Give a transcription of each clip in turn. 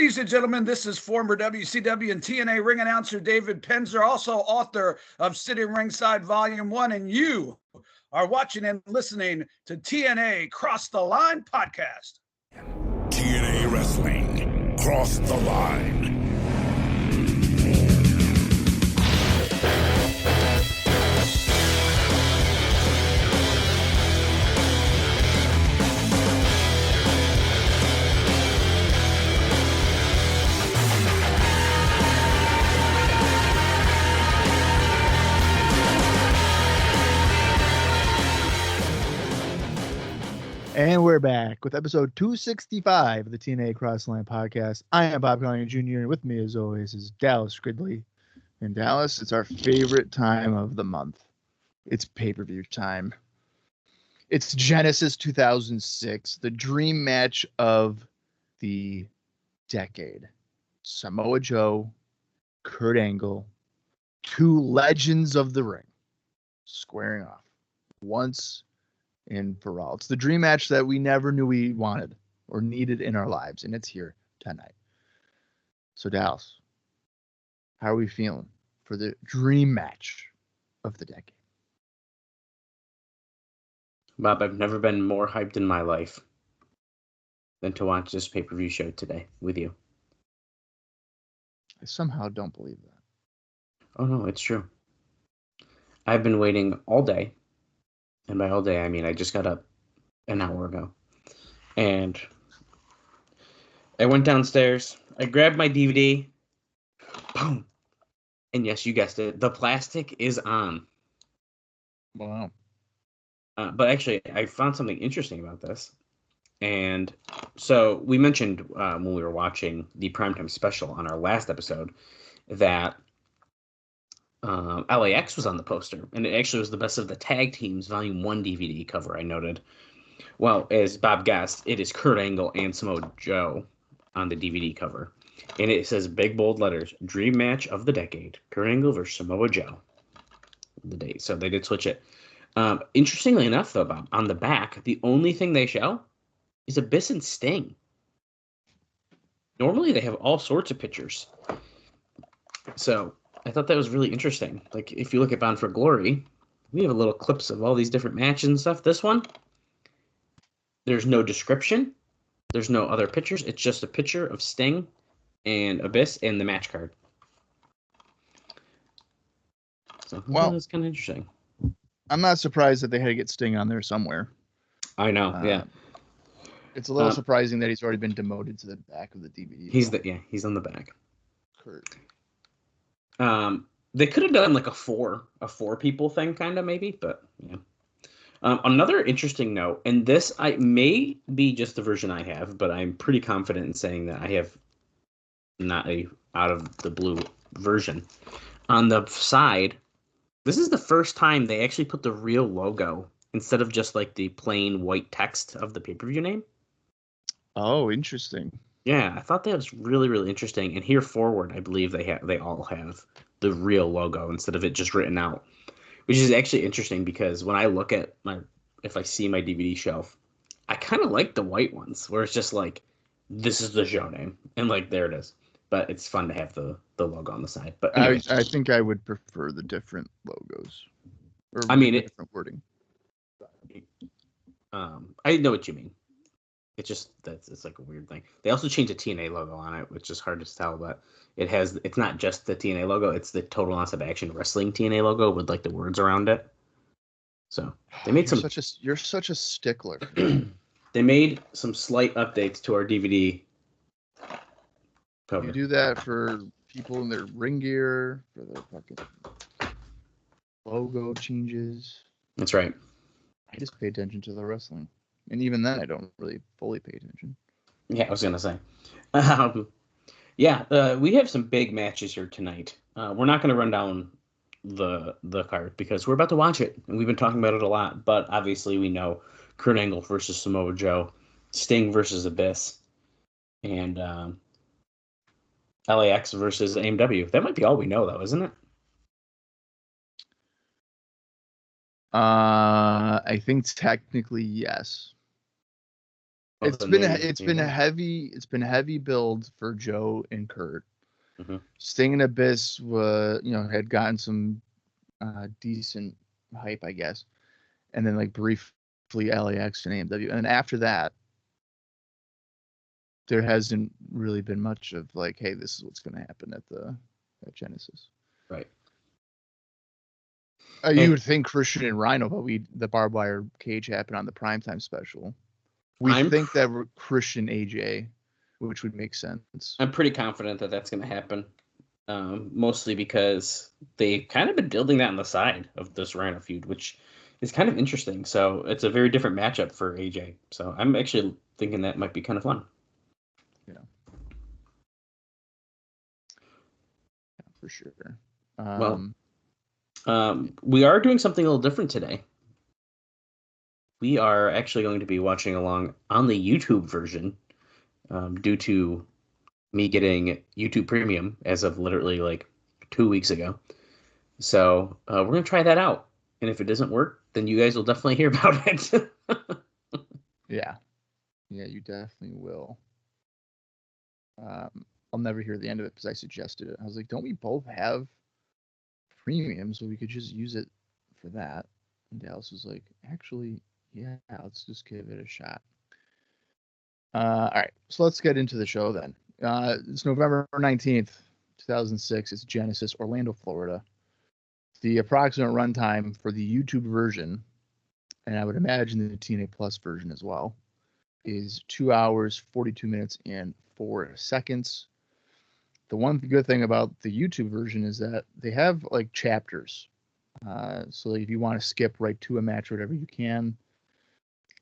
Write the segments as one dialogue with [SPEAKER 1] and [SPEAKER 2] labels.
[SPEAKER 1] Ladies and gentlemen, this is former WCW and TNA ring announcer David Penzer, also author of Sitting Ringside Volume 1, and you are watching and listening to TNA Cross the Line podcast.
[SPEAKER 2] TNA Wrestling, Cross the Line.
[SPEAKER 3] And we're back with episode 265 of the TNA Crossline podcast. I am Bob Colling Jr. and with me, as always, is Dallas Gridley. And Dallas, it's our favorite time of the month. It's pay-per-view time. It's Genesis 2006, the dream match of the decade. Samoa Joe, Kurt Angle, two legends of the ring, squaring off once and for all. It's the dream match that we never knew we wanted or needed in our lives, and it's here tonight. So, Dallas, how are we feeling for the dream match of the decade?
[SPEAKER 4] Bob, I've never been more hyped in my life than to watch this pay-per-view show today with you.
[SPEAKER 3] I somehow don't believe that.
[SPEAKER 4] Oh, no, it's true. I've been waiting all day. And by all day, I mean I just got up an hour ago. And I went downstairs. I grabbed my DVD. Boom. And yes, you guessed it. The plastic is on.
[SPEAKER 3] Wow.
[SPEAKER 4] But actually, I found something interesting about this. And so we mentioned when we were watching the Primetime Special on our last episode that LAX was on the poster, and it actually was the Best of the Tag Teams Volume 1 DVD cover, I noted. Well, as Bob guessed, it is Kurt Angle and Samoa Joe on the DVD cover. And it says big bold letters, Dream Match of the Decade, Kurt Angle versus Samoa Joe. The date. So they did switch it. Interestingly enough, though, Bob, on the back, the only thing they show is Abyss and Sting. Normally they have all sorts of pictures. So I thought that was really interesting. Like, if you look at Bound for Glory, we have little clips of all these different matches and stuff. This one, there's no description. There's no other pictures. It's just a picture of Sting and Abyss and the match card. So, well, that's kind of interesting.
[SPEAKER 3] I'm not surprised that they had to get Sting on there somewhere.
[SPEAKER 4] I know, yeah.
[SPEAKER 3] It's a little surprising that he's already been demoted to the back of the DVD.
[SPEAKER 4] He's on the back.
[SPEAKER 3] Kurt.
[SPEAKER 4] They could have done like a four people thing, kind of maybe, but yeah. Another interesting note, and this I may be just the version I have, but I'm pretty confident in saying that I have not a out of the blue version. On the side, this is the first time they actually put the real logo instead of just like the plain white text of the pay-per-view name.
[SPEAKER 3] Oh, interesting.
[SPEAKER 4] Yeah, I thought that was really, really interesting. And here forward, I believe they all have the real logo instead of it just written out, which is actually interesting because when I look at if I see my DVD shelf, I kind of like the white ones where it's just like, this is the show name. And like, there it is. But it's fun to have the logo on the side. But anyway.
[SPEAKER 3] I think I would prefer the different logos. Or different wording.
[SPEAKER 4] I know what you mean. It's just it's like a weird thing. They also changed the TNA logo on it, which is hard to tell, but it's not just the TNA logo, it's the Total Nonstop Action Wrestling TNA logo with like the words around it. So they made
[SPEAKER 3] you're such a stickler.
[SPEAKER 4] They made some slight updates to our DVD cover.
[SPEAKER 3] You do that for people in their ring gear, for their fucking logo changes.
[SPEAKER 4] That's right.
[SPEAKER 3] I just pay attention to the wrestling. And even then, I don't really fully pay attention.
[SPEAKER 4] Yeah, I was going to say. We have some big matches here tonight. We're not going to run down the card because we're about to watch it. And we've been talking about it a lot. But obviously, we know Kurt Angle versus Samoa Joe, Sting versus Abyss, and LAX versus AMW. That might be all we know, though, isn't it?
[SPEAKER 3] I think technically, yes. It's been a heavy build for Joe and Kurt.
[SPEAKER 4] Mm-hmm.
[SPEAKER 3] Sting and Abyss had gotten some decent hype, I guess, and then like briefly LAX and AMW, and after that, there hasn't really been much of like, hey, this is what's going to happen at Genesis.
[SPEAKER 4] Right.
[SPEAKER 3] You would think Christian and Rhino, but the barbed wire cage happened on the primetime special. We think that Christian AJ, which would make sense.
[SPEAKER 4] I'm pretty confident that that's going to happen, mostly because they've kind of been building that on the side of this Rhino feud, which is kind of interesting. So it's a very different matchup for AJ. So I'm actually thinking that might be kind of fun.
[SPEAKER 3] Yeah, for sure.
[SPEAKER 4] We are doing something a little different today. We are actually going to be watching along on the YouTube version, due to me getting YouTube Premium as of literally like 2 weeks ago. So we're going to try that out. And if it doesn't work, then you guys will definitely hear about it.
[SPEAKER 3] Yeah, you definitely will. I'll never hear the end of it because I suggested it. I was like, don't we both have Premium so we could just use it for that? And Dallas was like, actually, yeah, let's just give it a shot. All right, so let's get into the show then. It's November 19th, 2006. It's Genesis, Orlando, Florida. The approximate runtime for the YouTube version, and I would imagine the TNA Plus version as well, is 2 hours, 42 minutes, and 4 seconds. The one good thing about the YouTube version is that they have like chapters. So if you want to skip right to a match, whatever you can,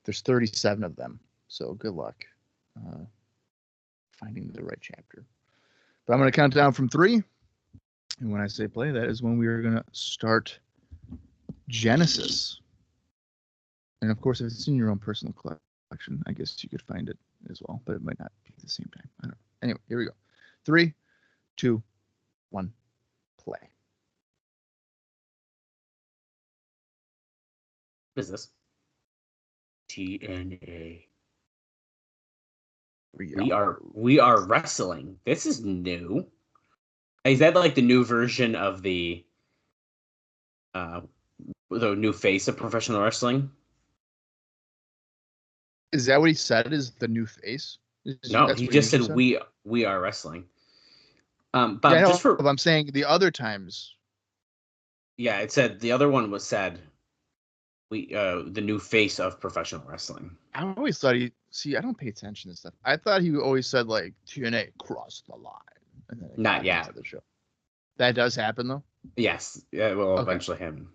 [SPEAKER 3] there's 37 of them. So good luck finding the right chapter. But I'm going to count down from 3. And when I say play, that is when we are going to start Genesis. And of course, if it's in your own personal collection, I guess you could find it as well, but it might not be at the same time. I don't know. Anyway, here we go. 3, 2, 1, play.
[SPEAKER 4] What is this? TNA. We are wrestling. This is new. Is that like the new version of the new face of professional wrestling?
[SPEAKER 3] Is that what he said? Is the new face?
[SPEAKER 4] No, he just said we are wrestling. But
[SPEAKER 3] yeah,
[SPEAKER 4] just for
[SPEAKER 3] I'm saying the other times.
[SPEAKER 4] Yeah, it said the other one was said the new face of professional wrestling.
[SPEAKER 3] I always thought I don't pay attention to stuff. I thought he always said like TNA cross the line. And then
[SPEAKER 4] not yet.
[SPEAKER 3] The show. That does happen though?
[SPEAKER 4] Yes, it will eventually happen.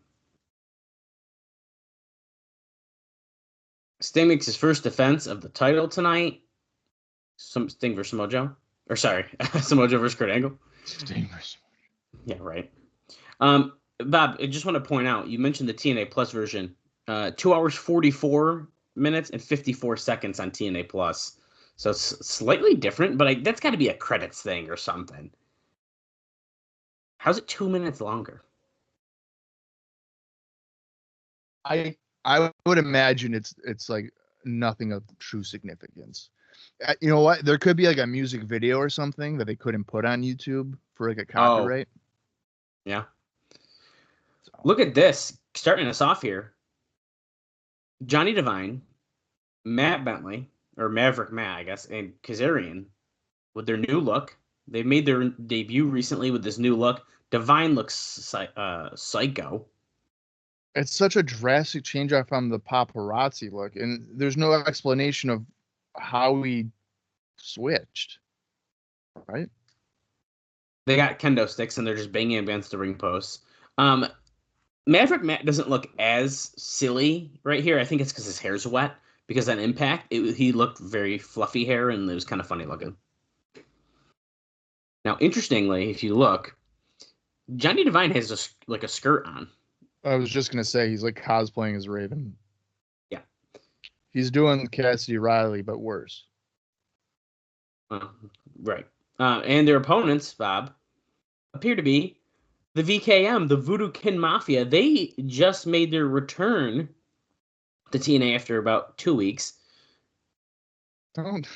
[SPEAKER 4] Sting makes his first defense of the title tonight. Sting versus Samoa Joe. Or sorry, Samoa Joe versus Kurt Angle.
[SPEAKER 3] Sting versus
[SPEAKER 4] Yeah, right. Bob, I just want to point out, you mentioned the TNA Plus version. 2 hours, 44 minutes, and 54 seconds on TNA Plus. So it's slightly different, but that's got to be a credits thing or something. How's it 2 minutes longer?
[SPEAKER 3] I would imagine it's like nothing of true significance. You know what? There could be like a music video or something that they couldn't put on YouTube for like a copyright.
[SPEAKER 4] Yeah. So. Look at this. Starting us off here. Johnny Devine, Matt Bentley, or Maverick Matt, I guess, and Kazarian with their new look. They made their debut recently with this new look. Devine looks psycho.
[SPEAKER 3] It's such a drastic change up from the paparazzi look, and there's no explanation of how he switched. Right?
[SPEAKER 4] They got kendo sticks, and they're just banging against the ring posts. Maverick Matt doesn't look as silly right here. I think it's because his hair's wet. Because on Impact, he looked very fluffy hair, and it was kind of funny looking. Now, interestingly, if you look, Johnny Devine has a skirt on.
[SPEAKER 3] I was just going to say, he's like cosplaying as Raven.
[SPEAKER 4] Yeah.
[SPEAKER 3] He's doing Cassidy Riley, but worse.
[SPEAKER 4] Right. And their opponents, Bob, appear to be the VKM, the Voodoo Kin Mafia. They just made their return to TNA after about 2 weeks.
[SPEAKER 3] Don't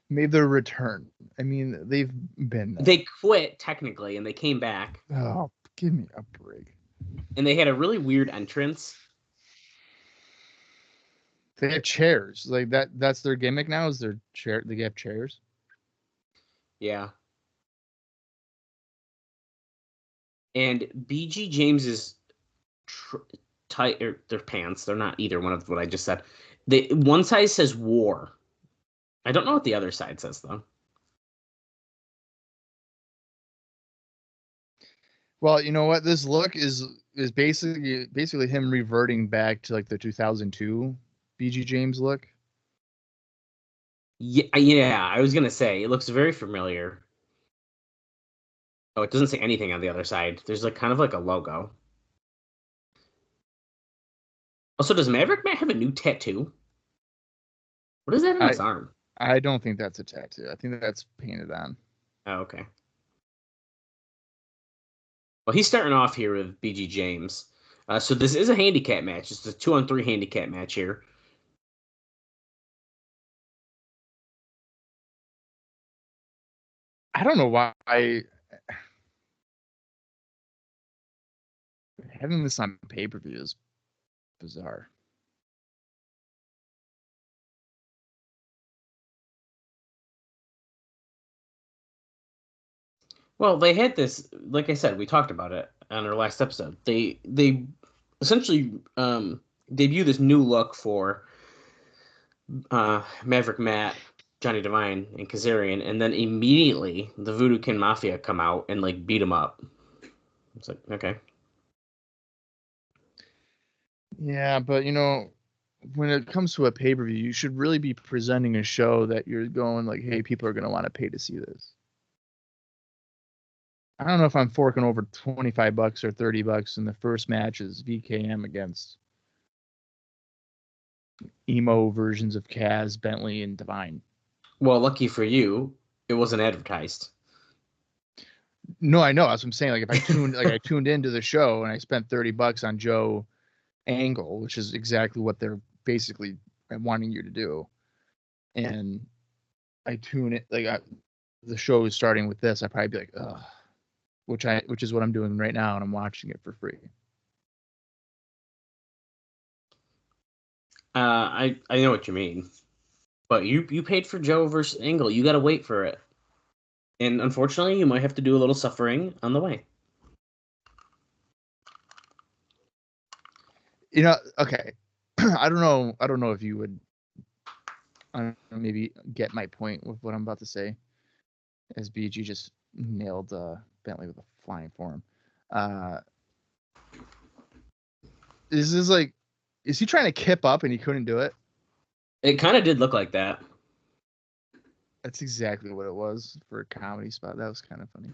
[SPEAKER 3] made their return. I mean, they've been there.
[SPEAKER 4] They quit technically, and they came back.
[SPEAKER 3] Oh, give me a break.
[SPEAKER 4] And they had a really weird entrance.
[SPEAKER 3] They have chairs like that. That's their gimmick now. Is their chair? They have chairs.
[SPEAKER 4] Yeah. And BG James's tight or their pants. They're not either one of what I just said. One side says war. I don't know what the other side says though.
[SPEAKER 3] Well, you know what? This look is basically him reverting back to like the 2002 BG James look.
[SPEAKER 4] Yeah, I was gonna say it looks very familiar. Oh, it doesn't say anything on the other side. There's like kind of like a logo. Also, does Maverick Matt have a new tattoo? What is that on his arm?
[SPEAKER 3] I don't think that's a tattoo. I think that's painted on.
[SPEAKER 4] Oh, okay. Well, he's starting off here with BG James. So this is a handicap match. It's a 2-on-3 handicap match here.
[SPEAKER 3] I don't know why having this on pay-per-view is bizarre.
[SPEAKER 4] Well, they had this, like I said, we talked about it on our last episode. They essentially debut this new look for Maverick Matt, Johnny Devine, and Kazarian, and then immediately the Voodoo Kin Mafia come out and like beat him up. It's like, okay.
[SPEAKER 3] Yeah, but you know, when it comes to a pay-per-view, you should really be presenting a show that you're going like, hey, people are going to want to pay to see this. I don't know if I'm forking over $25 or $30, and the first match is VKM against emo versions of Kaz, Bentley, and Divine.
[SPEAKER 4] Well, lucky for you, it wasn't advertised.
[SPEAKER 3] No, I know. That's what I'm saying. Like if I tuned into the show and I spent $30 on Joe Angle, which is exactly what they're basically wanting you to do, and I tune it the show is starting with this, I'd probably be like, ugh. Which is what I'm doing right now, and I'm watching it for free.
[SPEAKER 4] I know what you mean, but you paid for Joe versus Angle. You got to wait for it, and unfortunately, you might have to do a little suffering on the way.
[SPEAKER 3] You know, okay. I don't know if you would maybe get my point with what I'm about to say, as BG just nailed Bentley with a flying forearm. Is he trying to kip up and he couldn't do it?
[SPEAKER 4] It kind of did look like that.
[SPEAKER 3] That's exactly what it was for a comedy spot. That was kind of funny.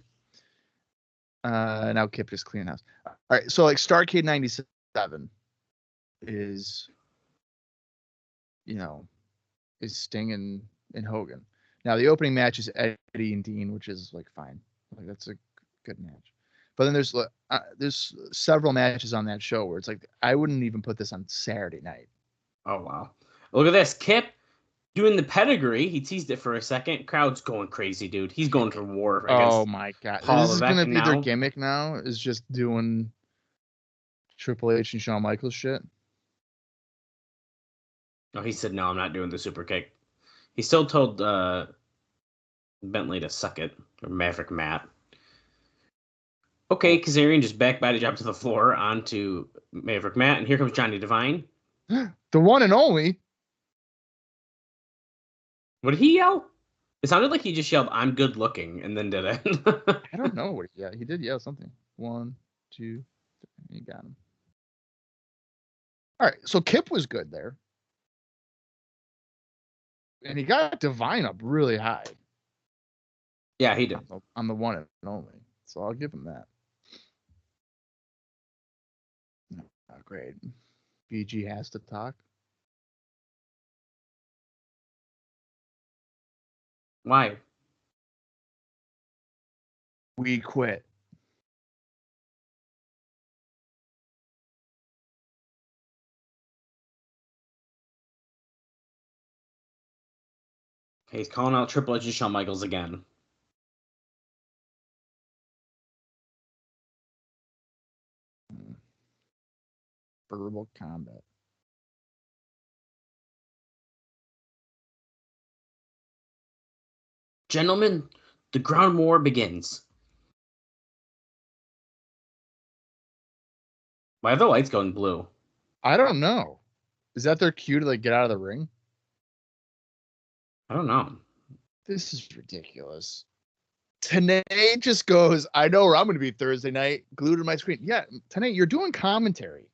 [SPEAKER 3] Now Kip just cleaning house. All right, so like Starrcade 97 is, is Sting and Hogan. Now the opening match is Eddie and Dean, which is like fine. Like that's a good match. But then there's several matches on that show where it's like I wouldn't even put this on Saturday night.
[SPEAKER 4] Oh wow! Look at this, Kip doing the pedigree. He teased it for a second. Crowd's going crazy, dude. He's going to war.
[SPEAKER 3] Oh my god!
[SPEAKER 4] Paul
[SPEAKER 3] This is
[SPEAKER 4] Levesque
[SPEAKER 3] gonna be
[SPEAKER 4] now.
[SPEAKER 3] their gimmick now. Is just doing Triple H and Shawn Michaels shit.
[SPEAKER 4] Oh, he said no. I'm not doing the super kick. He still told Bentley to suck it, or Maverick Matt. Okay, Kazarian just back body drop to the floor onto Maverick Matt, and here comes Johnny Devine.
[SPEAKER 3] The one and only.
[SPEAKER 4] What did he yell? It sounded like he just yelled, "I'm good looking," and then did it.
[SPEAKER 3] I don't know what. Yeah, he did yell something. 1, 2, 3. You got him. All right, so Kip was good there, and he got Devine up really high.
[SPEAKER 4] Yeah, he did.
[SPEAKER 3] On the one and only, so I'll give him that. Oh, great. BG has to talk.
[SPEAKER 4] Why?
[SPEAKER 3] We quit.
[SPEAKER 4] He's calling out Triple H and Shawn Michaels again.
[SPEAKER 3] Verbal combat.
[SPEAKER 4] Gentlemen, the ground war begins. Why are the lights going blue?
[SPEAKER 3] I don't know. Is that their cue to like get out of the ring?
[SPEAKER 4] I don't know.
[SPEAKER 3] This is ridiculous. TNA just goes, I know where I'm going to be Thursday night, glued to my screen. Yeah, TNA, you're doing commentary.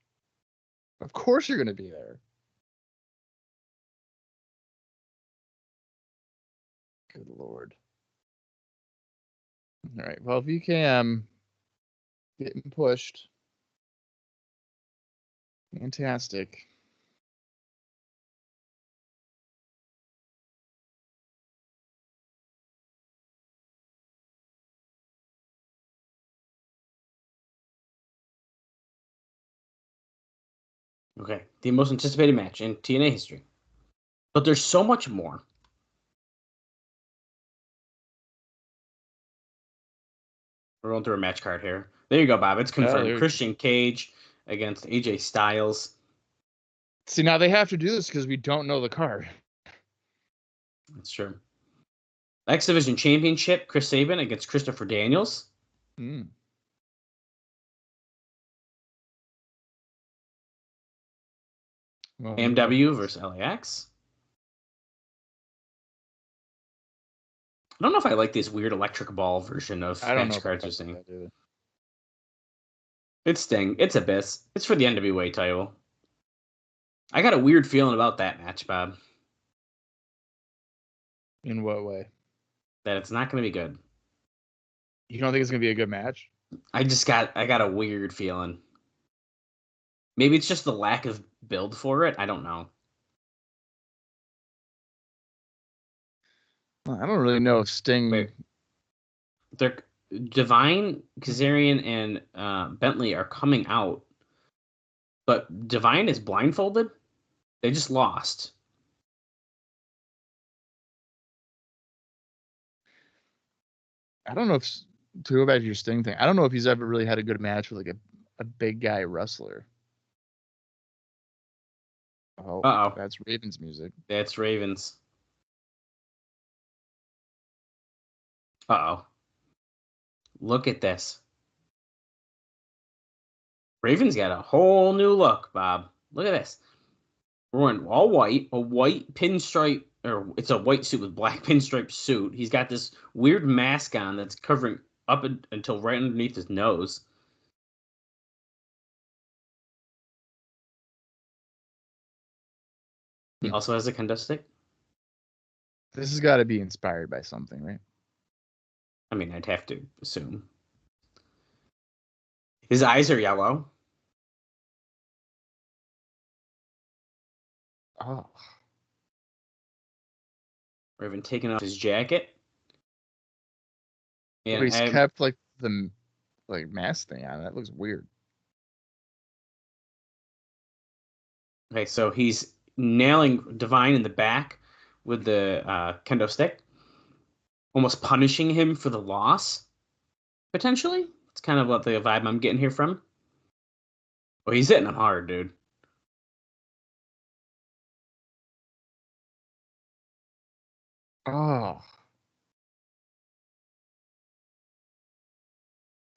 [SPEAKER 3] Of course you're going to be there. Good Lord. All right. Well, if you can, getting pushed. Fantastic.
[SPEAKER 4] Okay, the most anticipated match in TNA history. But there's so much more. We're going through a match card here. There you go, Bob. It's confirmed. Christian Cage against AJ Styles.
[SPEAKER 3] See, now they have to do this because we don't know the card.
[SPEAKER 4] That's true. X Division Championship, Chris Sabin against Christopher Daniels. Well, AMW versus LAX. I don't know if I like this weird electric ball version of match cards you're seeing. It's Sting. It's Abyss. It's for the NWA title. I got a weird feeling about that match, Bob.
[SPEAKER 3] In what way?
[SPEAKER 4] That it's not going to be good.
[SPEAKER 3] You don't think it's going to be a good match?
[SPEAKER 4] I got a weird feeling. Maybe it's just the lack of build for it. I don't know.
[SPEAKER 3] Well, I don't really know if Sting.
[SPEAKER 4] Wait. They're Divine, Kazarian, and Bentley are coming out, but Divine is blindfolded. They just lost.
[SPEAKER 3] I don't know if, to go back to your Sting thing, I don't know if he's ever really had a good match with like a big guy wrestler. Oh,
[SPEAKER 4] Uh-oh.
[SPEAKER 3] That's Ravens music.
[SPEAKER 4] That's Ravens. Uh-oh. Look at this. Ravens got a whole new look, Bob. Look at this. We're wearing all white, a white pinstripe, or it's a white suit with black pinstripe suit. He's got this weird mask on that's covering up until right underneath his nose. He also has a kendo stick.
[SPEAKER 3] This has got to be inspired by something, right?
[SPEAKER 4] I mean, I'd have to assume. His eyes are yellow.
[SPEAKER 3] Oh.
[SPEAKER 4] Raven taking off his jacket.
[SPEAKER 3] And he's kept like the mask thing on. That looks weird.
[SPEAKER 4] Okay, so he's nailing Divine in the back with the kendo stick, almost punishing him for the loss, potentially. It's kind of what the vibe I'm getting here from. Well, he's hitting him hard, dude.
[SPEAKER 3] Oh.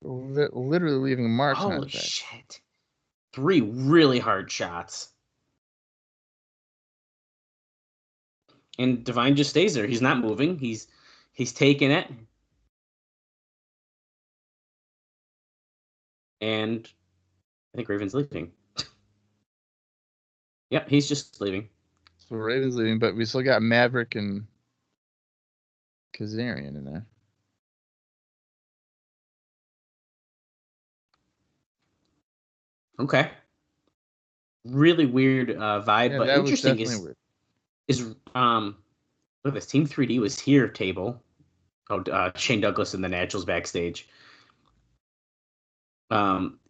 [SPEAKER 3] Literally leaving marks on
[SPEAKER 4] Holy
[SPEAKER 3] his back.
[SPEAKER 4] shit. 3 really hard shots. And Divine just stays there. He's not moving. He's taking it. And I think Raven's leaving. Yep, he's just leaving.
[SPEAKER 3] So Raven's leaving, but we still got Maverick and Kazarian in there.
[SPEAKER 4] Okay. Really weird vibe,
[SPEAKER 3] Yeah,
[SPEAKER 4] but interesting is
[SPEAKER 3] weird.
[SPEAKER 4] Look at this. Team 3D was here table. Oh, Shane Douglas and the Naturals backstage.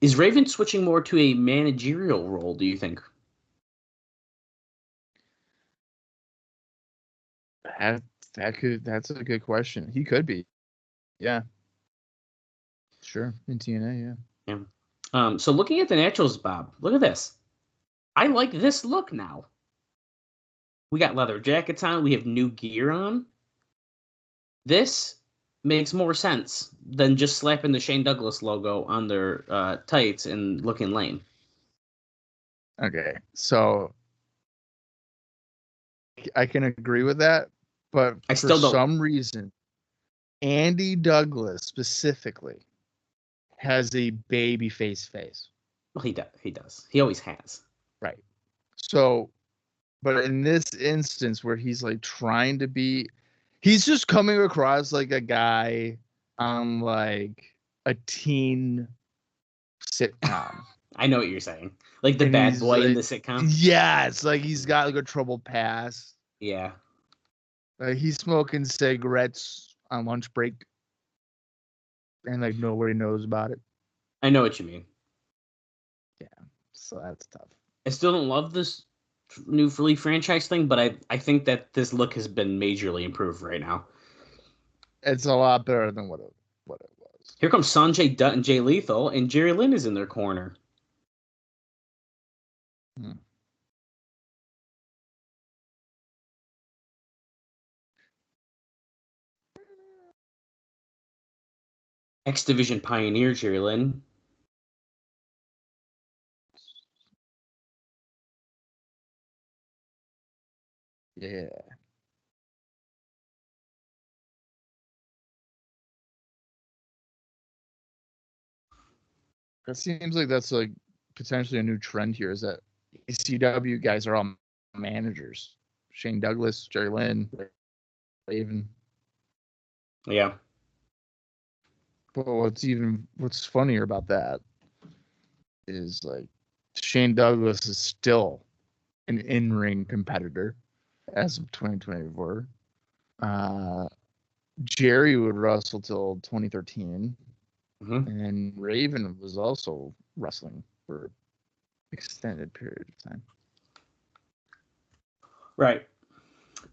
[SPEAKER 4] Is Raven switching more to a managerial role, do you think?
[SPEAKER 3] That's a good question. He could be. Yeah. Sure. In TNA, yeah.
[SPEAKER 4] Yeah. So looking at the naturals, Bob, look at this. I like this look now. We got leather jackets on. We have new gear on. This makes more sense than just slapping the Shane Douglas logo on their tights and looking lame.
[SPEAKER 3] Okay. So I can agree with that, but
[SPEAKER 4] I
[SPEAKER 3] for
[SPEAKER 4] still don't.
[SPEAKER 3] some reason, Andy Douglas specifically has a baby face.
[SPEAKER 4] Well, he does. He does. He always has.
[SPEAKER 3] Right. So, but in this instance where he's like trying to be, he's just coming across like a guy on like a teen sitcom.
[SPEAKER 4] I know what you're saying. Like the
[SPEAKER 3] And
[SPEAKER 4] bad
[SPEAKER 3] he's
[SPEAKER 4] boy in
[SPEAKER 3] like,
[SPEAKER 4] the sitcom.
[SPEAKER 3] yeah, it's like he's got like a troubled past.
[SPEAKER 4] Yeah.
[SPEAKER 3] He's smoking cigarettes on lunch break, and like nobody knows about it.
[SPEAKER 4] I know what you mean.
[SPEAKER 3] Yeah, so that's tough.
[SPEAKER 4] I still don't love this new free franchise thing, but I think that this look has been majorly improved right now.
[SPEAKER 3] It's a lot better than what it was.
[SPEAKER 4] Here comes Sanjay Dutt and Jay Lethal, and Jerry Lynn is in their corner. X Division pioneer Jerry Lynn.
[SPEAKER 3] Yeah. It seems like that's like potentially a new trend here. Is that ECW guys are all managers? Shane Douglas, Jerry Lynn, Raven.
[SPEAKER 4] Yeah.
[SPEAKER 3] But what's funnier about that is like Shane Douglas is still an in-ring competitor as of 2024. Jerry would wrestle till 2013, and Raven was also wrestling for an extended period of time.
[SPEAKER 4] Right.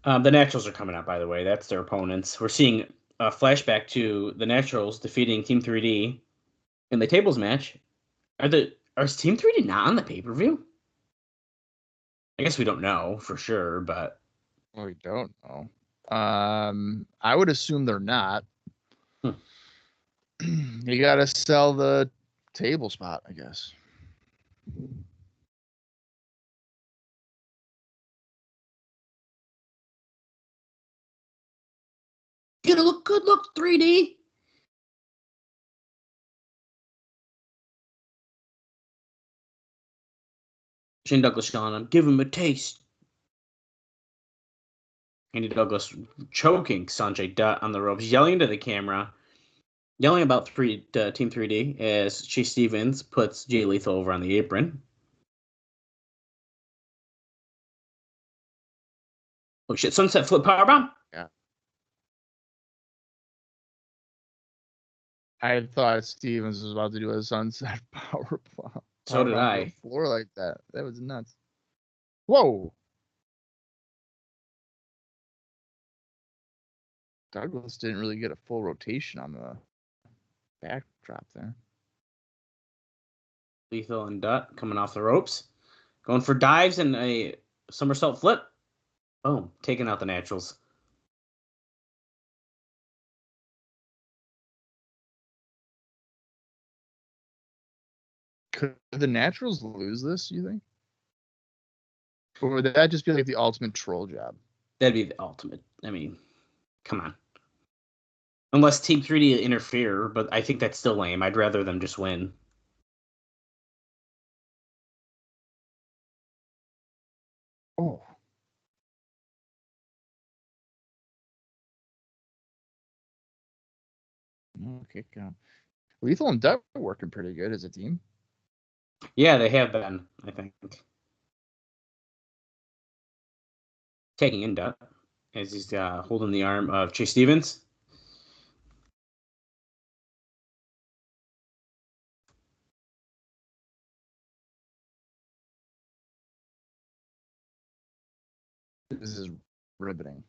[SPEAKER 4] The Naturals are coming out, by the way. That's their opponents. We're seeing a flashback to the Naturals defeating Team 3D in the tables match. Is Team 3D not on the pay-per-view? I guess we don't know for sure, but
[SPEAKER 3] We don't know. I would assume they're not. You got to sell the table spot, I guess.
[SPEAKER 4] gonna look good. Look, 3D. Shane Douglas showing him, give him a taste. Andy Douglas choking Sanjay Dutt on the ropes, yelling into the camera, yelling about Team 3D as Chase Stevens puts Jay Lethal over on the apron. Oh shit! Sunset flip powerbomb.
[SPEAKER 3] Yeah. I thought Stevens was about to do a sunset power bomb.
[SPEAKER 4] So did I.
[SPEAKER 3] Floor like that. That was nuts. Whoa. Douglas didn't really get a full rotation on the backdrop there.
[SPEAKER 4] Lethal and Dutt coming off the ropes, going for dives and a somersault flip. Boom, taking out the Naturals.
[SPEAKER 3] Could the Naturals lose this, you think? Or would that just be like the ultimate troll job?
[SPEAKER 4] That'd be the ultimate. I mean, come on. Unless Team 3D interfere, but I think that's still lame. I'd rather them just win.
[SPEAKER 3] Oh. Okay, Lethal and Dutt are working pretty good as a team.
[SPEAKER 4] Yeah, they have been, I think. Taking in Dutt as he's holding the arm of Chase Stevens.
[SPEAKER 3] This is riveting.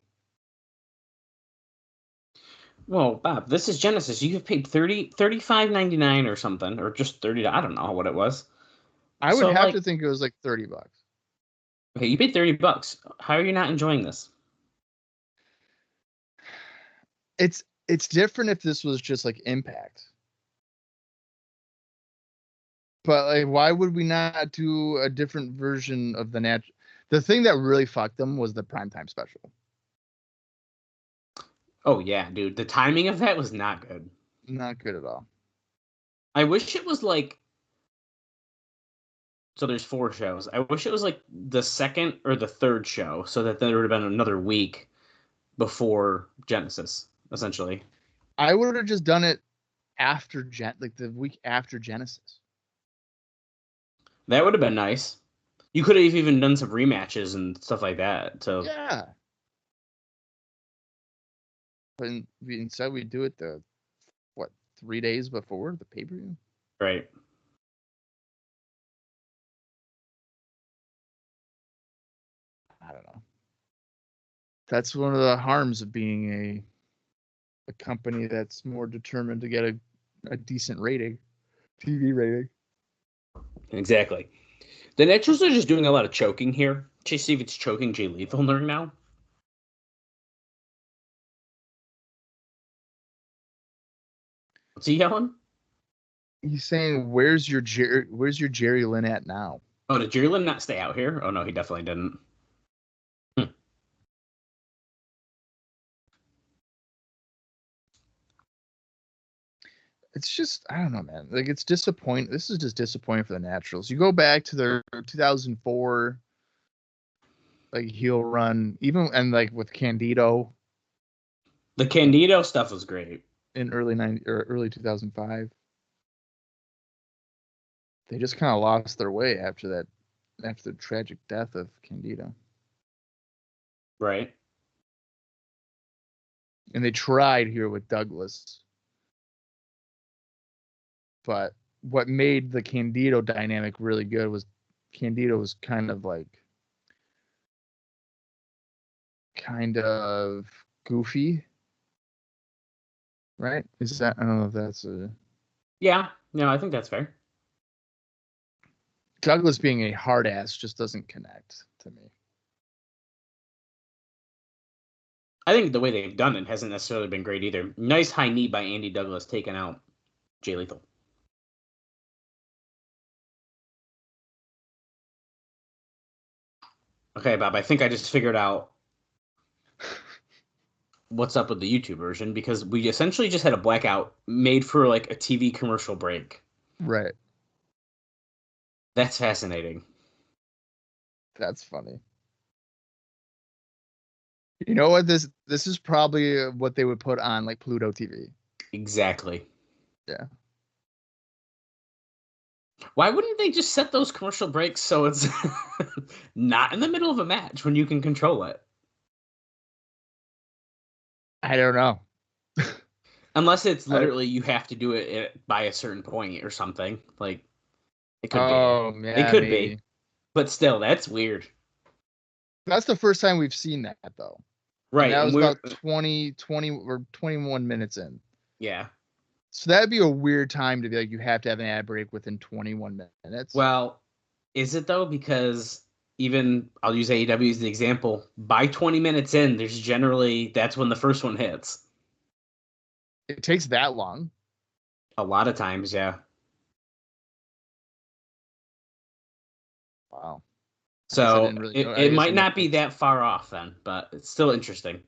[SPEAKER 4] Well, Bob, this is Genesis. You have paid $35.99 or something, or just $30. I don't know what it was.
[SPEAKER 3] I would
[SPEAKER 4] So,
[SPEAKER 3] have
[SPEAKER 4] like,
[SPEAKER 3] to think it was like $30.
[SPEAKER 4] okay, you paid $30. How are you not enjoying this?
[SPEAKER 3] It's different if this was just like Impact. But like, why would we not do a different version of the natural? The thing that really fucked them was the primetime special.
[SPEAKER 4] Oh yeah, dude, the timing of that was not good.
[SPEAKER 3] Not good at all.
[SPEAKER 4] I wish it was like. So there's 4 shows. I wish it was like the second or the third show, so that there would have been another week before Genesis, essentially.
[SPEAKER 3] I would have just done it after like the week after Genesis.
[SPEAKER 4] That would have been nice. You could have even done some rematches and stuff like that. So
[SPEAKER 3] Yeah. But instead we do it 3 days before the pay-per-view?
[SPEAKER 4] right.
[SPEAKER 3] I don't know. That's one of the harms of being a company that's more determined to get a decent rating, TV rating.
[SPEAKER 4] Exactly. The Naturals are just doing a lot of choking here. Chase Stevens choking Jay Lethal right now. What's he yelling?
[SPEAKER 3] He's saying, "Where's your Jerry Lynn at now?"
[SPEAKER 4] Oh, did Jerry Lynn not stay out here? Oh no, he definitely didn't.
[SPEAKER 3] It's just, I don't know, man. Like, it's disappointing. This is just disappointing for the Naturals. You go back to their 2004 like heel run, even and like with Candido
[SPEAKER 4] The Candido stuff was great.
[SPEAKER 3] in early 2005. They just kind of lost their way after the tragic death of Candido.
[SPEAKER 4] Right.
[SPEAKER 3] And they tried here with Douglas. But what made the Candido dynamic really good was Candido was kind of goofy. Right? I don't know if that's a
[SPEAKER 4] Yeah. No, I think that's fair.
[SPEAKER 3] Douglas being a hard ass just doesn't connect to me.
[SPEAKER 4] I think the way they've done it hasn't necessarily been great either. Nice high knee by Andy Douglas taking out Jay Lethal. Okay, Bob, I think I just figured out what's up with the YouTube version because we essentially just had a blackout made for like a TV commercial break.
[SPEAKER 3] Right.
[SPEAKER 4] That's fascinating.
[SPEAKER 3] That's funny. You know what? This is probably what they would put on like Pluto TV.
[SPEAKER 4] Exactly.
[SPEAKER 3] Yeah.
[SPEAKER 4] Why wouldn't they just set those commercial breaks so it's not in the middle of a match when you can control it?
[SPEAKER 3] I don't know.
[SPEAKER 4] Unless it's literally you have to do it by a certain point or something. Like it could be.
[SPEAKER 3] Yeah,
[SPEAKER 4] It could
[SPEAKER 3] maybe.
[SPEAKER 4] be. But still, that's weird.
[SPEAKER 3] That's the first time we've seen that though.
[SPEAKER 4] Right.
[SPEAKER 3] And that
[SPEAKER 4] And
[SPEAKER 3] was about 20 or 21 minutes in.
[SPEAKER 4] yeah.
[SPEAKER 3] So that'd be a weird time to be like, you have to have an ad break within 21 minutes.
[SPEAKER 4] Well, is it though? Because even I'll use AEW as the example. By 20 minutes in, that's when the first one hits.
[SPEAKER 3] It takes that long.
[SPEAKER 4] A lot of times, yeah.
[SPEAKER 3] Wow.
[SPEAKER 4] So it
[SPEAKER 3] guess I
[SPEAKER 4] might
[SPEAKER 3] didn't
[SPEAKER 4] not be
[SPEAKER 3] know.
[SPEAKER 4] that far off then, but it's still interesting.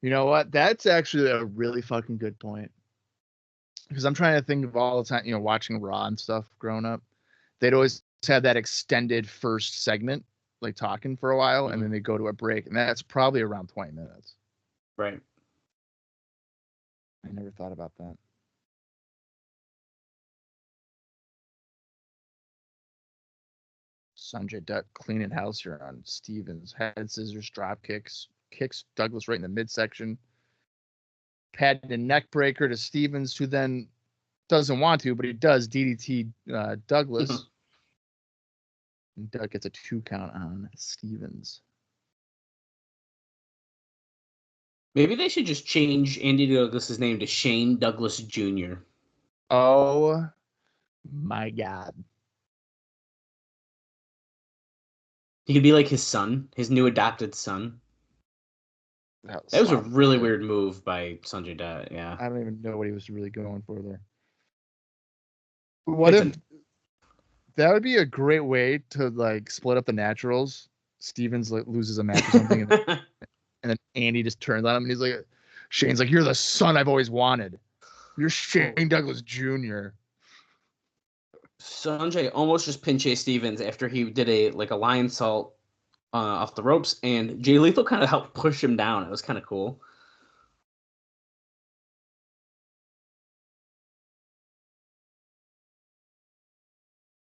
[SPEAKER 3] You know what? That's actually a really fucking good point. Because I'm trying to think of all the time, watching Raw and stuff growing up. They'd always have that extended first segment, like talking for a while, and then they go to a break. And that's probably around 20 minutes.
[SPEAKER 4] Right.
[SPEAKER 3] I never thought about that. Sanjay Dutt cleaning house here on Stevens. Head scissors, drop kicks Douglas right in the midsection. Patented neck breaker to Stevens, who then doesn't want to, but he does DDT Douglas. And Doug gets a 2 count on Stevens.
[SPEAKER 4] Maybe they should just change Andy Douglas's name to Shane Douglas Jr.
[SPEAKER 3] Oh my God.
[SPEAKER 4] He could be like his son, his new adopted son. That was a really weird move by Sanjay Dutt. Yeah.
[SPEAKER 3] I don't even know what he was really going for there. What if that would be a great way to like split up the naturals? Stevens like loses a match or something, and then Andy just turns on him and he's like, Shane's like, "You're the son I've always wanted. You're Shane Douglas Jr."
[SPEAKER 4] Sanjay almost just pinned Chase Stevens after he did a lion salt off the ropes, and Jay Lethal kind of helped push him down. It was kind of cool.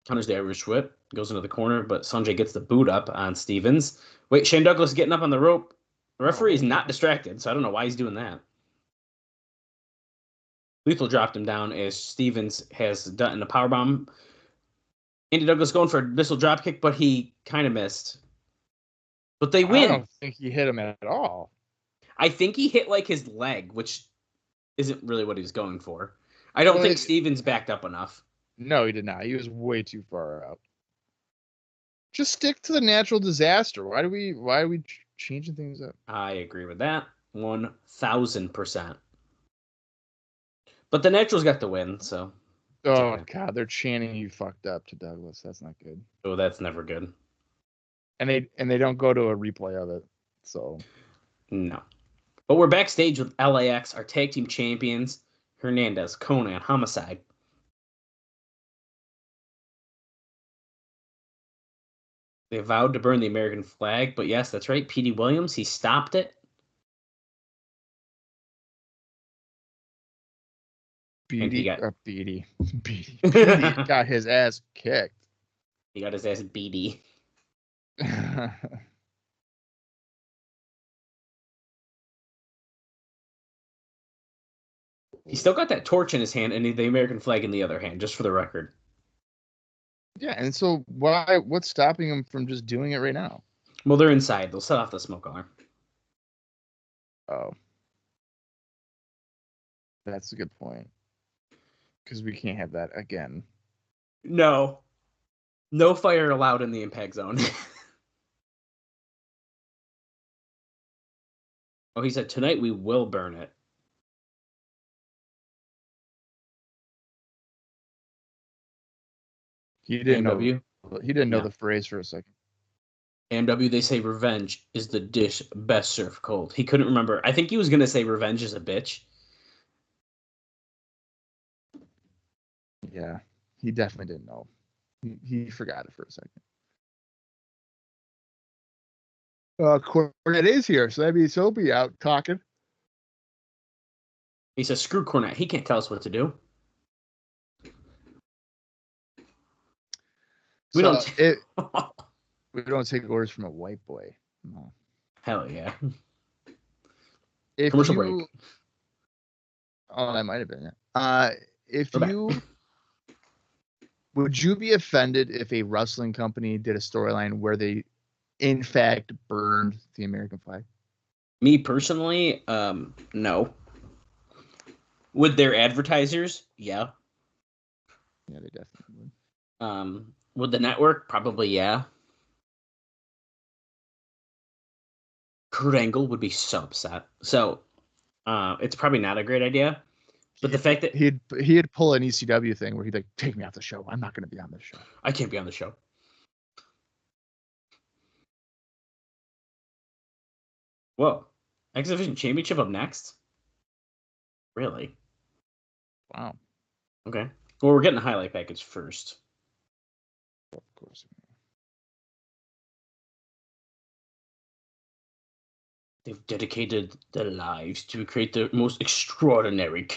[SPEAKER 4] Counters the Irish whip, goes into the corner, but Sanjay gets the boot up on Stevens. Wait, Shane Douglas getting up on the rope. The referee is not distracted, so I don't know why he's doing that. Lethal dropped him down as Stevens has done a powerbomb. Andy Douglas going for a missile dropkick, but he kind of missed. But they win.
[SPEAKER 3] I don't think he hit him at all.
[SPEAKER 4] I think he hit like his leg, which isn't really what he was going for. I don't think Stevens backed up enough.
[SPEAKER 3] No, he did not. He was way too far out. Just stick to the natural disaster. Why are we changing things up?
[SPEAKER 4] I agree with that 1,000%. But the Naturals got the win, so.
[SPEAKER 3] Oh God, they're chanting "you fucked up" to Douglas. That's not good.
[SPEAKER 4] Oh, that's never good.
[SPEAKER 3] And they don't go to a replay of it, so.
[SPEAKER 4] No. But we're backstage with LAX, our tag team champions, Hernandez, Conan, Homicide. They vowed to burn the American flag, but yes, that's right. Petey Williams, he stopped it.
[SPEAKER 3] Petey got his ass kicked.
[SPEAKER 4] He got his ass beaty. He still got that torch in his hand and the American flag in the other hand, just for the record.
[SPEAKER 3] Yeah, and so what's stopping him from just doing it right now?
[SPEAKER 4] Well, they're inside. They'll set off the smoke alarm.
[SPEAKER 3] Oh. That's a good point. Because we can't have that again.
[SPEAKER 4] No. No fire allowed in the impact zone. Oh, he said, tonight we will burn it.
[SPEAKER 3] He didn't know. He didn't know
[SPEAKER 4] Yeah.
[SPEAKER 3] the phrase for a second.
[SPEAKER 4] AMW, they say revenge is the dish best served cold. He couldn't remember. I think he was going to say revenge is a bitch.
[SPEAKER 3] Yeah, he definitely didn't know. He forgot it for a second. Cornette is here, so that means he'll be out talking.
[SPEAKER 4] He says, screw Cornette. He can't tell us what to do. We don't
[SPEAKER 3] take orders from a white boy. No.
[SPEAKER 4] Hell yeah.
[SPEAKER 3] Commercial break. Oh, that might have been it. Would you be offended if a wrestling company did a storyline where they, in fact, burned the American flag?
[SPEAKER 4] Me personally, no. Would their advertisers? Yeah.
[SPEAKER 3] Yeah, they definitely would.
[SPEAKER 4] Would the network? Probably, yeah. Kurt Angle would be so upset. So, it's probably not a great idea. But the fact that
[SPEAKER 3] he'd pull an ECW thing where he'd like, take me off the show. I'm not going to be on this show.
[SPEAKER 4] I can't be on the show. Whoa. X Division Championship up next? Really?
[SPEAKER 3] Wow.
[SPEAKER 4] Okay. Well, we're getting a highlight package first.
[SPEAKER 3] Of course.
[SPEAKER 4] They've dedicated their lives to create the most extraordinary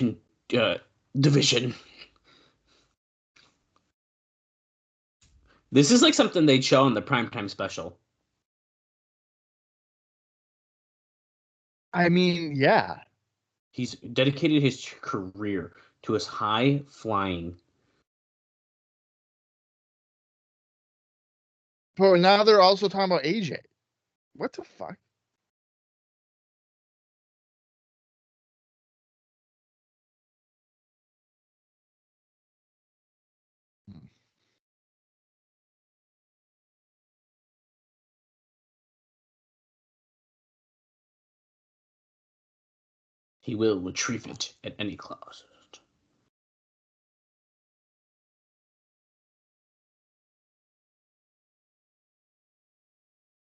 [SPEAKER 4] division. This is like something they'd show on the primetime special.
[SPEAKER 3] I mean, yeah.
[SPEAKER 4] He's dedicated his career to his high flying.
[SPEAKER 3] But now they're also talking about AJ. What the fuck?
[SPEAKER 4] He will retrieve it at any cost.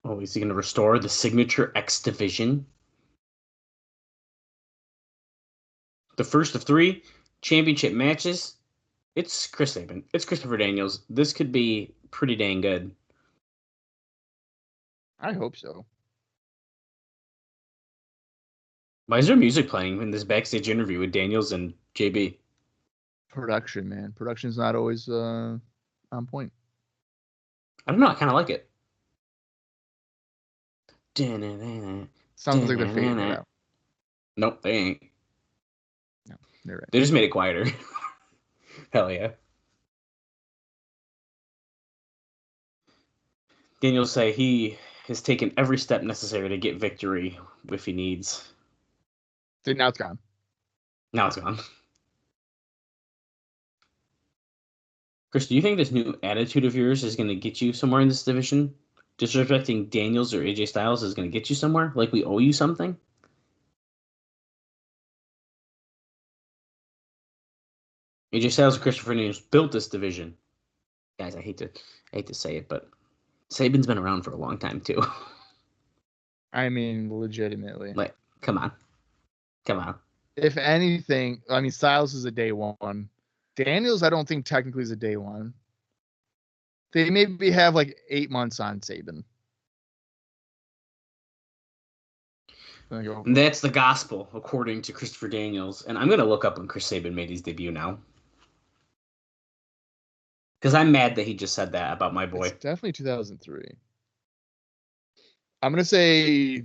[SPEAKER 4] Oh, is he going to restore the signature X division? The first of 3 championship matches. It's Chris Sabin. It's Christopher Daniels. This could be pretty dang good.
[SPEAKER 3] I hope so.
[SPEAKER 4] Why is there music playing in this backstage interview with Daniels and JB?
[SPEAKER 3] Production, man. Production's not always on point.
[SPEAKER 4] I don't know. I kind of like it.
[SPEAKER 3] Sounds like they're fading it out.
[SPEAKER 4] Nope, they ain't.
[SPEAKER 3] No, they're right.
[SPEAKER 4] They just made it quieter. Hell yeah. Daniels say he has taken every step necessary to get victory if he needs.
[SPEAKER 3] Now it's gone.
[SPEAKER 4] Now it's gone. Chris, do you think this new attitude of yours is going to get you somewhere in this division? Disrespecting Daniels or AJ Styles is going to get you somewhere? Like we owe you something? AJ Styles and Christopher Daniels built this division. Guys, I hate to say it, but Sabin's been around for a long time too.
[SPEAKER 3] I mean, legitimately.
[SPEAKER 4] Like, come on.
[SPEAKER 3] If anything, I mean, Styles is a day one. Daniels, I don't think technically is a day one. They maybe have like 8 months on Sabin.
[SPEAKER 4] That's the gospel, according to Christopher Daniels. And I'm going to look up when Chris Sabin made his debut now. Because I'm mad that he just said that about my boy.
[SPEAKER 3] It's definitely 2003. I'm going to say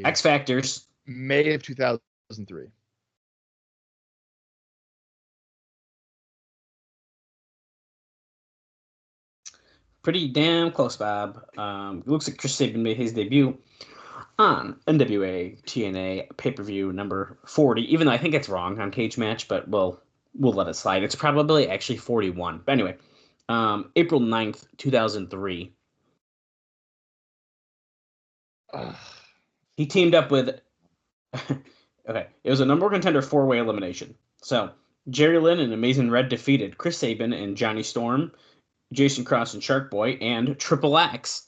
[SPEAKER 4] X Factors.
[SPEAKER 3] May of 2003.
[SPEAKER 4] Pretty damn close, Bob. It looks like Chris Sabin made his debut on NWA TNA pay-per-view number 40, even though I think it's wrong on Cage Match, but we'll let it slide. It's probably actually 41. But anyway, April 9th, 2003. He teamed up with... okay, it was a number one contender 4-way elimination. So, Jerry Lynn and Amazing Red defeated Chris Sabin and Johnny Storm, Jason Cross and Shark Boy, and Triple X.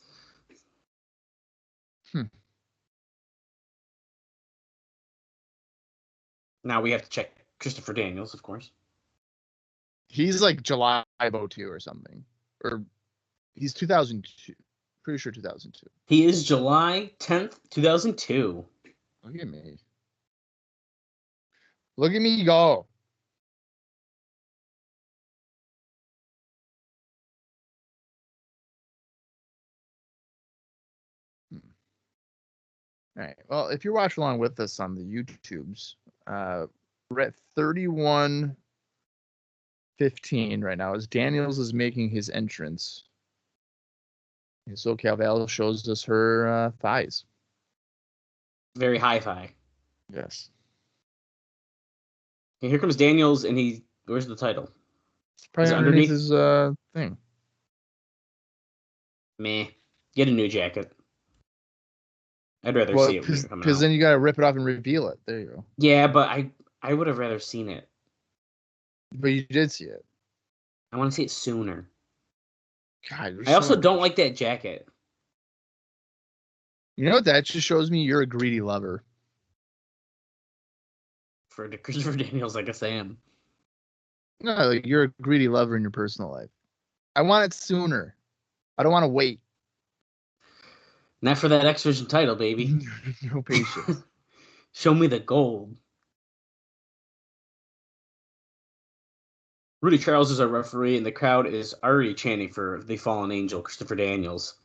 [SPEAKER 4] Now we have to check Christopher Daniels, of course.
[SPEAKER 3] He's like July of 2002 or something. Or he's 2002. Pretty sure 2002.
[SPEAKER 4] He is July 10th, 2002.
[SPEAKER 3] Look at me. Look at me go. All right. Well, if you're watching along with us on the YouTubes, we're at 31:15 right now as Daniels is making his entrance. And so Calvel shows us her thighs.
[SPEAKER 4] Very hi-fi.
[SPEAKER 3] Yes.
[SPEAKER 4] And here comes Daniels, and where's the title?
[SPEAKER 3] Probably underneath his thing.
[SPEAKER 4] Meh. Get a new jacket. I'd rather see it when you're coming out.
[SPEAKER 3] Because then you got to rip it off and reveal it. There you go.
[SPEAKER 4] Yeah, but I would have rather seen it.
[SPEAKER 3] But you did see it.
[SPEAKER 4] I want to see it sooner.
[SPEAKER 3] God,
[SPEAKER 4] I also don't like that jacket.
[SPEAKER 3] You know what? That just shows me you're a greedy lover.
[SPEAKER 4] For Christopher Daniels, I guess I am.
[SPEAKER 3] No, like you're a greedy lover in your personal life. I want it sooner. I don't want to wait.
[SPEAKER 4] Not for that X Division title, baby.
[SPEAKER 3] No patience.
[SPEAKER 4] Show me the gold. Rudy Charles is our referee, and the crowd is already chanting for the fallen angel, Christopher Daniels.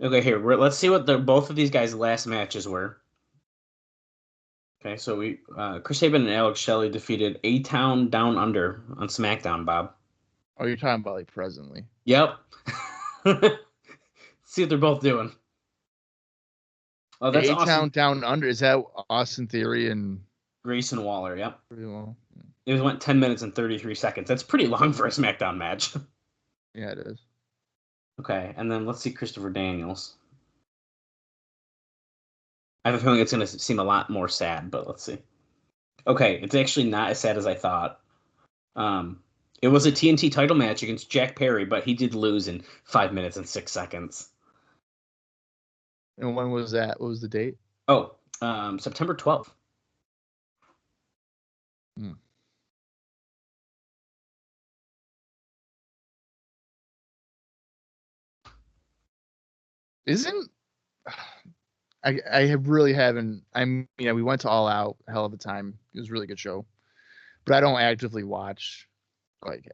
[SPEAKER 4] Okay, here, let's see what both of these guys' last matches were. Okay, so Chris Sabin and Alex Shelley defeated A-Town Down Under on SmackDown, Bob.
[SPEAKER 3] Oh, you're talking about like presently.
[SPEAKER 4] Yep. See what they're both doing. Oh, that's
[SPEAKER 3] A-Town
[SPEAKER 4] awesome.
[SPEAKER 3] Down Under. Is that Austin Theory and
[SPEAKER 4] Grayson Waller, yep.
[SPEAKER 3] Pretty long.
[SPEAKER 4] It went 10 minutes and 33 seconds. That's pretty long for a SmackDown match.
[SPEAKER 3] Yeah, it is.
[SPEAKER 4] Okay, and then let's see Christopher Daniels. I have a feeling it's going to seem a lot more sad, but let's see. Okay, it's actually not as sad as I thought. It was a TNT title match against Jack Perry, but he did lose in 5 minutes and 6 seconds.
[SPEAKER 3] And when was that? What was the date?
[SPEAKER 4] Oh, September 12th.
[SPEAKER 3] Hmm. Isn't I have really haven't. We went to All Out, hell of a time. It was a really good show, but I don't actively watch like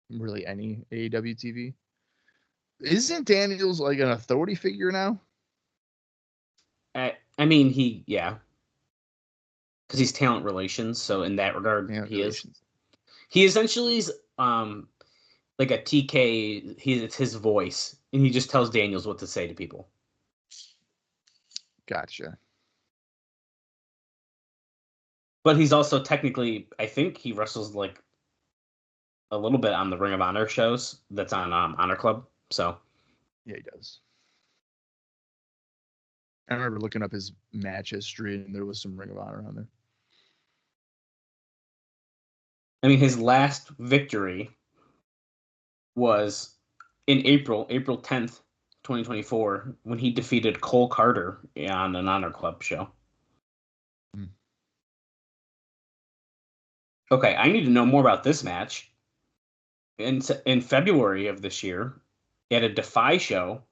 [SPEAKER 3] really any AEW TV. Isn't Daniels like an authority figure now?
[SPEAKER 4] I mean, because he's talent relations. So in that regard, he is. He essentially is like a TK. It's his voice, and he just tells Daniels what to say to people.
[SPEAKER 3] Gotcha.
[SPEAKER 4] But he's also technically, I think he wrestles like a little bit on the Ring of Honor shows that's on Honor Club. So
[SPEAKER 3] yeah, he does. I remember looking up his match history, and there was some Ring of Honor on there.
[SPEAKER 4] I mean, his last victory was in April 10th, 2024, when he defeated Cole Carter on an Honor Club show. Okay, I need to know more about this match. In February of this year, at a Defy show,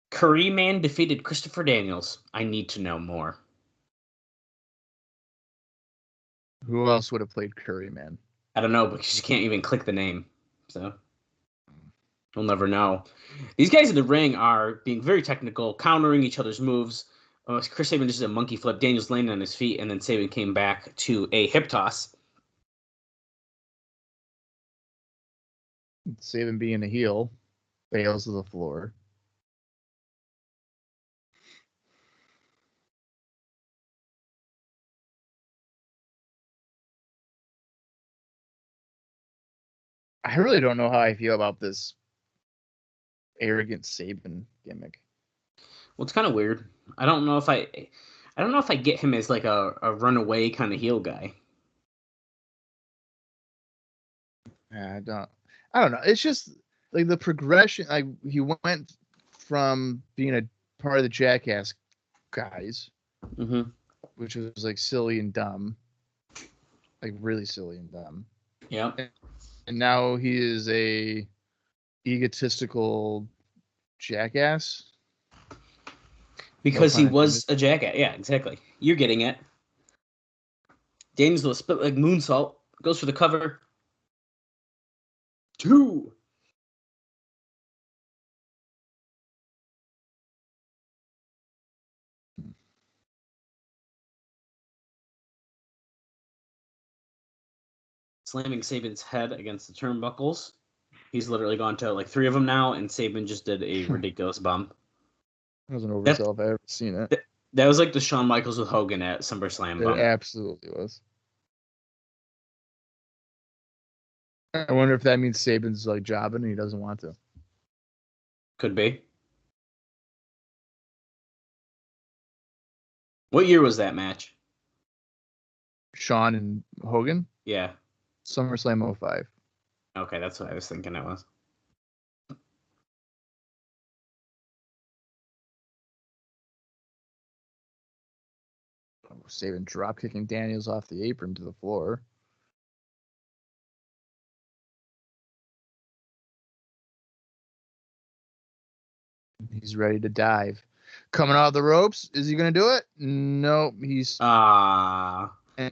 [SPEAKER 4] Curry Man defeated Christopher Daniels. I need to know more.
[SPEAKER 3] Who else would have played Curry Man?
[SPEAKER 4] I don't know, because you can't even click the name. So we'll never know. These guys in the ring are being very technical, countering each other's moves. Chris Sabin just did a monkey flip. Daniels landed on his feet, and then Sabin came back to a hip toss.
[SPEAKER 3] Sabin being a heel, fails to the floor. I really don't know how I feel about this arrogant Sabin gimmick.
[SPEAKER 4] Well, it's kind of weird. I don't know if I get him as like a runaway kind of heel guy.
[SPEAKER 3] I don't know. It's just like the progression. Like he went from being a part of the Jackass guys, which was like silly and dumb, like really silly and dumb.
[SPEAKER 4] Yeah.
[SPEAKER 3] And now he is a egotistical jackass.
[SPEAKER 4] Because he was a jackass. Yeah, exactly. You're getting it. Daniels will split like moonsault. Goes for the cover. 2. Slamming Sabin's head against the turnbuckles. He's literally gone to like 3 of them now, and Sabin just did a ridiculous bump.
[SPEAKER 3] That was an oversell if I ever seen it.
[SPEAKER 4] That was like the Shawn Michaels with Hogan at SummerSlam bump.
[SPEAKER 3] It absolutely was. I wonder if that means Sabin's like jobbing and he doesn't want to.
[SPEAKER 4] Could be. What year was that match?
[SPEAKER 3] Shawn and Hogan?
[SPEAKER 4] Yeah.
[SPEAKER 3] SummerSlam 05.
[SPEAKER 4] Okay, that's what I was thinking it was.
[SPEAKER 3] Sabin drop kicking Daniels off the apron to the floor. He's ready to dive. Coming out of the ropes. Is he going to do it? No, he's an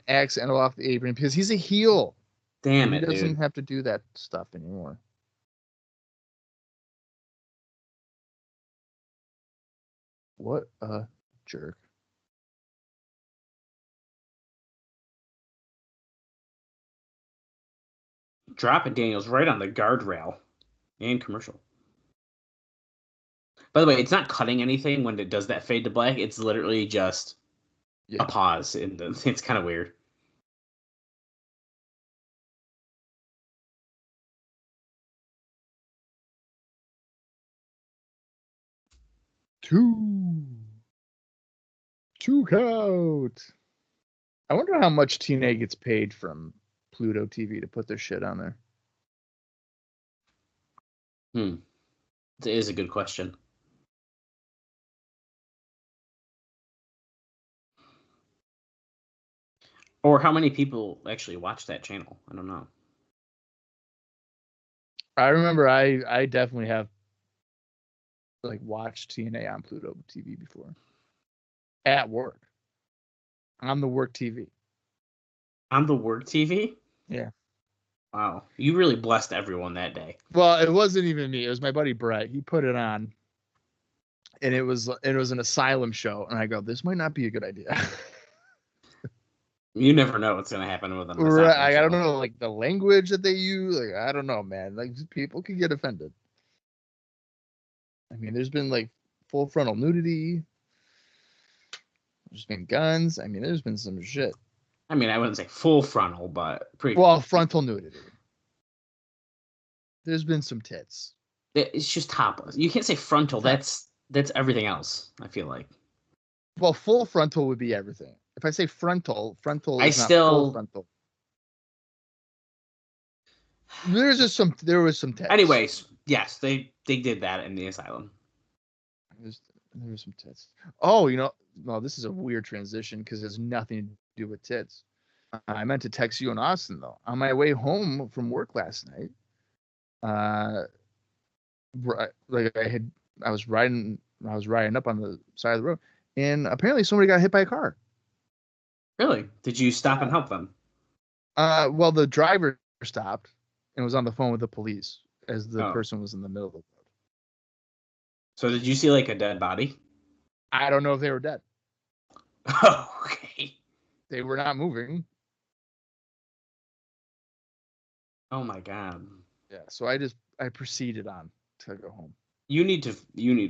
[SPEAKER 3] accidental off the apron because he's a heel.
[SPEAKER 4] Damn it,
[SPEAKER 3] dude. He doesn't
[SPEAKER 4] dude.
[SPEAKER 3] have to do that stuff anymore. What a jerk.
[SPEAKER 4] Dropping Daniels right on the guardrail and commercial. By the way, it's not cutting anything when it does that fade to black. It's literally just a pause. It's kind of weird.
[SPEAKER 3] Two count. I wonder how much TNA gets paid from Pluto TV to put their shit on there.
[SPEAKER 4] It is a good question. Or how many people actually watch that channel? I don't know.
[SPEAKER 3] I remember I definitely have like watched TNA on Pluto TV before. At work. On the work TV.
[SPEAKER 4] On the work TV?
[SPEAKER 3] Yeah.
[SPEAKER 4] Wow. You really blessed everyone that day.
[SPEAKER 3] Well, it wasn't even me. It was my buddy Brett. He put it on. And it was an asylum show. And I go, this might not be a good idea.
[SPEAKER 4] You never know what's going to happen with them.
[SPEAKER 3] Right. I don't know, like the language that they use. Like, I don't know, man. Like people could get offended. I mean, there's been like full frontal nudity. There's been guns. I mean, there's been some shit.
[SPEAKER 4] I mean, I wouldn't say full frontal, but pretty.
[SPEAKER 3] Well, frontal nudity. There's been some tits.
[SPEAKER 4] It's just topless. You can't say frontal. That's everything else, I feel like.
[SPEAKER 3] Well, full frontal would be everything. If I say frontal is not full frontal. There was some tits.
[SPEAKER 4] Anyways, yes, they did that in the asylum.
[SPEAKER 3] There was some tits. Oh, well, this is a weird transition because it has nothing to do with tits. I meant to text you in Austin though. On my way home from work last night, I was riding up on the side of the road, and apparently somebody got hit by a car.
[SPEAKER 4] Really? Did you stop and help them?
[SPEAKER 3] Well, the driver stopped and was on the phone with the police as the person was in the middle of the road.
[SPEAKER 4] So did you see like a dead body?
[SPEAKER 3] I don't know if they were dead.
[SPEAKER 4] Oh, okay.
[SPEAKER 3] They were not moving.
[SPEAKER 4] Oh my god.
[SPEAKER 3] Yeah, so I proceeded on to go home.
[SPEAKER 4] You need to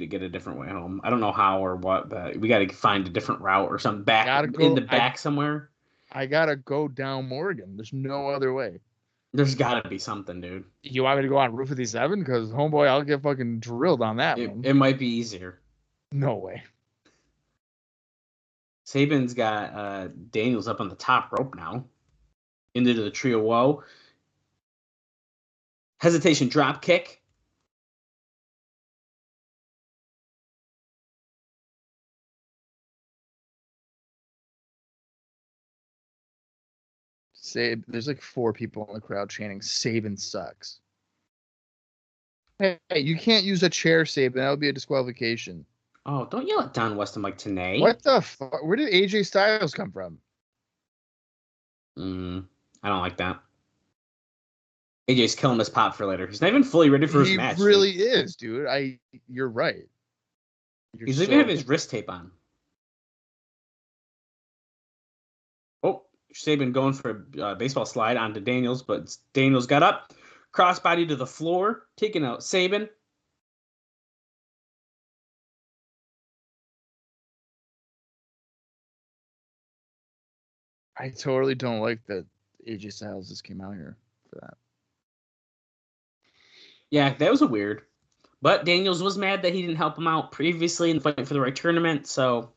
[SPEAKER 4] get a different way home. I don't know how or what, but we got to find a different route or something back somewhere.
[SPEAKER 3] I gotta go down Morgan. There's no other way.
[SPEAKER 4] There's got to be something, dude.
[SPEAKER 3] You want me to go on Route 57? Because homeboy, I'll get fucking drilled on that one.
[SPEAKER 4] It might be easier.
[SPEAKER 3] No way.
[SPEAKER 4] Sabin's got Daniels up on the top rope now. Into the trio woe. Hesitation drop kick.
[SPEAKER 3] There's like 4 people in the crowd chanting Sabin sucks. Hey, you can't use a chair, Sabin. That would be a disqualification.
[SPEAKER 4] Oh, don't yell at Don West and Mike Tenay.
[SPEAKER 3] What the fuck? Where did AJ Styles come from?
[SPEAKER 4] I don't like that. AJ's killing this pop for later. He's not even fully ready for his match.
[SPEAKER 3] He really is, dude. You're right.
[SPEAKER 4] He's even have his wrist tape on. Oh, Sabin going for a baseball slide onto Daniels, but Daniels got up, crossbody to the floor, taking out Sabin.
[SPEAKER 3] I totally don't like that AJ Styles just came out here for that.
[SPEAKER 4] Yeah, that was a weird. But Daniels was mad that he didn't help him out previously in the Fight for the Right tournament, so...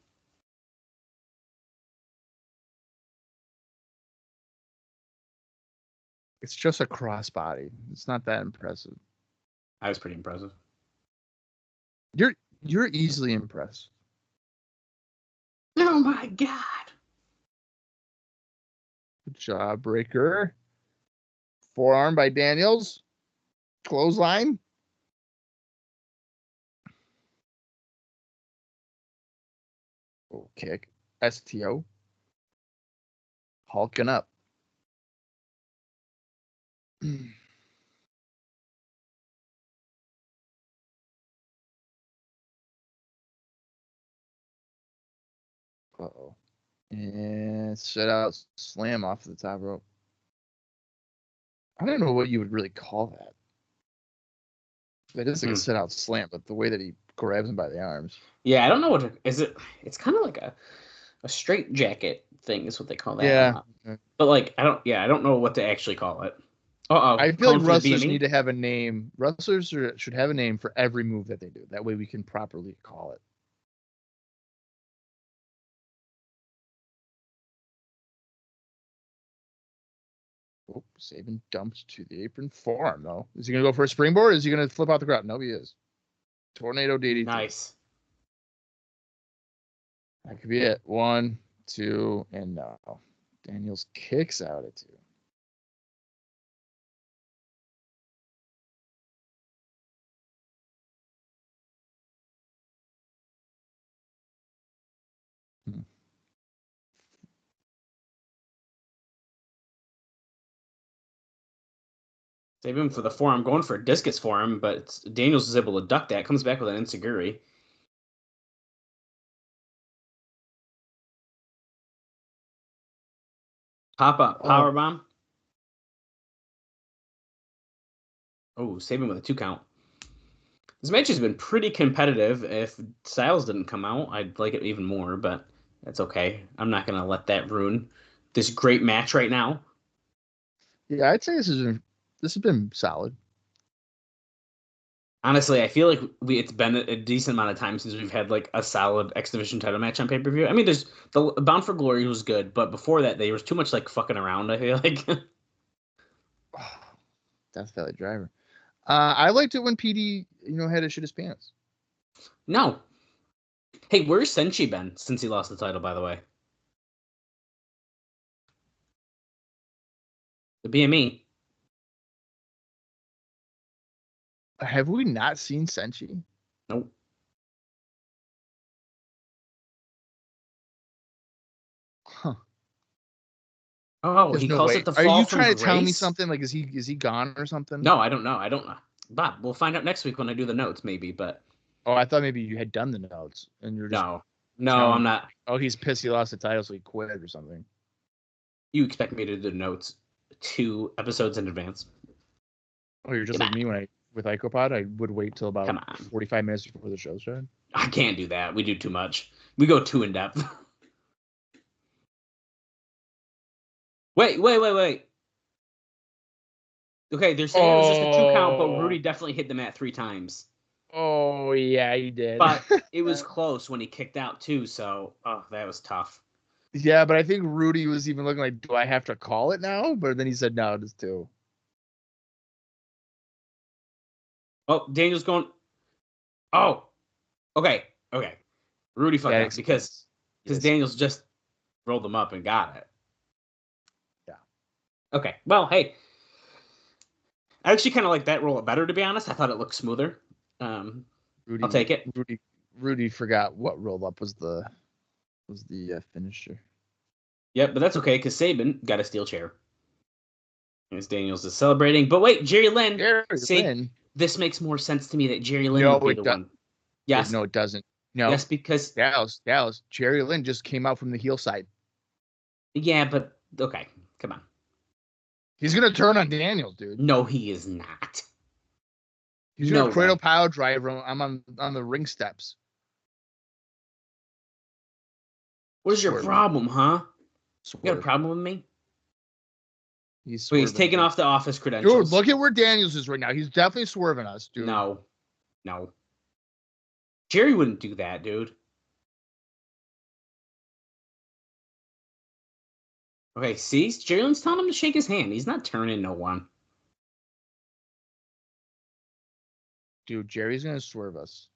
[SPEAKER 3] It's just a crossbody. It's not that impressive.
[SPEAKER 4] I was pretty impressive.
[SPEAKER 3] You're easily impressed.
[SPEAKER 4] Oh my god.
[SPEAKER 3] Jawbreaker. Forearm by Daniels. Clothesline. Oh, kick. STO. Hulking up. Uh-oh. And set out slam off the top rope. I don't know what you would really call that. It is like a set out slam, but the way that he grabs him by the arms.
[SPEAKER 4] Yeah, I don't know what is it. It's kind of like a straight jacket thing is what they call that.
[SPEAKER 3] Yeah.
[SPEAKER 4] But like I don't know what to actually call it.
[SPEAKER 3] I feel like wrestlers need to have a name. Wrestlers should have a name for every move that they do. That way we can properly call it. Oh, Sabin dumped to the apron forearm, though. Is he going to go for a springboard? Or is he going to flip out the crowd? No, he is. Tornado DDT.
[SPEAKER 4] Nice.
[SPEAKER 3] That could be it. 1, 2, and no. Daniels kicks out at 2.
[SPEAKER 4] Save him for the forearm, going for a discus forearm, but Daniels is able to duck that. Comes back with an enziguri. Pop up, power bomb. Oh, Sabin with a 2 count. This match has been pretty competitive. If Styles didn't come out, I'd like it even more, but that's okay. I'm not going to let that ruin this great match right now.
[SPEAKER 3] Yeah, I'd say this has been solid.
[SPEAKER 4] Honestly, I feel like it's been a decent amount of time since we've had like a solid X Division title match on pay-per-view. I mean, there's the Bound for Glory was good, but before that, there was too much like fucking around, I feel like.
[SPEAKER 3] Death Valley Driver. I liked it when PD, had to shit his pants.
[SPEAKER 4] No. Hey, where's Senshi been since he lost the title, by the way? The BME.
[SPEAKER 3] Have we not seen Senshi?
[SPEAKER 4] Nope.
[SPEAKER 3] Huh.
[SPEAKER 4] Oh, he calls it the fall.
[SPEAKER 3] Are you
[SPEAKER 4] from
[SPEAKER 3] trying to
[SPEAKER 4] grace?
[SPEAKER 3] tell me something? Like, is he gone or something?
[SPEAKER 4] No, I don't know. Bob, we'll find out next week when I do the notes, maybe. But
[SPEAKER 3] I thought maybe you had done the notes and you're just
[SPEAKER 4] no, I'm not.
[SPEAKER 3] Oh, he's pissed he lost the title, so he quit or something.
[SPEAKER 4] You expect me to do the notes 2 episodes in advance?
[SPEAKER 3] Oh, you're just like me with IcoPod. I would wait till about 45 minutes before the show started.
[SPEAKER 4] I can't do that. We do too much. We go too in depth. Wait. Okay, they're saying it was just a 2 count, but Rudy definitely hit the mat 3 times.
[SPEAKER 3] Oh, yeah, he did.
[SPEAKER 4] But it was close when he kicked out, too, so that was tough.
[SPEAKER 3] Yeah, but I think Rudy was even looking like, do I have to call it now? But then he said, no, just 2.
[SPEAKER 4] Oh, Daniel's going. Oh, okay. Rudy fucked up because Daniels just rolled them up and got it.
[SPEAKER 3] Yeah.
[SPEAKER 4] Okay. Well, hey, I actually kind of like that roll it better, to be honest. I thought it looked smoother. I'll take it.
[SPEAKER 3] Rudy forgot what roll up was the finisher.
[SPEAKER 4] Yep, but that's okay because Sabin got a steel chair. As Daniels is celebrating. But wait, Jerry Lynn. This makes more sense to me that Jerry Lynn would be the one. Yes.
[SPEAKER 3] No, it doesn't. No.
[SPEAKER 4] Yes, because
[SPEAKER 3] Dallas. Jerry Lynn just came out from the heel side.
[SPEAKER 4] Yeah, but okay, come on.
[SPEAKER 3] He's gonna turn on Daniels, dude.
[SPEAKER 4] No, he is not.
[SPEAKER 3] He's gonna cradle power driver. I'm on the ring steps.
[SPEAKER 4] What's your problem, huh? You got a problem with me? He's taking off the office credentials.
[SPEAKER 3] Dude, look at where Daniels is right now. He's definitely swerving us, dude.
[SPEAKER 4] No. Jerry wouldn't do that, dude. Okay, see? Jerry Lynn's telling him to shake his hand. He's not turning no one.
[SPEAKER 3] Dude, Jerry's going to swerve us.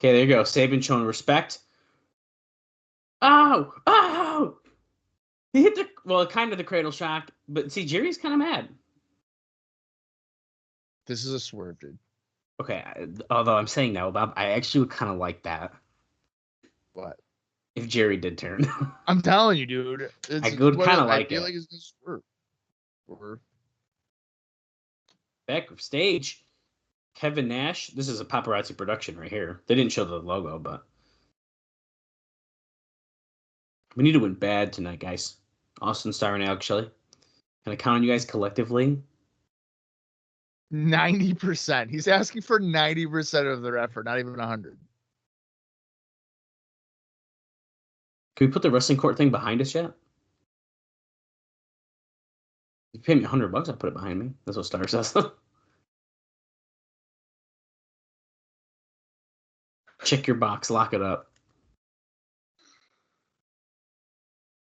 [SPEAKER 4] Okay, there you go. Sabin showing respect. Oh! He hit kind of the cradle shock, but see, Jerry's kind of mad.
[SPEAKER 3] This is a swerve, dude.
[SPEAKER 4] Okay, although I'm saying no, Bob, I actually would kind of like that.
[SPEAKER 3] What?
[SPEAKER 4] If Jerry did turn.
[SPEAKER 3] I'm telling you, dude.
[SPEAKER 4] I would kind of like it.
[SPEAKER 3] I feel like it's going to swerve.
[SPEAKER 4] Backstage, Kevin Nash. This is a paparazzi production right here. They didn't show the logo, but we need to win bad tonight, guys. Austin Starr and Alex Shelley. Can I count on you guys collectively?
[SPEAKER 3] 90%. He's asking for 90% of their effort, not even 100.
[SPEAKER 4] Can we put the wrestling court thing behind us yet? If you pay me $100, I'll put it behind me. That's what Star says. Check your box, lock it up.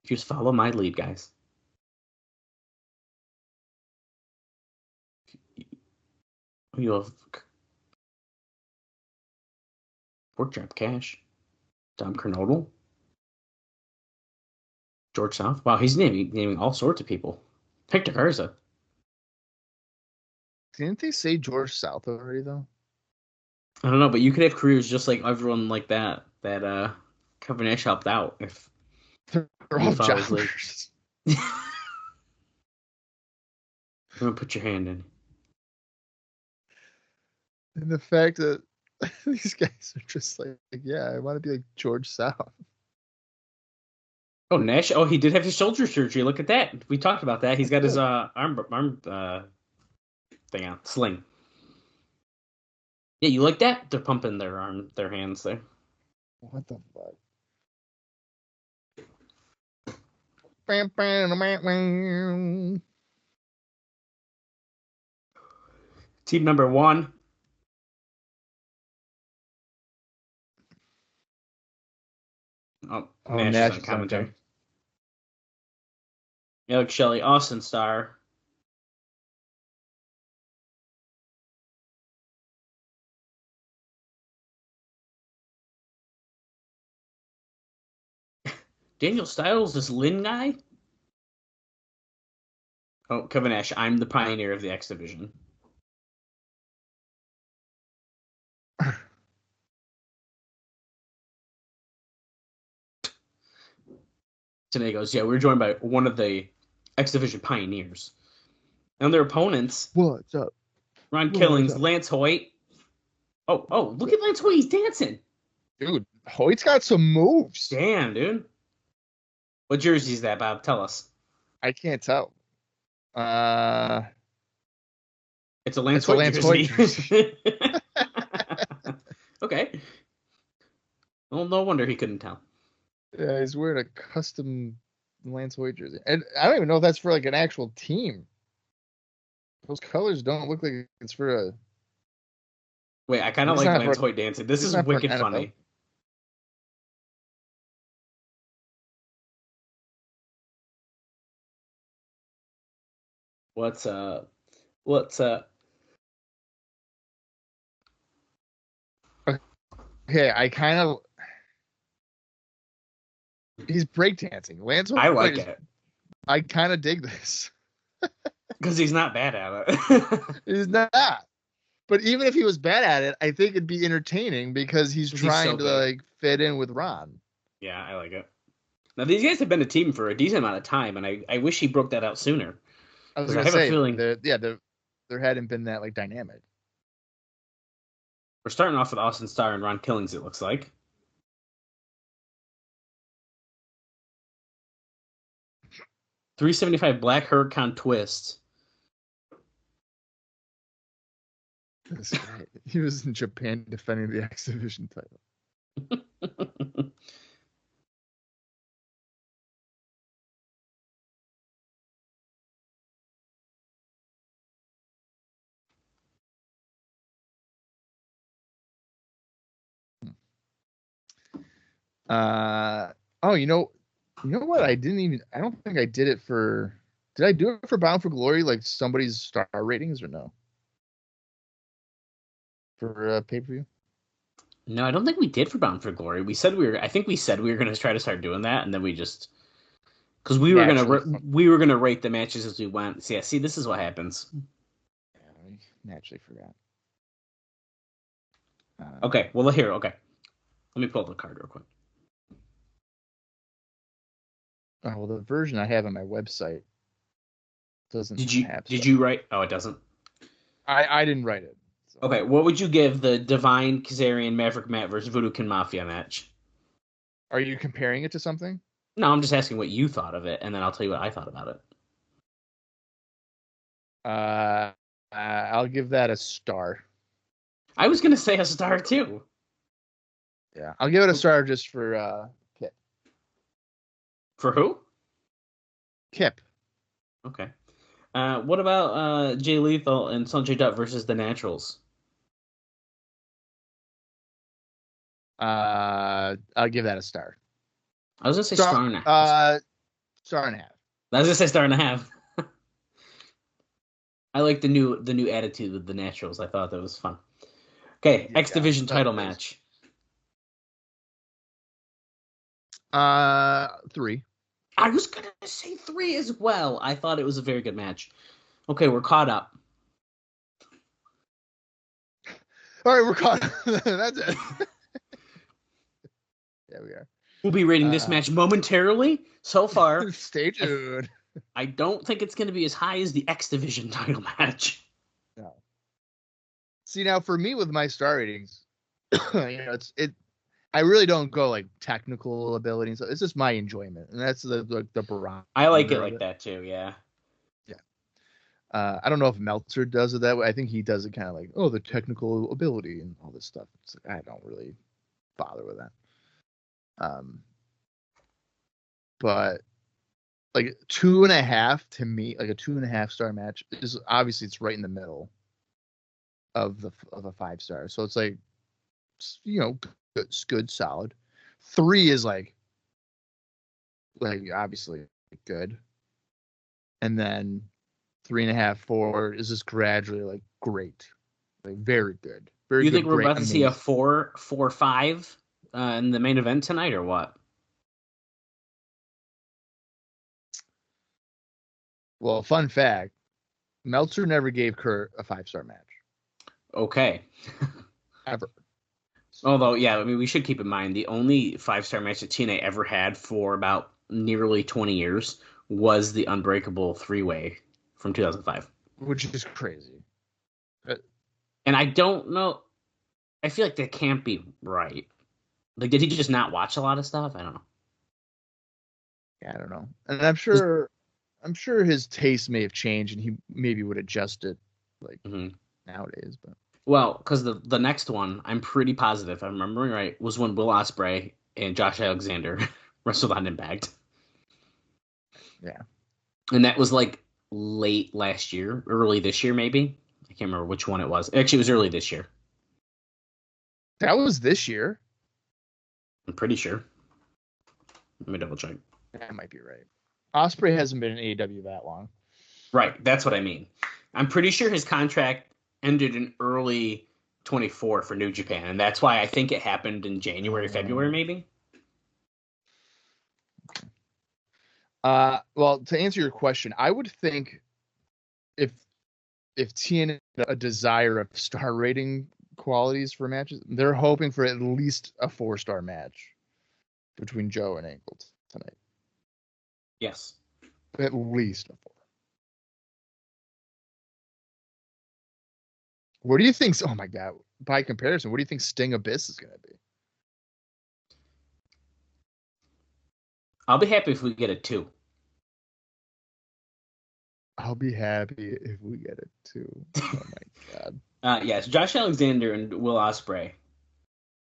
[SPEAKER 4] Just follow my lead, guys. You have Pork Chop Cash, Dom Kernodle, George South. Wow, he's naming all sorts of people. Hector Garza.
[SPEAKER 3] Didn't they say George South already though?
[SPEAKER 4] I don't know, but you could have careers just like everyone like that Kevin Nash helped out if
[SPEAKER 3] They're all jobbers.
[SPEAKER 4] I'm gonna put your hand in.
[SPEAKER 3] And the fact that these guys are just like, yeah, I want to be like George South.
[SPEAKER 4] Oh, Nash. Oh, he did have his shoulder surgery. Look at that. We talked about that. He's got his arm thing on, sling. Yeah, you like that? They're pumping their hands there.
[SPEAKER 3] What the fuck?
[SPEAKER 4] Team number 1. Oh, Nash is on commentary. Alex Shelley, Austin Starr. Daniel Styles, this Lynn guy? Oh, Kevin Nash, I'm the pioneer of the X Division. Today goes, yeah, we're joined by one of the X Division pioneers. And their opponents.
[SPEAKER 3] What's up?
[SPEAKER 4] Ron Killings, Lance Hoyt. Oh, look at Lance Hoyt. He's dancing.
[SPEAKER 3] Dude, Hoyt's got some moves.
[SPEAKER 4] Damn, dude. What jersey is that, Bob? Tell us.
[SPEAKER 3] I can't tell.
[SPEAKER 4] It's a Lance Hoyt jersey. Okay. Well, no wonder he couldn't tell.
[SPEAKER 3] Yeah, he's wearing a custom Lance Hoyt jersey. And I don't even know if that's for like an actual team. Those colors don't look like it's for a...
[SPEAKER 4] Wait, I kind of like Lance Hoyt dancing. This is wicked funny. What's up?
[SPEAKER 3] Okay, I kind of... He's breakdancing. Lance Hoyt,
[SPEAKER 4] I like it.
[SPEAKER 3] I kind of dig this.
[SPEAKER 4] Because he's not bad at it.
[SPEAKER 3] He's not. But even if he was bad at it, I think it'd be entertaining because he's trying to like fit in with Ron.
[SPEAKER 4] Yeah, I like it. Now these guys have been a team for a decent amount of time, and I wish he broke that out sooner.
[SPEAKER 3] I was gonna say, a feeling there hadn't been that like dynamic.
[SPEAKER 4] We're starting off with Austin Starr and Ron Killings, it looks like. $375 Black Huracan Twist.
[SPEAKER 3] This guy, he was in Japan defending the X Division title. Oh, you know what? I don't think I did it for. Did I do it for Bound for Glory? Like somebody's star ratings or no? For pay-per-view?
[SPEAKER 4] No, I don't think we did for Bound for Glory. I think we said we were going to try to start doing that, and then we just, because we were going to rate the matches as we went. So yeah, see, this is what happens.
[SPEAKER 3] Yeah, we naturally forgot.
[SPEAKER 4] Okay, well here, okay, let me pull up the card real quick.
[SPEAKER 3] Oh well, the version I have on my website doesn't.
[SPEAKER 4] Did you write? Oh, it doesn't.
[SPEAKER 3] I didn't write it. So.
[SPEAKER 4] Okay, what would you give the Divine Kazarian Maverick Matt versus Voodoo Kin Mafia match?
[SPEAKER 3] Are you comparing it to something?
[SPEAKER 4] No, I'm just asking what you thought of it, and then I'll tell you what I thought about it.
[SPEAKER 3] I'll give that a star.
[SPEAKER 4] I was gonna say a star too.
[SPEAKER 3] Yeah, I'll give it a star just for Kip.
[SPEAKER 4] For who?
[SPEAKER 3] Kip.
[SPEAKER 4] Okay. What about Jay Lethal and Sanjay Dutt versus the Naturals?
[SPEAKER 3] I'll give that a star.
[SPEAKER 4] I was gonna say star and a half.
[SPEAKER 3] Star and a half.
[SPEAKER 4] I was gonna say star and a half. I like the new attitude with the Naturals. I thought that was fun. Okay, X Division title match.
[SPEAKER 3] 3.
[SPEAKER 4] I was gonna say 3 as well. I thought it was a very good match. Okay, we're caught up.
[SPEAKER 3] All right, we're caught up. That's it. Yeah, we are.
[SPEAKER 4] We'll be rating this match momentarily. So far,
[SPEAKER 3] stay tuned.
[SPEAKER 4] I don't think it's going to be as high as the X Division title match.
[SPEAKER 3] No. See, now for me with my star ratings, I really don't go like technical ability, so it's just my enjoyment, and that's the barometer.
[SPEAKER 4] I like it like that too. Yeah.
[SPEAKER 3] I don't know if Meltzer does it that way. I think he does it kind of like, the technical ability and all this stuff. It's like, I don't really bother with that. But like 2.5 to me, like a 2.5 star match is obviously it's right in the middle of a 5-star. So it's like, good, solid. 3 is like obviously good, and then 3.5, 4 is just gradually like great, like very good. Very.
[SPEAKER 4] You
[SPEAKER 3] good,
[SPEAKER 4] think we're
[SPEAKER 3] great,
[SPEAKER 4] about to
[SPEAKER 3] amazing.
[SPEAKER 4] see a 4, 5 in the main event tonight, or what?
[SPEAKER 3] Well, fun fact: Meltzer never gave Kurt a 5-star match.
[SPEAKER 4] Okay.
[SPEAKER 3] Ever.
[SPEAKER 4] Although, yeah, I mean, we should keep in mind the only 5-star match that TNA ever had for about nearly 20 years was the Unbreakable 3-Way from 2005.
[SPEAKER 3] Which is crazy.
[SPEAKER 4] And I don't know. I feel like that can't be right. Like, did he just not watch a lot of stuff? I don't know.
[SPEAKER 3] Yeah, I don't know. And I'm sure his taste may have changed, and he maybe would adjust it like nowadays. But
[SPEAKER 4] well, because the next one, I'm pretty positive, if I'm remembering right, was when Will Ospreay and Josh Alexander wrestled on Impact.
[SPEAKER 3] Yeah.
[SPEAKER 4] And that was like late last year, early this year, maybe. I can't remember which one it was. Actually, it was early this year.
[SPEAKER 3] That was this year?
[SPEAKER 4] I'm pretty sure. Let me double check.
[SPEAKER 3] That might be right. Ospreay hasn't been in AEW that long.
[SPEAKER 4] Right, that's what I mean. I'm pretty sure his contract ended in early 24 for New Japan, and that's why I think it happened in January, February, maybe.
[SPEAKER 3] Well, to answer your question, I would think if TNA had a desire of star rating qualities for matches, they're hoping for at least a 4-star match between Joe and Angle tonight.
[SPEAKER 4] Yes.
[SPEAKER 3] At least a 4. What do you think? Oh my God! By comparison, what do you think Sting Abyss is going to be?
[SPEAKER 4] I'll be happy if we get a 2.
[SPEAKER 3] I'll be happy if we get it 2. Oh my God!
[SPEAKER 4] Yes, Josh Alexander and Will Ospreay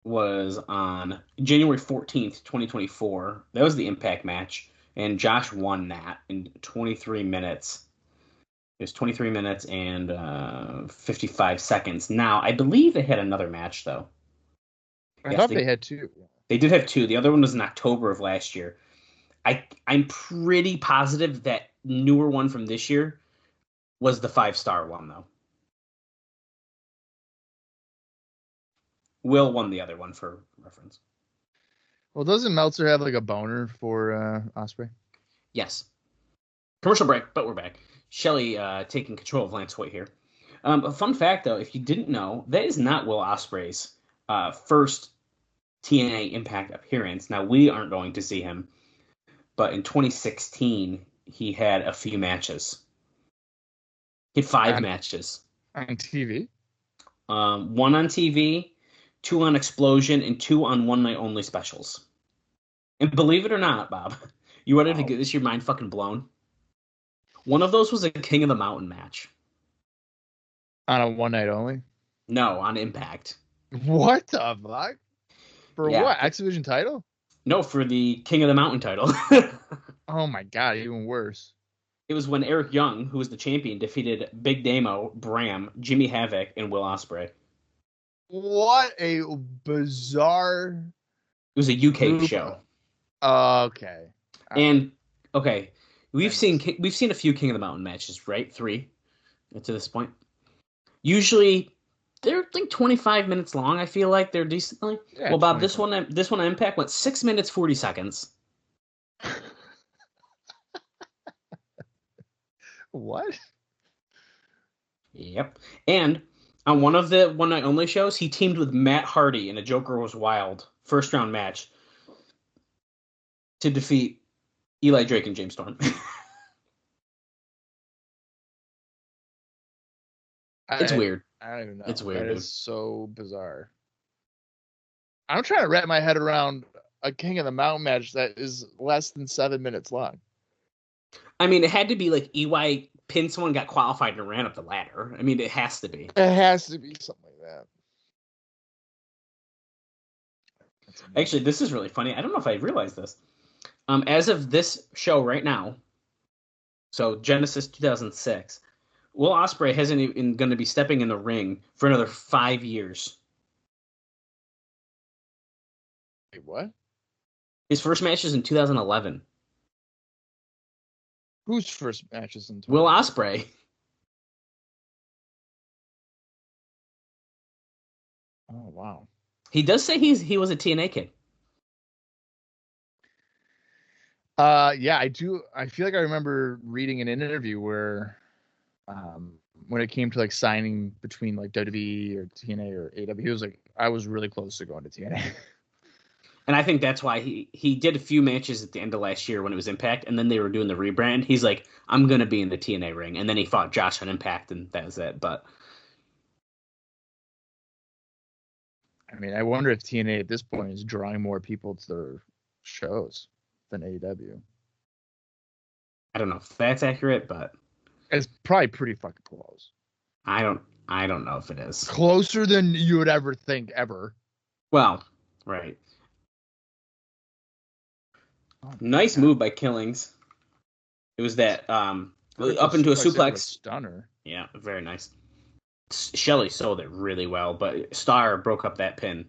[SPEAKER 4] was on January 14th, 2024. That was the Impact match, and Josh won that in 23 minutes. It was 23 minutes and 55 seconds. Now, I believe they had another match, though.
[SPEAKER 3] I thought they had 2.
[SPEAKER 4] They did have 2. The other one was in October of last year. I'm pretty positive that newer one from this year was the 5-star one, though. Will won the other one for reference.
[SPEAKER 3] Well, doesn't Meltzer have like a boner for Ospreay?
[SPEAKER 4] Yes. Commercial break, but we're back. Shelley taking control of Lance Hoyt here. A fun fact, though, if you didn't know, that is not Will Ospreay's first TNA Impact appearance. Now, we aren't going to see him, but in 2016, he had a few matches. He had 5 matches.
[SPEAKER 3] On TV?
[SPEAKER 4] 1 on TV, 2 on Explosion, and 2 on One Night Only specials. And believe it or not, Bob, you ready to get this your mind fucking blown? One of those was a King of the Mountain match.
[SPEAKER 3] On a One Night Only?
[SPEAKER 4] No, on Impact.
[SPEAKER 3] What the fuck? For what? X Division title?
[SPEAKER 4] No, for the King of the Mountain title.
[SPEAKER 3] Oh my God, even worse.
[SPEAKER 4] It was when Eric Young, who was the champion, defeated Big Damo, Bram, Jimmy Havoc, and Will Ospreay.
[SPEAKER 3] What a bizarre...
[SPEAKER 4] It was a UK show.
[SPEAKER 3] Okay.
[SPEAKER 4] And, okay, we've seen a few King of the Mountain matches, right? 3. to this point. Usually, they're like 25 minutes long. I feel like they're decently.
[SPEAKER 3] Yeah,
[SPEAKER 4] well, Bob,
[SPEAKER 3] 25.
[SPEAKER 4] this one on Impact went 6 minutes 40 seconds.
[SPEAKER 3] What?
[SPEAKER 4] Yep. And on one of the One Night Only shows, he teamed with Matt Hardy in a Joker Was Wild first round match to defeat Eli Drake and James Storm. It's weird.
[SPEAKER 3] I don't even know.
[SPEAKER 4] It's weird,
[SPEAKER 3] That
[SPEAKER 4] dude.
[SPEAKER 3] is so bizarre. I'm trying to wrap my head around a King of the Mountain match that is less than 7 minutes long.
[SPEAKER 4] I mean, it had to be like EY pinned someone, got qualified, and ran up the ladder. I mean, it has to be.
[SPEAKER 3] It has to be something like that.
[SPEAKER 4] Actually, this is really funny. I don't know if I realized this. As of this show right now, so Genesis 2006, Will Ospreay hasn't even going to be stepping in the ring for another 5 years.
[SPEAKER 3] Wait, what?
[SPEAKER 4] His first match is in 2011.
[SPEAKER 3] Whose first matches in
[SPEAKER 4] Will Ospreay.
[SPEAKER 3] Oh, wow.
[SPEAKER 4] He does say he was a TNA kid.
[SPEAKER 3] Yeah, I do. I feel like I remember reading an interview where, when it came to like signing between like WWE or TNA or AW, he was like, I was really close to going to TNA.
[SPEAKER 4] And I think that's why he did a few matches at the end of last year when it was Impact, and then they were doing the rebrand. He's like, I'm going to be in the TNA ring. And then he fought Josh on Impact, and that was it. But
[SPEAKER 3] I mean, I wonder if TNA at this point is drawing more people to their shows than AEW.
[SPEAKER 4] I don't know if that's accurate, but
[SPEAKER 3] It's probably pretty fucking close.
[SPEAKER 4] I don't know if it is.
[SPEAKER 3] Closer than you would ever think, ever.
[SPEAKER 4] Well, right.
[SPEAKER 3] Oh,
[SPEAKER 4] Nice move by Killings. It was that up into a suplex.
[SPEAKER 3] Stunner.
[SPEAKER 4] Yeah, very nice. Shelley sold it really well, but Star broke up that pin.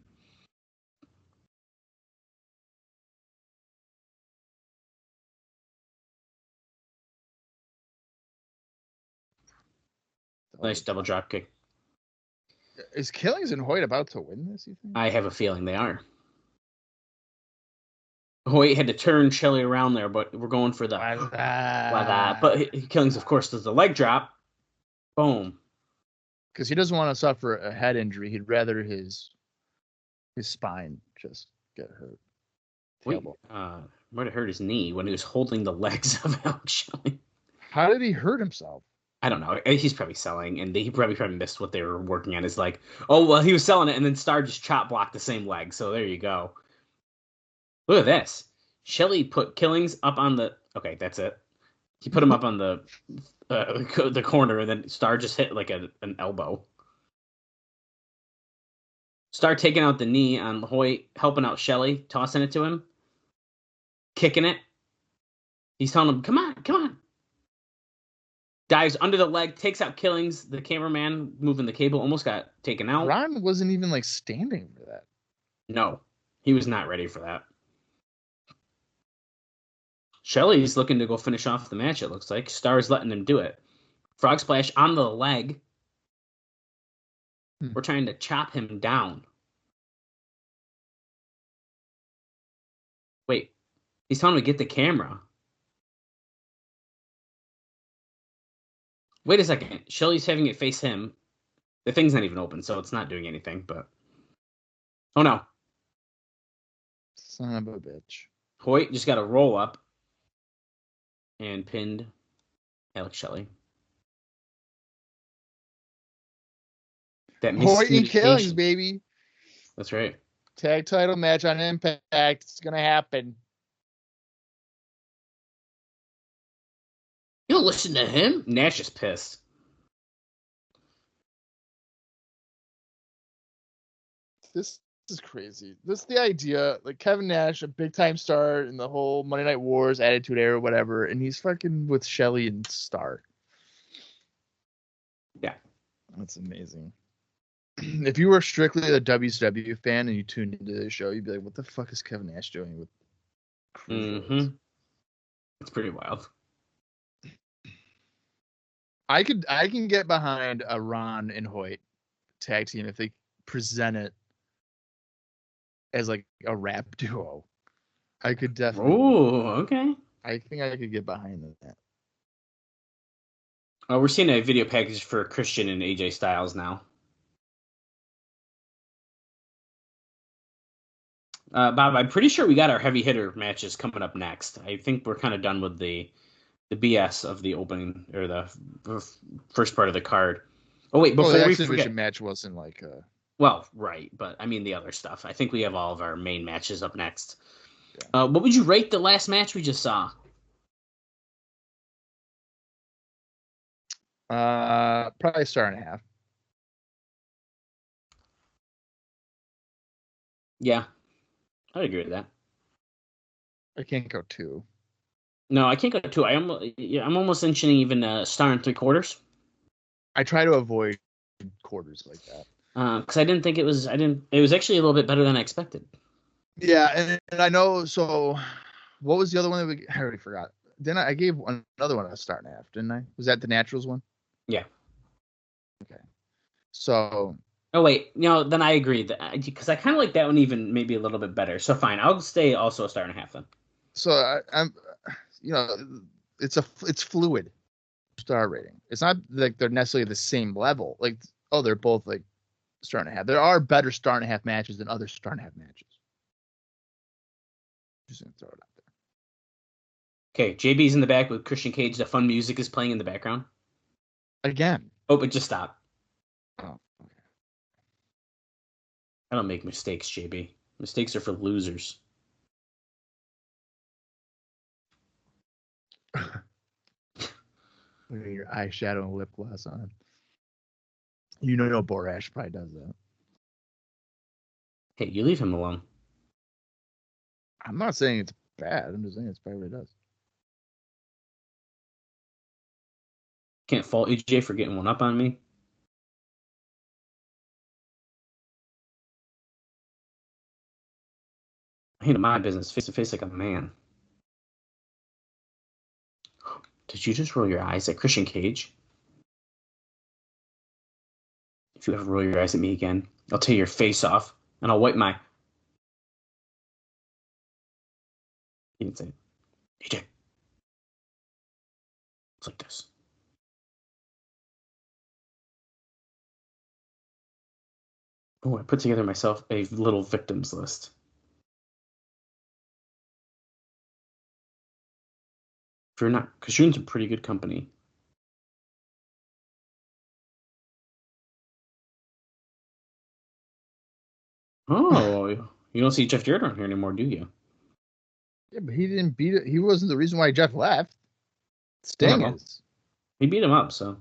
[SPEAKER 4] Nice double drop kick.
[SPEAKER 3] Is Killings and Hoyt about to win this, you think?
[SPEAKER 4] I have a feeling they are. Hoyt had to turn Shelley around there, but we're going for the... But Killings, of course, does the leg drop. Boom.
[SPEAKER 3] Because he doesn't want to suffer a head injury. He'd rather his spine just get hurt.
[SPEAKER 4] Might have hurt his knee when he was holding the legs of Alex Shelley.
[SPEAKER 3] How did he hurt himself?
[SPEAKER 4] I don't know. He's probably selling, and he probably missed what they were working on. Is like, oh, well, he was selling it, and then Star just chop blocked the same leg. So there you go. Look at this. Shelley put Killings up on the... Okay, that's it. He put him up on the corner, and then Star just hit like an elbow. Star taking out the knee on Hoyt, helping out Shelley, tossing it to him, kicking it. He's telling him, come on. Dives under the leg, takes out Killings. The cameraman moving the cable almost got taken out.
[SPEAKER 3] Ron wasn't even like standing for that.
[SPEAKER 4] No, he was not ready for that. Shelley's looking to go finish off the match, it looks like. Star's letting him do it. Frog splash on the leg. We're trying to chop him down. Wait, he's telling him to get the camera. Wait a second. Shelley's having it face him. The thing's not even open, so it's not doing anything, but... Oh, no.
[SPEAKER 3] Son of a bitch.
[SPEAKER 4] Hoyt just got a roll up and pinned Alex Shelley. That
[SPEAKER 3] Hoyt and Killings, baby.
[SPEAKER 4] That's right.
[SPEAKER 3] Tag title match on Impact. It's going to happen.
[SPEAKER 4] You don't listen to him? Nash is pissed.
[SPEAKER 3] This is crazy. This is the idea. Like Kevin Nash, a big time star in the whole Monday Night Wars, Attitude Era, whatever, and he's fucking with Shelley and Star.
[SPEAKER 4] Yeah.
[SPEAKER 3] That's amazing. If you were strictly a WCW fan and you tuned into the show, you'd be like, what the fuck is Kevin Nash doing with
[SPEAKER 4] Mm-hmm. It's pretty wild.
[SPEAKER 3] I can get behind a Ron and Hoyt tag team if they present it as like a rap duo. I could definitely.
[SPEAKER 4] Oh, okay.
[SPEAKER 3] I think I could get behind that.
[SPEAKER 4] We're seeing a video package for Christian and AJ Styles now. Bob, I'm pretty sure we got our heavy hitter matches coming up next. I think we're kind of done with the BS of the opening or the first part of the card. Oh wait, before
[SPEAKER 3] the
[SPEAKER 4] we
[SPEAKER 3] exhibition
[SPEAKER 4] forget,
[SPEAKER 3] match wasn't like.
[SPEAKER 4] Well, right, but I mean the other stuff. I think we have all of our main matches up next. Yeah. What would you rate the last match we just saw?
[SPEAKER 3] Probably 1.5 stars.
[SPEAKER 4] Yeah, I'd agree with that.
[SPEAKER 3] I can't go 2.
[SPEAKER 4] No, I can't go 2. I'm almost inching even 1.75 stars.
[SPEAKER 3] I try to avoid quarters like that.
[SPEAKER 4] Because I didn't think it was. It was actually a little bit better than I expected.
[SPEAKER 3] Yeah, and I know. So, what was the other one that I already forgot? Then I gave another one a 1.5 stars, didn't I? Was that the Naturals one?
[SPEAKER 4] Yeah.
[SPEAKER 3] Okay. So.
[SPEAKER 4] Oh wait, then I agree because I kind of like that one even maybe a little bit better. So fine, I'll stay also a 1.5 stars then.
[SPEAKER 3] So I'm, it's fluid star rating. It's not like they're necessarily the same level. Like, they're both like 1.5 stars. There are better 1.5 stars matches than other 1.5 stars matches. Just gonna throw it out
[SPEAKER 4] there. Okay, JB's in the back with Christian Cage. The fun music is playing in the background.
[SPEAKER 3] Again.
[SPEAKER 4] Oh, but just stop.
[SPEAKER 3] Oh, okay.
[SPEAKER 4] I don't make mistakes, JB. Mistakes are for losers.
[SPEAKER 3] Look at your eyeshadow and lip gloss on. No Borash probably does that.
[SPEAKER 4] Hey, you leave him alone.
[SPEAKER 3] I'm not saying it's bad. I'm just saying it's probably what it does.
[SPEAKER 4] Can't fault EJ for getting one up on me. I handle my business face to face like a man. Did you just roll your eyes at Christian Cage? If you ever roll your eyes at me again, I'll tear your face off and I'll wipe my. He didn't say it. EJ. It's like this. Oh, I put together myself a little victims list. If you're not, because you're in some pretty good company. Oh, you don't see Jeff Jarrett around here anymore, do you?
[SPEAKER 3] Yeah, but he didn't beat it. He wasn't the reason why Jeff left. Sting is.
[SPEAKER 4] He beat him up, so.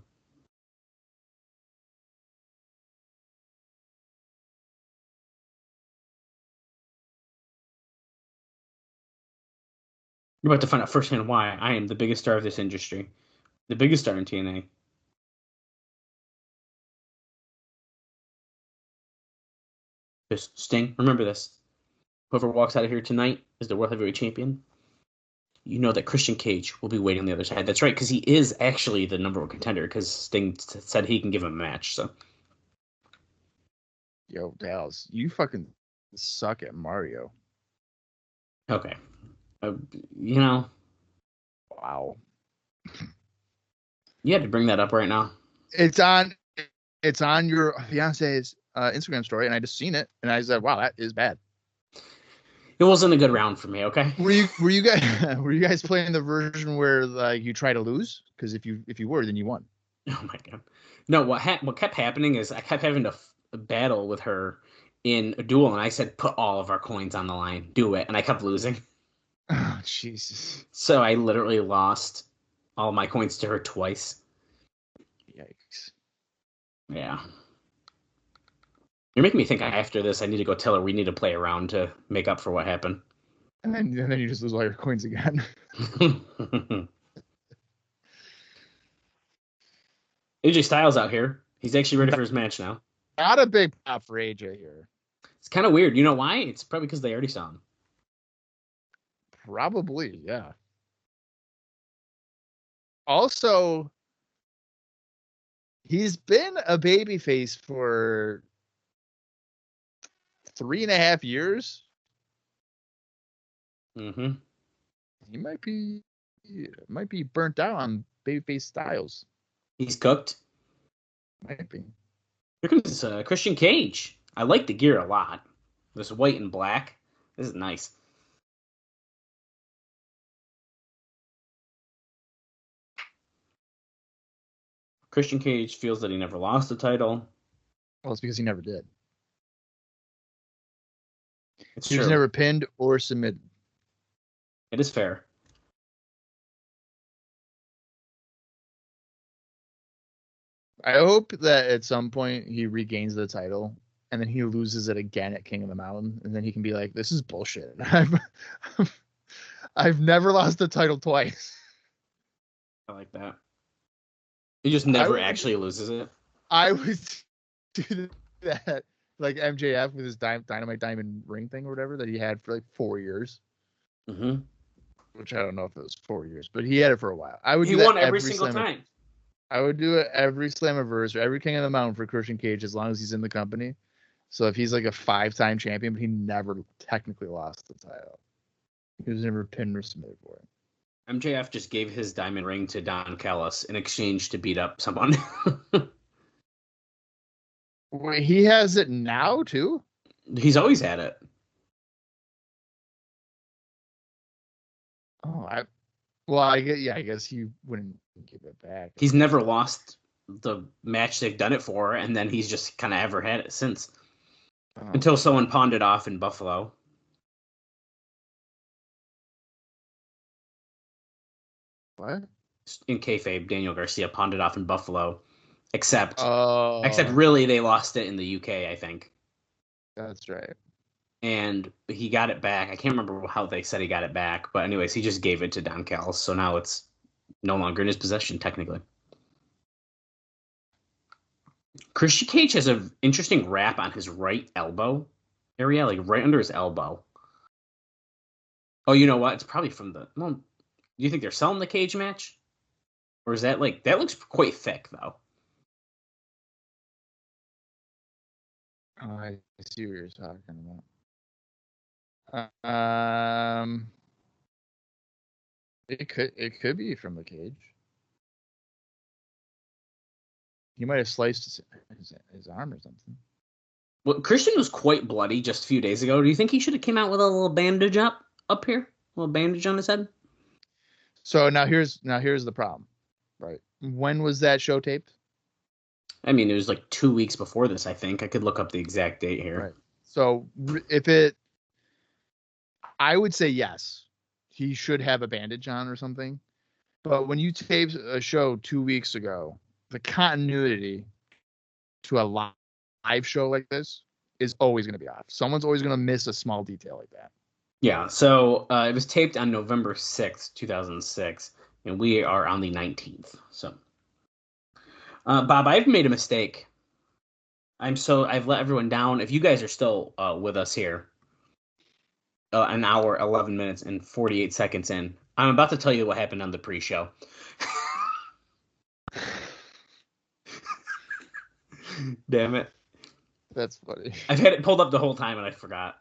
[SPEAKER 4] You're about to find out firsthand why I am the biggest star of this industry. The biggest star in TNA. Just Sting, remember this. Whoever walks out of here tonight is the World Heavyweight Champion. You know that Christian Cage will be waiting on the other side. That's right, because he is actually the number 1 contender, because Sting said he can give him a match, so.
[SPEAKER 3] Yo, Dallas, you fucking suck at Mario.
[SPEAKER 4] Okay.
[SPEAKER 3] Wow.
[SPEAKER 4] You had to bring that up right now.
[SPEAKER 3] It's on your fiance's Instagram story, and I just seen it, and I said, "Wow, that is bad."
[SPEAKER 4] It wasn't a good round for me. Okay.
[SPEAKER 3] Were you guys playing the version where like you try to lose? Because if you were, then you won.
[SPEAKER 4] Oh my god. No, what kept happening is I kept having to battle with her in a duel, and I said, "Put all of our coins on the line, do it," and I kept losing.
[SPEAKER 3] Oh Jesus!
[SPEAKER 4] So I literally lost all my coins to her twice.
[SPEAKER 3] Yikes!
[SPEAKER 4] Yeah. You're making me think after this I need to go tell her we need to play around to make up for what happened.
[SPEAKER 3] And then you just lose all your coins again.
[SPEAKER 4] AJ Styles out here. He's actually ready for his match now.
[SPEAKER 3] Not a big pop for AJ here.
[SPEAKER 4] It's kind of weird. You know why? It's probably because they already saw him.
[SPEAKER 3] Probably, yeah. Also, He's been a babyface for 3.5 years.
[SPEAKER 4] Mm-hmm.
[SPEAKER 3] He might be burnt out on babyface styles.
[SPEAKER 4] He's cooked.
[SPEAKER 3] Might be.
[SPEAKER 4] Here comes Christian Cage. I like the gear a lot. This white and black. This is nice. Christian Cage feels that he never lost the title.
[SPEAKER 3] Well, it's because he never did.
[SPEAKER 4] It's
[SPEAKER 3] He was
[SPEAKER 4] true.
[SPEAKER 3] never pinned or submitted.
[SPEAKER 4] It is fair.
[SPEAKER 3] I hope that at some point he regains the title and then he loses it again at King of the Mountain, and then he can be like, "This is bullshit. I've never lost the title twice."
[SPEAKER 4] I like that. He just never actually loses it.
[SPEAKER 3] I would do that, like MJF with his Dynamite Diamond ring thing or whatever that he had for like 4 years.
[SPEAKER 4] Mm-hmm.
[SPEAKER 3] Which I don't know if it was 4 years, but he had it for a while.
[SPEAKER 4] He won every single time.
[SPEAKER 3] I would do it every Slammiversary, every King of the Mountain for Christian Cage as long as he's in the company. So if he's like a 5-time champion, but he never technically lost the title. He was never pinned or submitted for it.
[SPEAKER 4] MJF just gave his diamond ring to Don Callis in exchange to beat up someone.
[SPEAKER 3] Wait, he has it now too?
[SPEAKER 4] He's always had it.
[SPEAKER 3] Oh, I guess he wouldn't give it back.
[SPEAKER 4] He's never lost the match they've done it for, and then he's just kind of ever had it since. Until someone pawned it off in Buffalo.
[SPEAKER 3] What?
[SPEAKER 4] In kayfabe, Daniel Garcia pawned it off in Buffalo. Except
[SPEAKER 3] Oh.
[SPEAKER 4] really they lost it in the UK, I think.
[SPEAKER 3] That's right.
[SPEAKER 4] And he got it back. I can't remember how they said he got it back, but anyways, he just gave it to Don Callis, so now it's no longer in his possession, technically. Christian Cage has an interesting wrap on his right elbow area, like right under his elbow. Oh, you know what? It's probably from the... Well, do you think they're selling the cage match? Or is that like... That looks quite thick, though.
[SPEAKER 3] Oh, I see what you're talking about. It could be from the cage. He might have sliced his arm or something.
[SPEAKER 4] Well, Christian was quite bloody just a few days ago. Do you think he should have came out with a little bandage up here? A little bandage on his head?
[SPEAKER 3] So now here's the problem, right? When was that show taped?
[SPEAKER 4] I mean, it was like 2 weeks before this, I think. I could look up the exact date here.
[SPEAKER 3] Right. So I would say yes, he should have a bandage on or something. But when you tape a show 2 weeks ago, the continuity to a live show like this is always going to be off. Someone's always going to miss a small detail like that.
[SPEAKER 4] Yeah, so it was taped on November 6th, 2006, and we are on the 19th. So, Bob, I've made a mistake. I've let everyone down. If you guys are still with us here, an hour, 11 minutes, and 48 seconds in, I'm about to tell you what happened on the pre-show. Damn it.
[SPEAKER 3] That's funny.
[SPEAKER 4] I've had it pulled up the whole time and I forgot.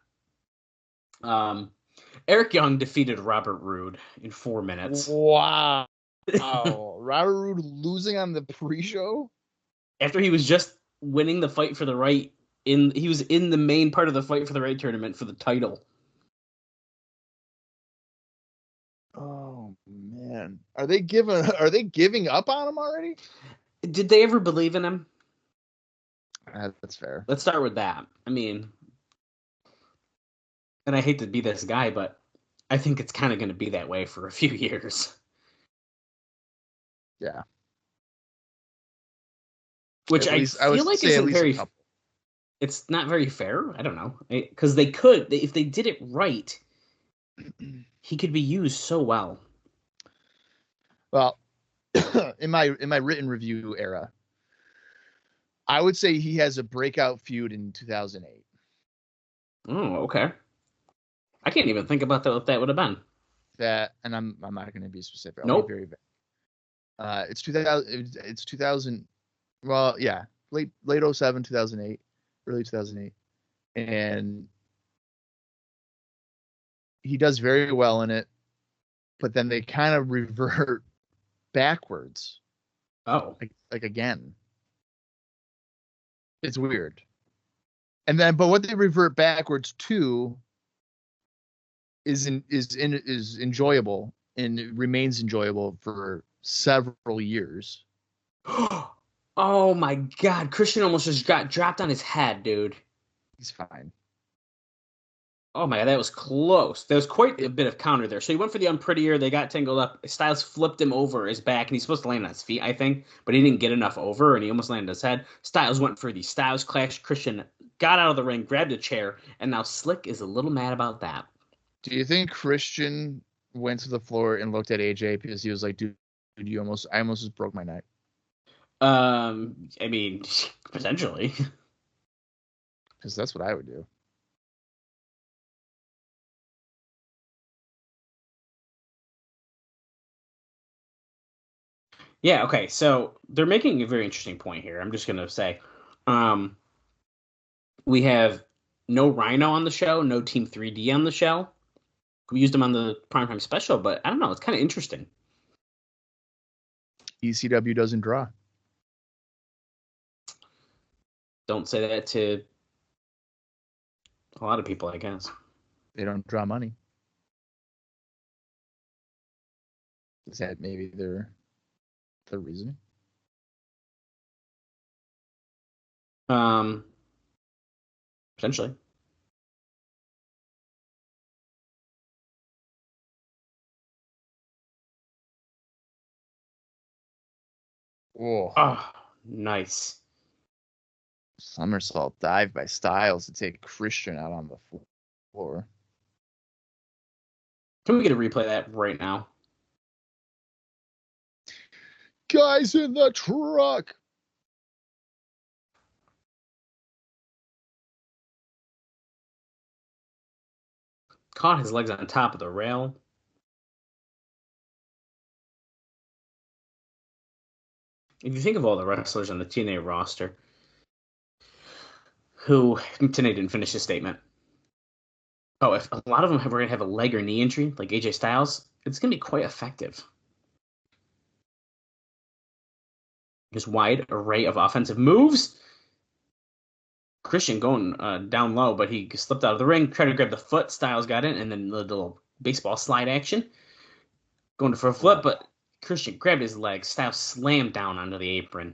[SPEAKER 4] Eric Young defeated Robert Roode in 4 minutes.
[SPEAKER 3] Wow. Robert Roode losing on the pre-show?
[SPEAKER 4] After he was just winning the fight for the right he was in the main part of the fight for the right tournament for the title.
[SPEAKER 3] Oh man. Are they giving up on him already?
[SPEAKER 4] Did they ever believe in him?
[SPEAKER 3] That's fair.
[SPEAKER 4] Let's start with that. I mean, and I hate to be this guy, but I think it's kind of going to be that way for a few years.
[SPEAKER 3] Yeah.
[SPEAKER 4] Which I feel like isn't very... It's not very fair. I don't know. Because they could, if they did it right, he could be used so well.
[SPEAKER 3] Well, in my written review era, I would say he has a breakout feud in 2008.
[SPEAKER 4] Oh, okay. I can't even think about what that would have been.
[SPEAKER 3] That, and I'm not going to be specific.
[SPEAKER 4] Nope.
[SPEAKER 3] Very vague. It's 2000. It's 2000. Well, yeah, late 07, 2008, early 2008, and he does very well in it. But then they kind of revert backwards,
[SPEAKER 4] Oh,
[SPEAKER 3] like again. It's weird. And then, but what they revert backwards to is enjoyable, and it remains enjoyable for several years.
[SPEAKER 4] oh my God! Christian almost just got dropped on his head, dude.
[SPEAKER 3] He's fine.
[SPEAKER 4] Oh my God, that was close. There was quite a bit of counter there. So he went for the unprettier. They got tangled up. Styles flipped him over his back, and he's supposed to land on his feet, I think, but he didn't get enough over, and he almost landed on his head. Styles went for the Styles Clash. Christian got out of the ring, grabbed a chair, and now Slick is a little mad about that.
[SPEAKER 3] Do you think Christian went to the floor and looked at AJ because he was like, dude, I almost just broke my neck?
[SPEAKER 4] I mean, potentially.
[SPEAKER 3] Because that's what I would do.
[SPEAKER 4] Yeah, okay. So they're making a very interesting point here. I'm just going to say we have no Rhino on the show, no Team 3D on the show. We used them on the Primetime special, but I don't know. It's kind of interesting.
[SPEAKER 3] ECW doesn't draw.
[SPEAKER 4] Don't say that to a lot of people, I guess.
[SPEAKER 3] They don't draw money. Is that maybe their reasoning?
[SPEAKER 4] Potentially.
[SPEAKER 3] Oh,
[SPEAKER 4] nice.
[SPEAKER 3] Somersault dive by Styles to take Christian out on the floor.
[SPEAKER 4] Can we get a replay of that right now?
[SPEAKER 3] Guys in the truck.
[SPEAKER 4] Caught his legs on top of the rail. If you think of all the wrestlers on the TNA roster who TNA didn't finish his statement. Oh, if a lot of them were going to have a leg or knee injury, like AJ Styles, it's going to be quite effective. His wide array of offensive moves. Christian going down low, but he slipped out of the ring, tried to grab the foot. Styles got in, and then the little baseball slide action. Going for a flip, but Christian grabbed his leg. Styles slammed down onto the apron.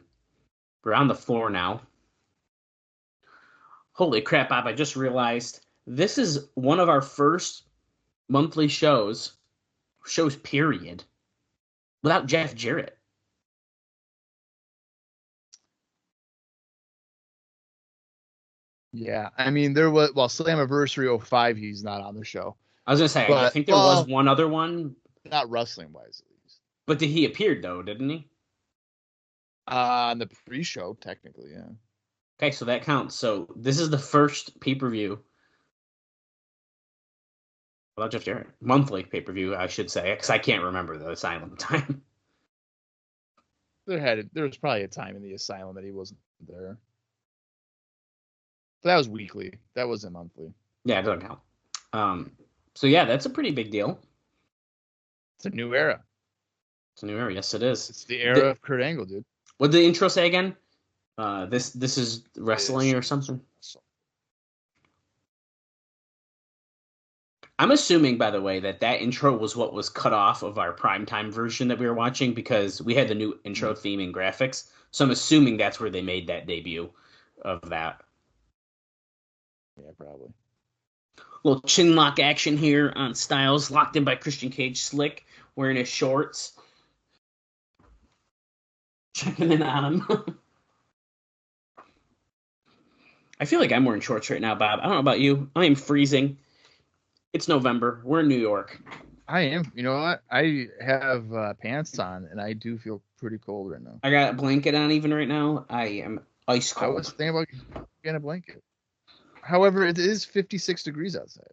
[SPEAKER 4] We're on the floor now. Holy crap, Bob, I just realized this is one of our first monthly shows period, without Jeff Jarrett.
[SPEAKER 3] Yeah, I mean, there was, Slammiversary 05, he's not on the show.
[SPEAKER 4] I was going to say, I think there was one other one.
[SPEAKER 3] Not wrestling-wise, at least.
[SPEAKER 4] But he appeared, though, didn't he?
[SPEAKER 3] On the pre-show, technically, yeah.
[SPEAKER 4] Okay, so that counts. So this is the first pay-per-view without Jeff Jarrett. Monthly pay-per-view, I should say, because I can't remember the Asylum time.
[SPEAKER 3] There was probably a time in the Asylum that he wasn't there. But that was weekly. That wasn't monthly.
[SPEAKER 4] Yeah, it doesn't count. So yeah, that's a pretty big deal.
[SPEAKER 3] It's a new era.
[SPEAKER 4] It's a new era. Yes, it is.
[SPEAKER 3] It's the era of Kurt Angle, dude.
[SPEAKER 4] What did the intro say again? This is wrestling or something? I'm assuming, by the way, that intro was what was cut off of our primetime version that we were watching because we had the new intro theme and graphics. So I'm assuming that's where they made that debut of that.
[SPEAKER 3] Yeah, probably.
[SPEAKER 4] Little chin lock action here on Styles, locked in by Christian Cage. Slick wearing his shorts. Checking in on him. I feel like I'm wearing shorts right now, Bob. I don't know about you. I am freezing. It's November. We're in New York.
[SPEAKER 3] I am. You know what? I have pants on, and I do feel pretty cold right now.
[SPEAKER 4] I got a blanket on even right now. I am ice cold.
[SPEAKER 3] I was thinking about getting a blanket. However, it is 56 degrees outside.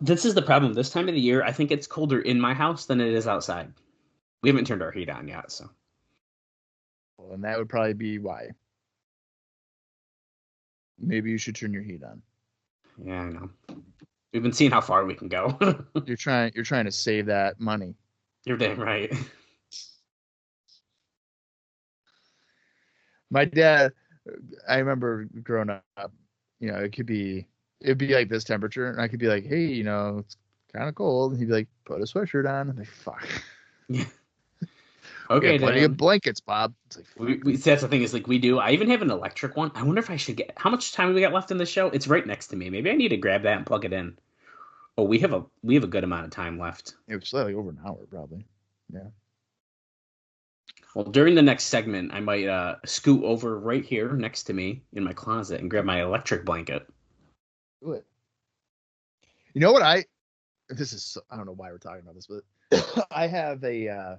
[SPEAKER 4] This is the problem. This time of the year, I think it's colder in my house than it is outside. We haven't turned our heat on yet, so.
[SPEAKER 3] and that would probably be why. Maybe you should turn your heat on.
[SPEAKER 4] Yeah, I know. We've been seeing how far we can go.
[SPEAKER 3] You're trying to save that money.
[SPEAKER 4] You're damn right.
[SPEAKER 3] My dad, I remember growing up, it'd be like this temperature, and I could be like, hey, it's kind of cold. And he'd be like, put a sweatshirt on. I'm like, fuck.
[SPEAKER 4] Yeah.
[SPEAKER 3] We
[SPEAKER 4] Okay,
[SPEAKER 3] have plenty of blankets, Bob. It's like,
[SPEAKER 4] that's the thing is like we do. I even have an electric one. I wonder if I should get. How much time do we got left in the show? It's right next to me. Maybe I need to grab that and plug it in. Oh, we have a good amount of time left.
[SPEAKER 3] It was like over an hour, probably. Yeah.
[SPEAKER 4] Well, during the next segment, I might scoot over right here next to me in my closet and grab my electric blanket.
[SPEAKER 3] Do it. You know what I don't know why we're talking about this, but I have a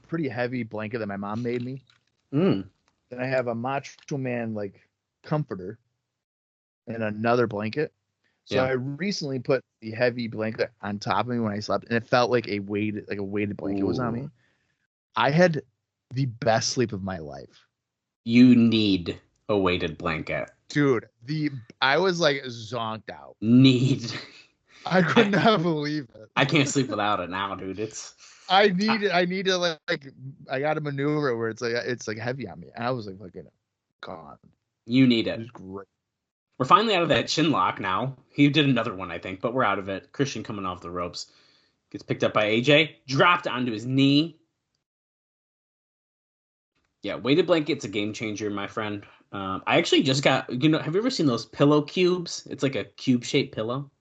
[SPEAKER 3] pretty heavy blanket that my mom made me.
[SPEAKER 4] Mm.
[SPEAKER 3] Then I have a Macho Man like comforter and another blanket. So
[SPEAKER 4] Yeah.
[SPEAKER 3] I recently put the heavy blanket on top of me when I slept, and it felt like a weighted blanket was on me. I had the best sleep of my life.
[SPEAKER 4] You need a weighted blanket.
[SPEAKER 3] Dude, I was like zonked out.
[SPEAKER 4] I
[SPEAKER 3] could not believe it.
[SPEAKER 4] I can't sleep without it now, dude.
[SPEAKER 3] I need to like I got to maneuver where it's like heavy on me. And I was like fucking gone.
[SPEAKER 4] You need it.
[SPEAKER 3] It was great.
[SPEAKER 4] We're finally out of that chin lock now. He did another one, I think, but we're out of it. Christian coming off the ropes. Gets picked up by AJ. Dropped onto his knee. Yeah, weighted blanket's a game changer, my friend. I actually just got, have you ever seen those pillow cubes? It's like a cube-shaped pillow.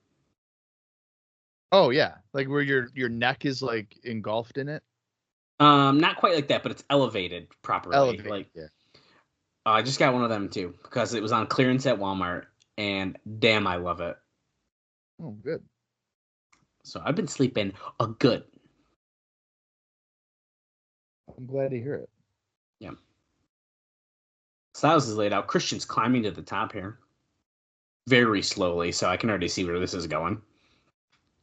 [SPEAKER 3] Oh, yeah. Like where your neck is like engulfed in it?
[SPEAKER 4] Not quite like that, but it's elevated properly.
[SPEAKER 3] Yeah.
[SPEAKER 4] I just got one of them too because it was on clearance at Walmart, and damn, I love it.
[SPEAKER 3] Oh, good.
[SPEAKER 4] So I've been sleeping a good.
[SPEAKER 3] I'm glad to hear it.
[SPEAKER 4] Yeah. Styles is laid out. Christian's climbing to the top here. Very slowly, so I can already see where this is going.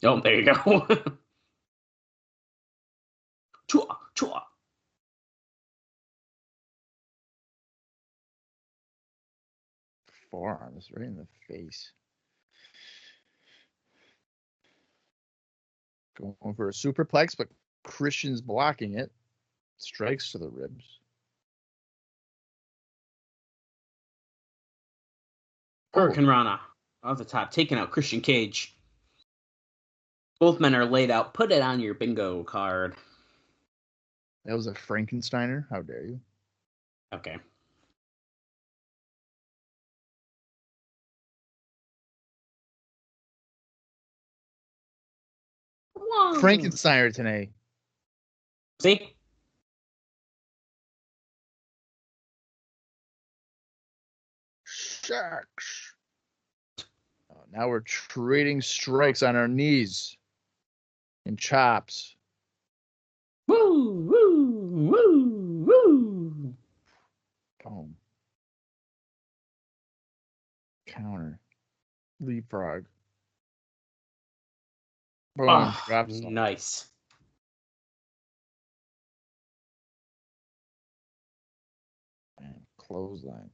[SPEAKER 4] Oh, there you go. Chua, chua.
[SPEAKER 3] Forearms right in the face. Going for a superplex, but Christian's blocking it. Strikes to the ribs.
[SPEAKER 4] Hurricane Rana off the top, taking out Christian Cage. Both men are laid out. Put it on your bingo card.
[SPEAKER 3] That was a Frankensteiner. How dare you?
[SPEAKER 4] Okay. Whoa.
[SPEAKER 3] Frankensteiner today.
[SPEAKER 4] See?
[SPEAKER 3] Sharks. Oh, now we're trading strikes on our knees and chops.
[SPEAKER 4] Woo, woo, woo, woo.
[SPEAKER 3] Boom. Counter. Leapfrog. Boom.
[SPEAKER 4] Oh,
[SPEAKER 3] Drops.
[SPEAKER 4] nice.
[SPEAKER 3] And clothesline.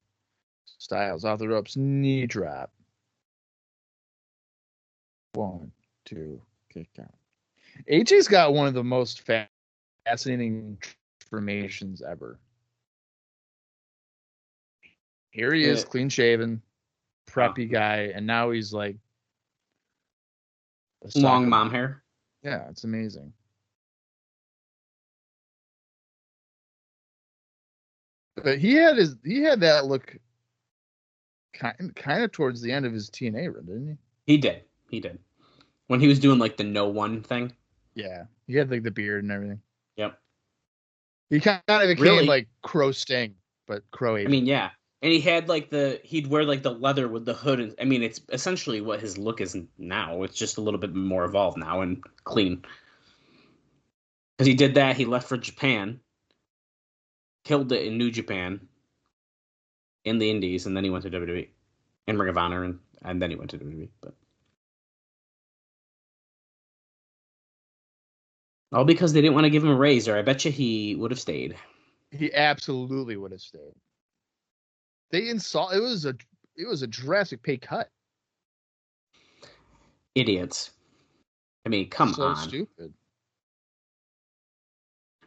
[SPEAKER 3] Styles off the ropes. Knee drop. 1, 2, kick out. AJ's got one of the most fascinating transformations ever. Here he is, clean shaven, preppy guy, and now he's like
[SPEAKER 4] long mom hair.
[SPEAKER 3] Yeah, it's amazing. But he had that look kind of towards the end of his TNA run, didn't he?
[SPEAKER 4] He did. When he was doing like the no one thing.
[SPEAKER 3] Yeah, he had like the beard and everything.
[SPEAKER 4] Yep.
[SPEAKER 3] He kind of became like Crow Sting, but Crow Asian.
[SPEAKER 4] I mean, yeah. And he had like he'd wear like the leather with the hood. And I mean, it's essentially what his look is now. It's just a little bit more evolved now and clean. Because he did that. He left for Japan. Killed it in New Japan. In the Indies. And then he went to WWE. And Ring of Honor. And then he went to WWE. But all because they didn't want to give him a raise, or I bet you he would have stayed.
[SPEAKER 3] He absolutely would have stayed. It was a drastic pay cut.
[SPEAKER 4] Idiots. I mean, come on.
[SPEAKER 3] So stupid.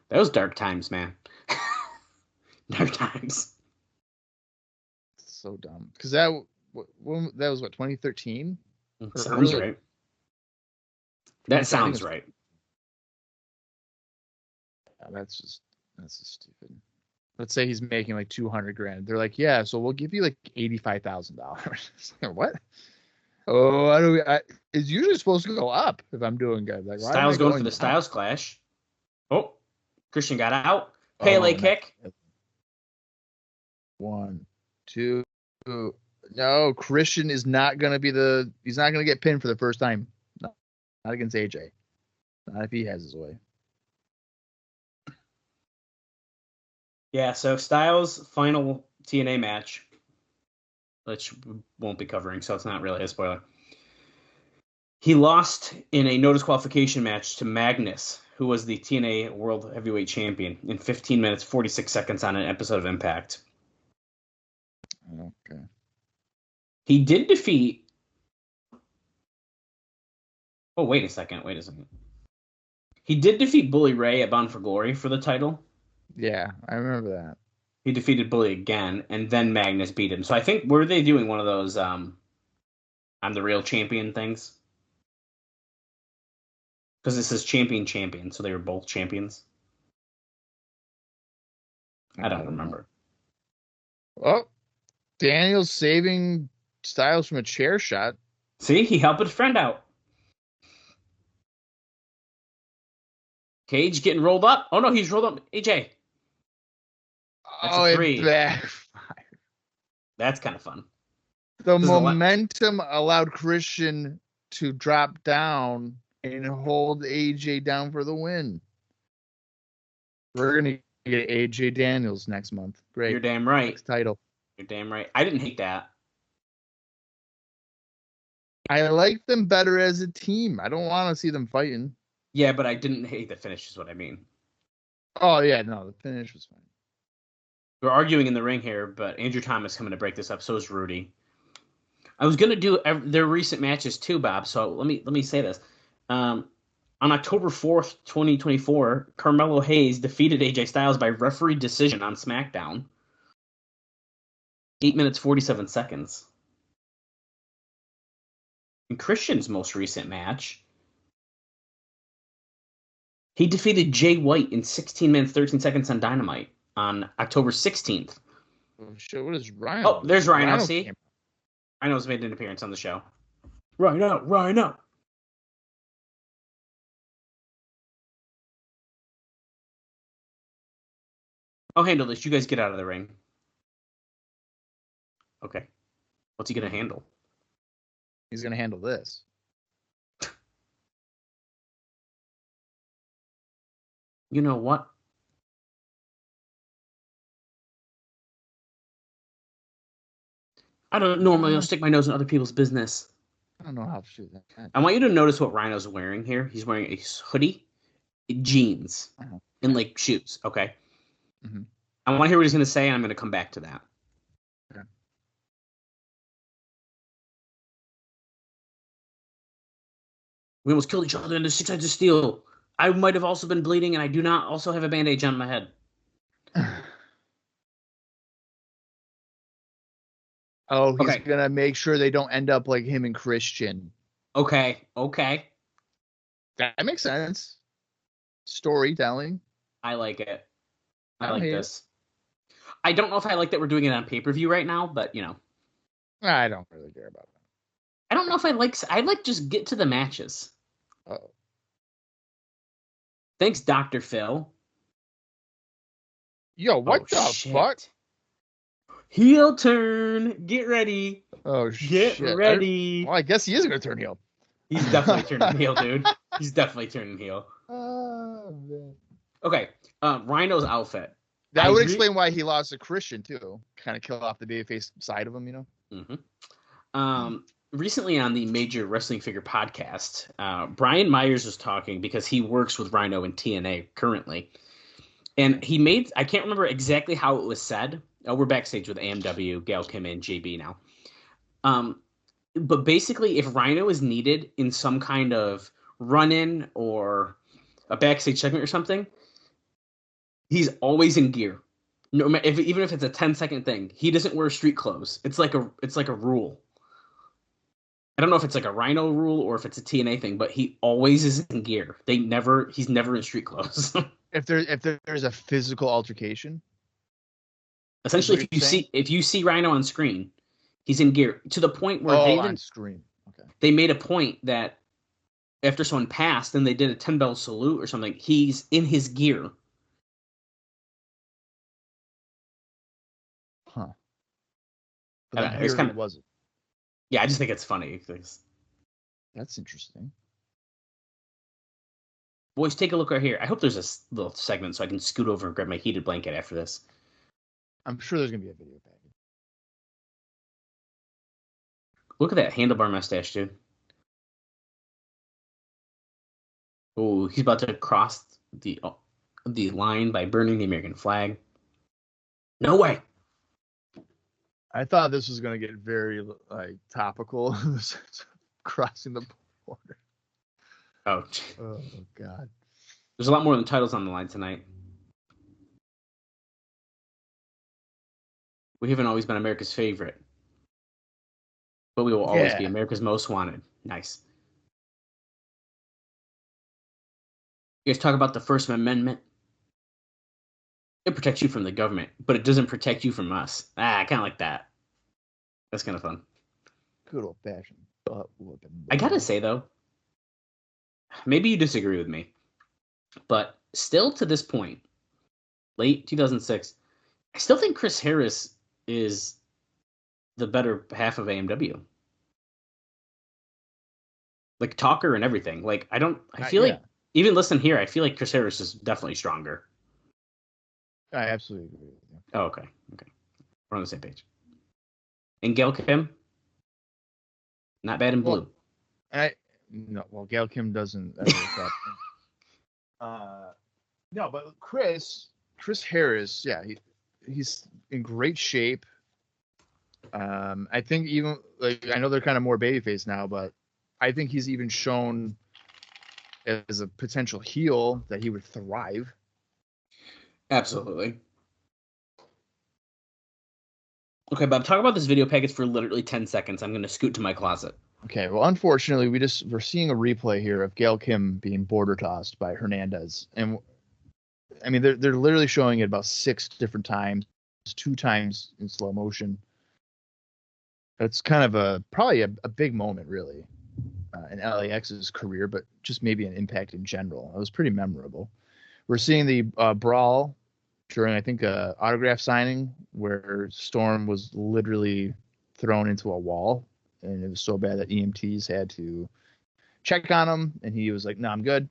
[SPEAKER 4] That was dark times, man. Dark times.
[SPEAKER 3] So dumb. Because that was what, 2013?
[SPEAKER 4] Sounds right. That sounds right.
[SPEAKER 3] Yeah, that's just stupid. Let's say he's making like $200,000. They're like, yeah, so we'll give you like $85,000. What? Oh, it's usually supposed to go up if I'm doing good. Like,
[SPEAKER 4] Styles going for the Styles Clash. Oh, Christian got out. Pele kick.
[SPEAKER 3] 1, 2. No, Christian is not going to be he's not going to get pinned for the first time. No, not against AJ. Not if he has his way.
[SPEAKER 4] Yeah, so Styles' final TNA match, which we won't be covering, so it's not really a spoiler. He lost in a no disqualification match to Magnus, who was the TNA World Heavyweight Champion, in 15 minutes, 46 seconds on an episode of Impact.
[SPEAKER 3] Okay.
[SPEAKER 4] He did defeat... Oh, wait a second. He did defeat Bully Ray at Bound for Glory for the title.
[SPEAKER 3] Yeah, I remember that.
[SPEAKER 4] He defeated Bully again, and then Magnus beat him. So I think, were they doing one of those I'm the real champion things? Because this is champion, so they were both champions. I don't remember.
[SPEAKER 3] Oh, Daniel's saving Styles from a chair shot.
[SPEAKER 4] See, he helped a friend out. Cage getting rolled up. Oh, no, he's rolled up. AJ. That's a 3.
[SPEAKER 3] It backfired.
[SPEAKER 4] That's kind of fun.
[SPEAKER 3] The momentum allowed Christian to drop down and hold AJ down for the win. We're going to get AJ Daniels next month. Great.
[SPEAKER 4] You're damn right.
[SPEAKER 3] Next title.
[SPEAKER 4] You're damn right. I didn't hate that.
[SPEAKER 3] I like them better as a team. I don't want to see them fighting.
[SPEAKER 4] Yeah, but I didn't hate the finish is what I mean.
[SPEAKER 3] Oh, yeah. No, the finish was fine.
[SPEAKER 4] We're arguing in the ring here, but Andrew Thomas coming to break this up. So is Rudy. I was going to do their recent matches too, Bob. So let me say this. On October 4th, 2024, Carmelo Hayes defeated AJ Styles by referee decision on SmackDown. 8 minutes, 47 seconds. In Christian's most recent match, he defeated Jay White in 16 minutes, 13 seconds on Dynamite on October 16th.
[SPEAKER 3] Oh, shit, what is Rhino?
[SPEAKER 4] Oh, there's Rhino, see? Rhino's made an appearance on the show. Rhino. I'll handle this. You guys get out of the ring. Okay. What's he going to handle?
[SPEAKER 3] He's going to handle this.
[SPEAKER 4] You know what? I don't normally stick my nose in other people's business.
[SPEAKER 3] I don't know how to shoot that.
[SPEAKER 4] I want you to notice what Rhino's wearing here. He's wearing a hoodie, jeans, and like shoes. Okay. Mm-hmm. I want to hear what he's going to say, and I'm going to come back to that.
[SPEAKER 3] Okay.
[SPEAKER 4] We almost killed each other in the 6 Sides of Steel. I might have also been bleeding, and I do not also have a bandage on my head.
[SPEAKER 3] Oh, he's going to make sure they don't end up like him and Christian.
[SPEAKER 4] Okay.
[SPEAKER 3] That makes sense. Storytelling.
[SPEAKER 4] I like it. I like this. I don't know if I like that we're doing it on pay-per-view right now, but, you know.
[SPEAKER 3] I don't really care about that.
[SPEAKER 4] I don't know if I like just get to the matches.
[SPEAKER 3] Uh-oh.
[SPEAKER 4] Thanks, Dr. Phil.
[SPEAKER 3] Yo, what the fuck?
[SPEAKER 4] Heel turn. Get ready.
[SPEAKER 3] Oh, shit.
[SPEAKER 4] Get ready.
[SPEAKER 3] Well, I guess he is going to turn heel.
[SPEAKER 4] He's definitely turning heel, dude. He's definitely turning heel.
[SPEAKER 3] Oh, man.
[SPEAKER 4] Okay. Rhino's outfit.
[SPEAKER 3] That would explain why he lost to Christian, too. Kind of kill off the babyface side of him, you know?
[SPEAKER 4] Mm-hmm. Recently on the Major Wrestling Figure podcast, Brian Myers was talking because he works with Rhino in TNA currently. And he made, I can't remember exactly how it was said. Oh, we're backstage with AMW, Gail Kim, and JB now. But basically, if Rhino is needed in some kind of run-in or a backstage segment or something, he's always in gear. No, even if it's a 10-second thing, he doesn't wear street clothes. It's like a rule. I don't know if it's like a Rhino rule or if it's a TNA thing, but he always is in gear. He's never in street clothes.
[SPEAKER 3] If there's a physical altercation,
[SPEAKER 4] Essentially, if you see Rhino on screen, he's in gear to the point where
[SPEAKER 3] on screen. Okay.
[SPEAKER 4] They made a point that after someone passed and they did a 10-bell salute or something, he's in his gear.
[SPEAKER 3] Huh. But
[SPEAKER 4] It's kind of
[SPEAKER 3] wasn't.
[SPEAKER 4] Yeah, I just think it's funny.
[SPEAKER 3] That's interesting.
[SPEAKER 4] Boys, take a look right here. I hope there's a little segment so I can scoot over and grab my heated blanket after this.
[SPEAKER 3] I'm sure there's gonna be a video package.
[SPEAKER 4] Look at that handlebar mustache, dude. Oh, he's about to cross the line by burning the American flag. No way.
[SPEAKER 3] I thought this was gonna get very topical, crossing the border.
[SPEAKER 4] Oh
[SPEAKER 3] God.
[SPEAKER 4] There's a lot more than titles on the line tonight. We haven't always been America's favorite, but we will always be America's most wanted. Nice. You guys talk about the First Amendment. It protects you from the government, but it doesn't protect you from us. I kind of like that. That's kind of fun.
[SPEAKER 3] Good old fashioned butt whooping.
[SPEAKER 4] I gotta say though, maybe you disagree with me, but still to this point, late 2006, I still think Chris Harris is the better half of AMW. Like talker and everything. Like I feel like even listen here, I feel like Chris Harris is definitely stronger.
[SPEAKER 3] I absolutely agree with you.
[SPEAKER 4] Oh, okay. We're on the same page. And Gail Kim, not bad in blue.
[SPEAKER 3] Gail Kim doesn't ever no, but Chris Harris, yeah, he's in great shape. I think even I know they're kind of more babyface now, but I think he's even shown as a potential heel that he would thrive.
[SPEAKER 4] Absolutely. Okay, Bob, talk about this video package for literally 10 seconds. I'm going to scoot to my closet.
[SPEAKER 3] Okay, well, unfortunately, we're seeing a replay here of Gail Kim being border tossed by Hernandez. And, I mean, they're literally showing it about 6 different times, 2 times in slow motion. It's kind of probably a big moment, really, in LAX's career, but just maybe an impact in general. It was pretty memorable. We're seeing the brawl during, I think, autograph signing where Storm was literally thrown into a wall, and it was so bad that EMTs had to check on him, and he was like, "No, I'm good."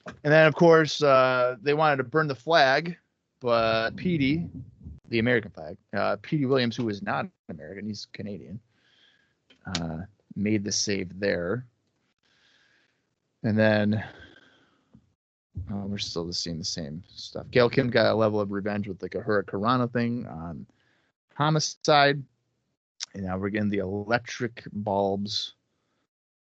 [SPEAKER 3] And then, of course, they wanted to burn the flag, but Petey, the American flag, Petey Williams, who is not American, he's Canadian, made the save there. And then we're still seeing the same stuff. Gail Kim got a level of revenge with like a Hurricanrana thing on Homicide. And now we're getting the electric bulbs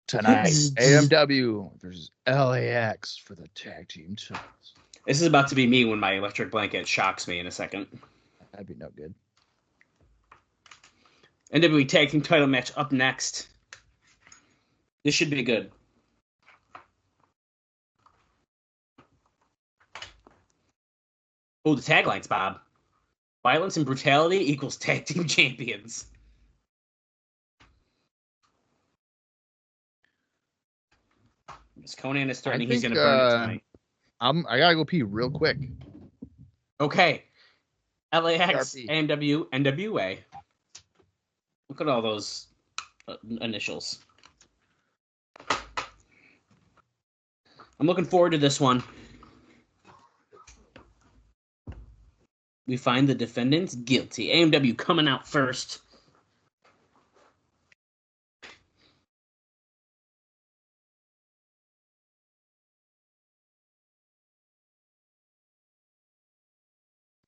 [SPEAKER 3] tonight. AMW versus LAX for the tag team titles.
[SPEAKER 4] This is about to be me when my electric blanket shocks me in a second.
[SPEAKER 3] That'd be no good.
[SPEAKER 4] NWE Tag Team title match up next. This should be good. Oh, the taglines, Bob. Violence and brutality equals tag team champions. Miss Conan is threatening he's going to burn it tonight.
[SPEAKER 3] I got to go pee real quick.
[SPEAKER 4] Okay. LAX, AMW, NWA. Look at all those initials. I'm looking forward to this one. We find the defendants guilty. AMW coming out first.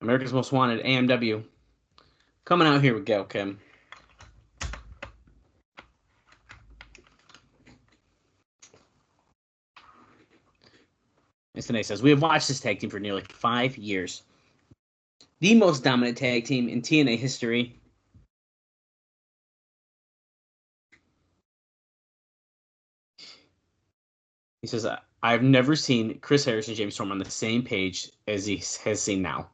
[SPEAKER 4] America's Most Wanted, AMW. Coming out here we go, Kim. TNA says, we have watched this tag team for nearly 5 years. The most dominant tag team in TNA history. He says, I've never seen Chris Harris and James Storm on the same page as he has seen now.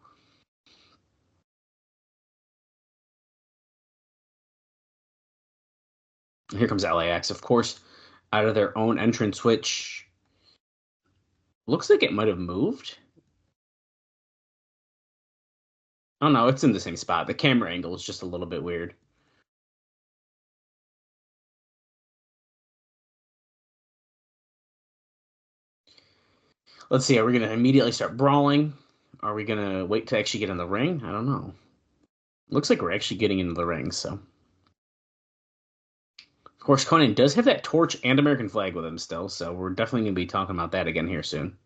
[SPEAKER 4] Here comes LAX, of course, out of their own entrance, which looks like it might have moved. Oh, no, it's in the same spot. The camera angle is just a little bit weird. Let's see. Are we going to immediately start brawling? Are we going to wait to actually get in the ring? I don't know. Looks like we're actually getting into the ring, so. Of course, Conan does have that torch and American flag with him still, so we're definitely going to be talking about that again here soon.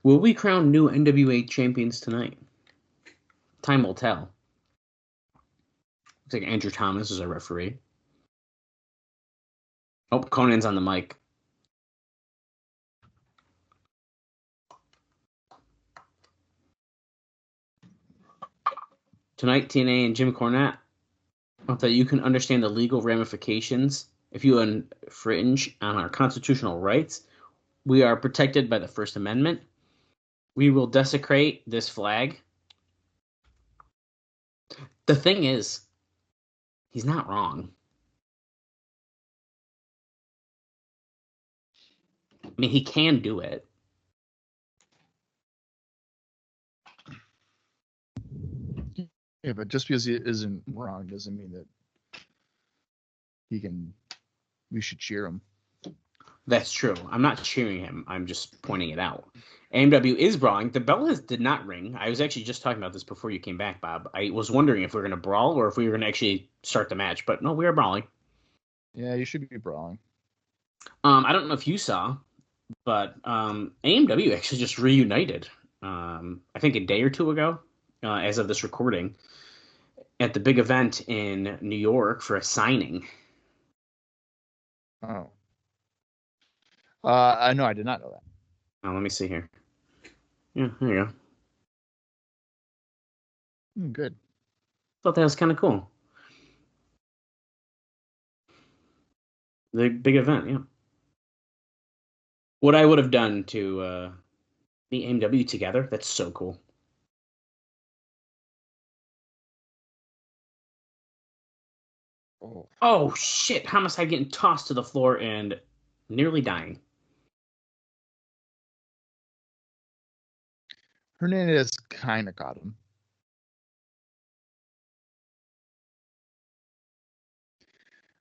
[SPEAKER 4] Will we crown new NWA champions tonight? Time will tell. Looks like Andrew Thomas is our referee. Oh, Conan's on the mic. Tonight, TNA and Jim Cornette, hope that you can understand the legal ramifications if you infringe on our constitutional rights. We are protected by the First Amendment. We will desecrate this flag. The thing is, he's not wrong. I mean, he can do it.
[SPEAKER 3] Yeah, but just because he isn't wrong doesn't mean that we should cheer him.
[SPEAKER 4] That's true. I'm not cheering him. I'm just pointing it out. AMW is brawling. The bell did not ring. I was actually just talking about this before you came back, Bob. I was wondering if we were going to brawl or if we were going to actually start the match. But no, we are brawling.
[SPEAKER 3] Yeah, you should be brawling.
[SPEAKER 4] I don't know if you saw, but AMW actually just reunited. I think a day or two ago, as of this recording, at the big event in New York for a signing.
[SPEAKER 3] Oh. I know, I did not know that.
[SPEAKER 4] Oh, let me see here. Yeah, there you go.
[SPEAKER 3] Good.
[SPEAKER 4] Thought that was kind of cool. The big event, yeah. What I would have done to meet AMW together, that's so cool. Oh, shit. Homicide getting tossed to the floor and nearly dying.
[SPEAKER 3] Hernandez kind of got him.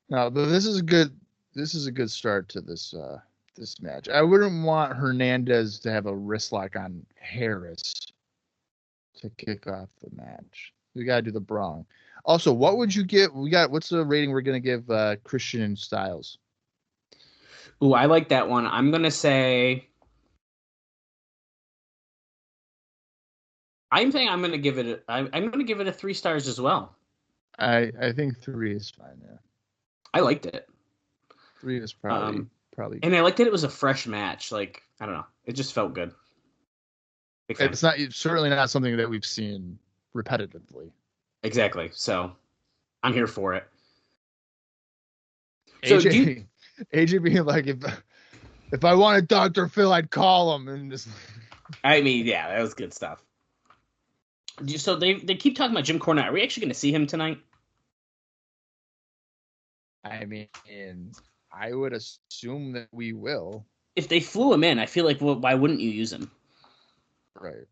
[SPEAKER 3] Now, this is a good start to this match. I wouldn't want Hernandez to have a wrist lock on Harris to kick off the match. We gotta do the brawling. Also, what would you give? What's the rating we're gonna give Christian and Styles?
[SPEAKER 4] Ooh, I like that one. I'm gonna say. I'm gonna give it. I'm gonna give it a 3 stars as well.
[SPEAKER 3] I think 3 is fine. Yeah,
[SPEAKER 4] I liked it.
[SPEAKER 3] 3 is probably.
[SPEAKER 4] And I liked that it was a fresh match. Like, I don't know, it just felt good.
[SPEAKER 3] It's certainly not something that we've seen repetitively.
[SPEAKER 4] Exactly. So, I'm here for it.
[SPEAKER 3] AJ, AJ being like, if I wanted Dr. Phil, I'd call him. And just...
[SPEAKER 4] I mean, yeah, that was good stuff. So they keep talking about Jim Cornette. Are we actually going to see him tonight?
[SPEAKER 3] I mean, I would assume that we will.
[SPEAKER 4] If they flew him in, I feel like, well, why wouldn't you use him?
[SPEAKER 3] Right.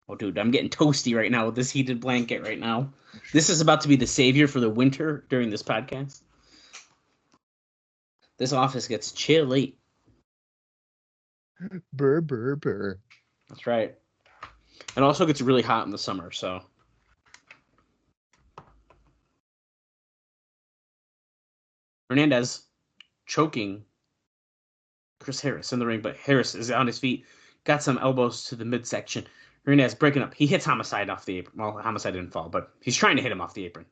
[SPEAKER 4] Oh, dude, I'm getting toasty right now with this heated blanket right now. This is about to be the savior for the winter during this podcast. This office gets chilly.
[SPEAKER 3] Burr, burr, burr.
[SPEAKER 4] That's right. It also gets really hot in the summer, so. Hernandez choking Chris Harris in the ring, but Harris is on his feet, got some elbows to the midsection. Hernandez breaking up. He hits Homicide off the apron. Well, Homicide didn't fall, but he's trying to hit him off the apron.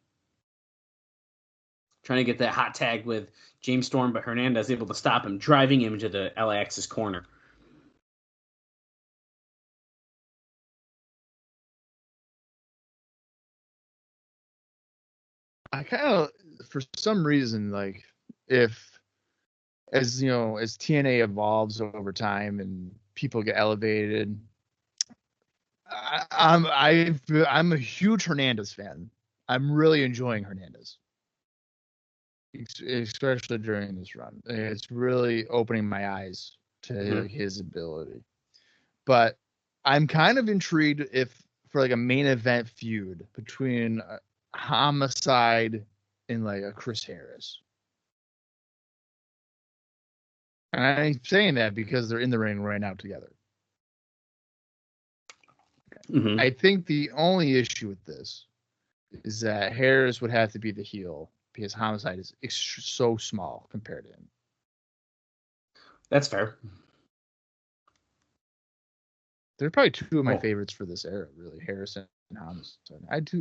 [SPEAKER 4] Trying to get that hot tag with James Storm, but Hernandez able to stop him, driving him into the LAX's corner.
[SPEAKER 3] I kind of, for some reason, like, as TNA evolves over time and people get elevated, I'm a huge Hernandez fan. I'm really enjoying Hernandez, especially during this run. It's really opening my eyes to his ability. But I'm kind of intrigued for like a main event feud between Homicide and like a Chris Harris. And I'm saying that because they're in the ring right now together.
[SPEAKER 4] Mm-hmm.
[SPEAKER 3] I think the only issue with this is that Harris would have to be the heel because Homicide is so small compared to him.
[SPEAKER 4] That's fair.
[SPEAKER 3] They're probably two of my favorites for this era, really, Harrison and Homicide.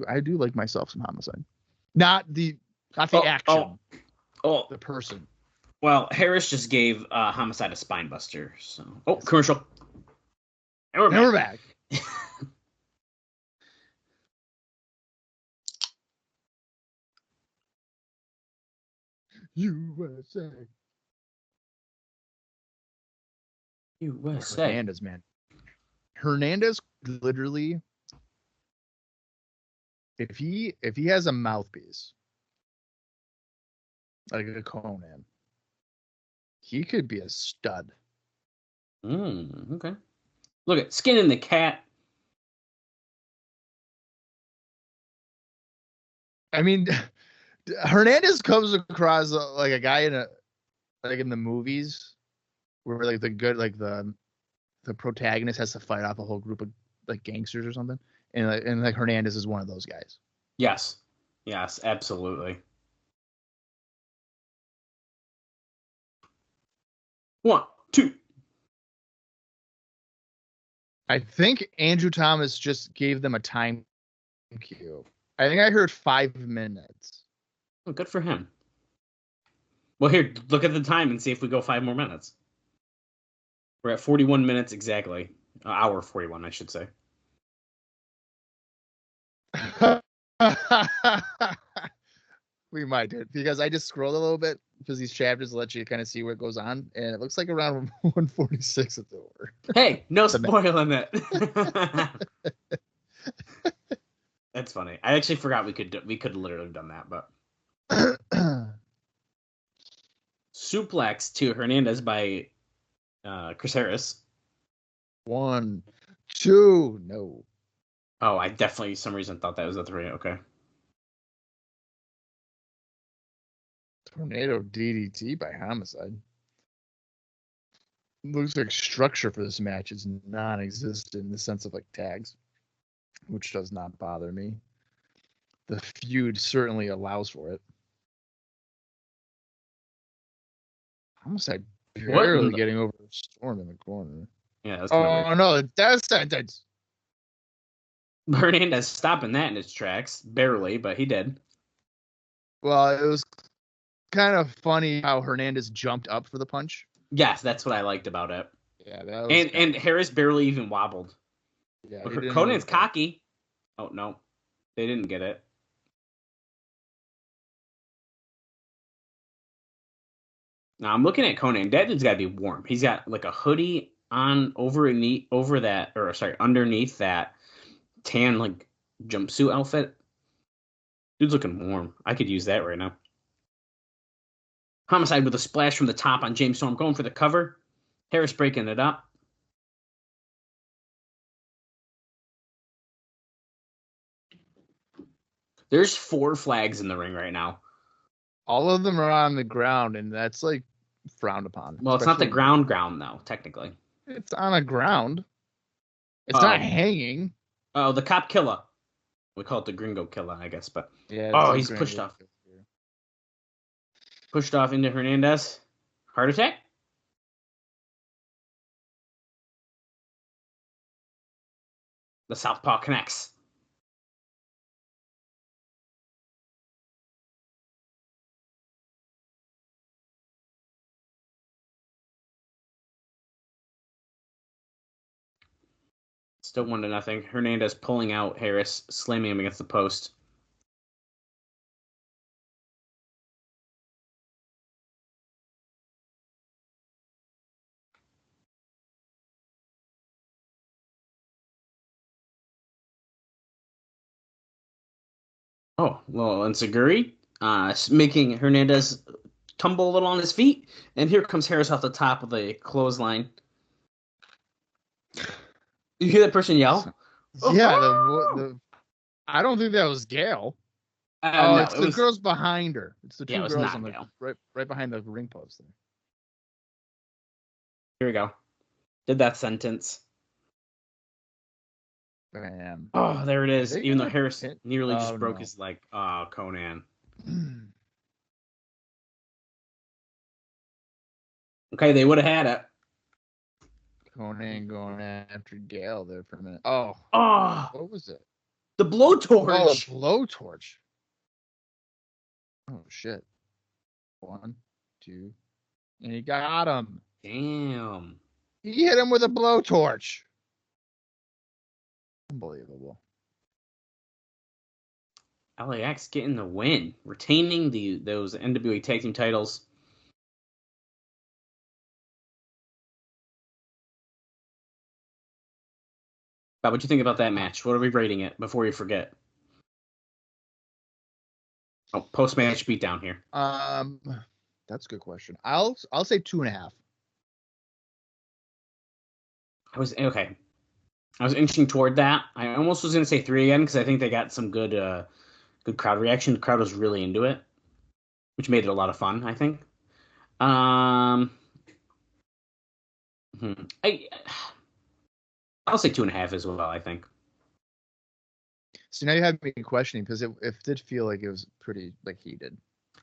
[SPEAKER 3] I do like myself some Homicide. Not the action. The person.
[SPEAKER 4] Well, Harris just gave Homicide a spine buster. So, commercial. And we're back.
[SPEAKER 3] USA. Hernandez, man. Hernandez literally, if he has a mouthpiece like a Conan, he could be a stud.
[SPEAKER 4] Okay. Look at skinning the cat.
[SPEAKER 3] I mean, Hernandez comes across like a guy in the movies where like the protagonist has to fight off a whole group of like gangsters or something, and like Hernandez is one of those guys.
[SPEAKER 4] Yes, absolutely. 1, 2.
[SPEAKER 3] I think Andrew Thomas just gave them a time cue. I think I heard 5 minutes.
[SPEAKER 4] Oh, good for him. Well, here, look at the time and see if we go 5 more minutes. We're at 41 minutes exactly. Hour 41, I should say.
[SPEAKER 3] We might, dude, because I just scrolled a little bit because these chapters let you kind of see what goes on, and it looks like around 146 at the over.
[SPEAKER 4] Hey, no spoiling it. That's funny. I actually forgot we could literally have done that, but suplex to Hernandez by Chris Harris.
[SPEAKER 3] 1, 2, no.
[SPEAKER 4] Oh, I definitely, for some reason, thought that was a 3. Okay.
[SPEAKER 3] Tornado DDT by Homicide. Looks like structure for this match is non-existent in the sense of like tags, which does not bother me. The feud certainly allows for it. Homicide barely getting over Storm in the corner.
[SPEAKER 4] Yeah. That's weird.
[SPEAKER 3] No, that's
[SPEAKER 4] Hernandez stopping that in his tracks, barely, but he did.
[SPEAKER 3] Well, it was kind of funny how Hernandez jumped up for the punch.
[SPEAKER 4] Yes, that's what I liked about it.
[SPEAKER 3] Yeah, that was
[SPEAKER 4] and Harris barely even wobbled.
[SPEAKER 3] Yeah,
[SPEAKER 4] Conan's cocky. Oh no, they didn't get it. Now I'm looking at Conan. That dude's got to be warm. He's got like a hoodie on underneath that tan like jumpsuit outfit. Dude's looking warm. I could use that right now. Homicide with a splash from the top on James Storm, going for the cover. Harris breaking it up. There's 4 flags in the ring right now.
[SPEAKER 3] All of them are on the ground, and that's like frowned upon.
[SPEAKER 4] Well, it's not the ground though, technically.
[SPEAKER 3] It's on a ground. It's not hanging.
[SPEAKER 4] Oh, the cop killer. We call it the gringo killer, I guess. But
[SPEAKER 3] yeah.
[SPEAKER 4] he's pushed off. Pushed off into Hernandez. Heart attack? The southpaw connects. Still 1-0. Hernandez pulling out Harris, slamming him against the post. Oh, well, and Seguri making Hernandez tumble a little on his feet. And here comes Harris off the top of the clothesline. You hear that person yell?
[SPEAKER 3] Yeah, I don't think that was Gail.
[SPEAKER 4] No,
[SPEAKER 3] it's the girls behind her. It's the two
[SPEAKER 4] it was
[SPEAKER 3] girls
[SPEAKER 4] not
[SPEAKER 3] on the
[SPEAKER 4] Gail.
[SPEAKER 3] right behind the ring post there.
[SPEAKER 4] Here we go. Did that sentence.
[SPEAKER 3] Bam.
[SPEAKER 4] Oh, there it is. Even though Harris nearly just broke
[SPEAKER 3] no.
[SPEAKER 4] his leg. Oh, Conan. Okay, they would have had it.
[SPEAKER 3] Conan going after Gail there for a minute. Oh, what was it?
[SPEAKER 4] The blowtorch.
[SPEAKER 3] Oh, blowtorch. Oh shit. 1, 2, and he got him.
[SPEAKER 4] Damn.
[SPEAKER 3] He hit him with a blowtorch. Unbelievable.
[SPEAKER 4] LAX getting the win, retaining those NWA tag team titles. Bob, what'd you think about that match? What are we rating it before you forget? Oh, post-match beatdown here.
[SPEAKER 3] That's a good question. I'll say 2.5.
[SPEAKER 4] I was inching toward that. I almost was going to say 3 again because I think they got some good crowd reaction. The crowd was really into it, which made it a lot of fun, I think. I'll say 2.5 as well, I think.
[SPEAKER 3] So now you have me questioning because it did feel like it was pretty heated.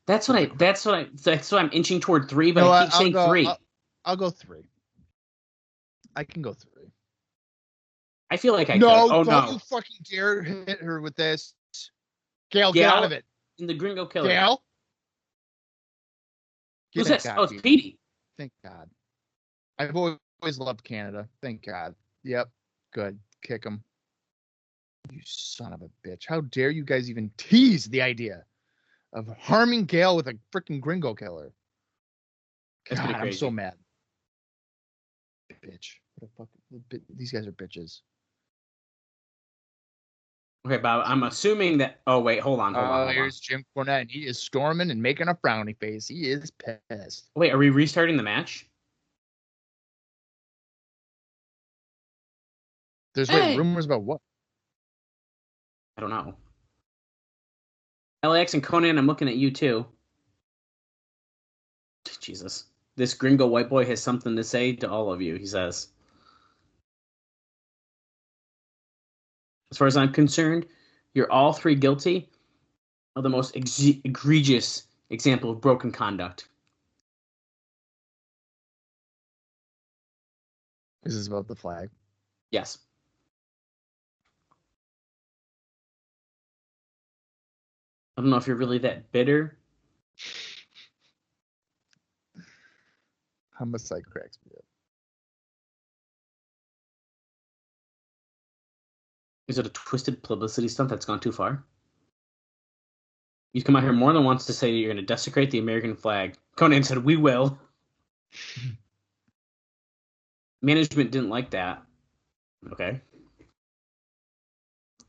[SPEAKER 4] That's what I'm inching toward 3, but I keep saying 3.
[SPEAKER 3] I'll go 3. I can go 3.
[SPEAKER 4] I feel like I
[SPEAKER 3] no,
[SPEAKER 4] could. Oh,
[SPEAKER 3] don't
[SPEAKER 4] no.
[SPEAKER 3] you fucking dare hit her with this. Gail, get out of it.
[SPEAKER 4] In the Gringo Killer.
[SPEAKER 3] Gail?
[SPEAKER 4] Who's this? Oh, it's Petey.
[SPEAKER 3] Thank God. I've always loved Canada. Thank God. Yep. Good. Kick him. You son of a bitch. How dare you guys even tease the idea of harming Gail with a freaking Gringo Killer?
[SPEAKER 4] That's
[SPEAKER 3] God,
[SPEAKER 4] pretty crazy.
[SPEAKER 3] I'm so mad. Bitch. What a fucking, these guys are bitches.
[SPEAKER 4] Okay, Bob, I'm assuming that... Oh, wait, hold on.
[SPEAKER 3] Here's Jim Cornette, and he is storming and making a frowny face. He is pissed.
[SPEAKER 4] Wait, are we restarting the match?
[SPEAKER 3] There's rumors about what?
[SPEAKER 4] I don't know. LAX and Conan, I'm looking at you, too. Jesus. This gringo white boy has something to say to all of you, he says. As far as I'm concerned, you're all 3 guilty of the most egregious example of broken conduct.
[SPEAKER 3] Is this about the flag?
[SPEAKER 4] Yes. I don't know if you're really that bitter.
[SPEAKER 3] Homicide cracks me up.
[SPEAKER 4] Is it a twisted publicity stunt that's gone too far? You've come out here more than once to say that you're going to desecrate the American flag. Conan said, we will. Management didn't like that. Okay.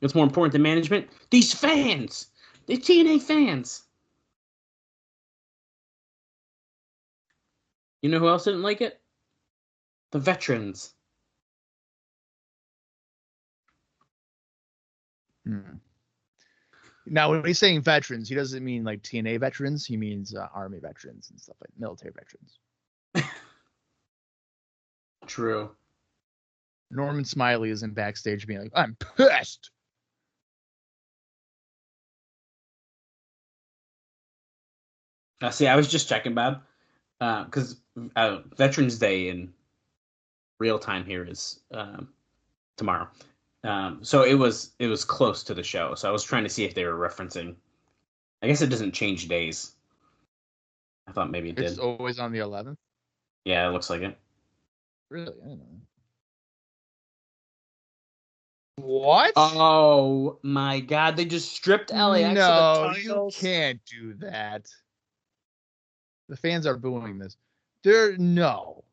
[SPEAKER 4] What's more important than management? These fans! The TNA fans! You know who else didn't like it? The veterans.
[SPEAKER 3] Now, when he's saying veterans, he doesn't mean like TNA veterans. He means Army veterans and stuff like military veterans.
[SPEAKER 4] True.
[SPEAKER 3] Norman Smiley is in backstage being like, I'm pissed.
[SPEAKER 4] See, I was just checking, Bob, because Veterans Day in real time here is tomorrow. So it was close to the show. So I was trying to see if they were referencing. I guess it doesn't change days. I thought maybe it
[SPEAKER 3] It's
[SPEAKER 4] did.
[SPEAKER 3] always on the 11th.
[SPEAKER 4] Yeah, it looks like it.
[SPEAKER 3] Really? I don't know. What?
[SPEAKER 4] Oh my God! They just stripped LAX of the
[SPEAKER 3] No, you
[SPEAKER 4] titles.
[SPEAKER 3] can't do that. The fans are booing this. No.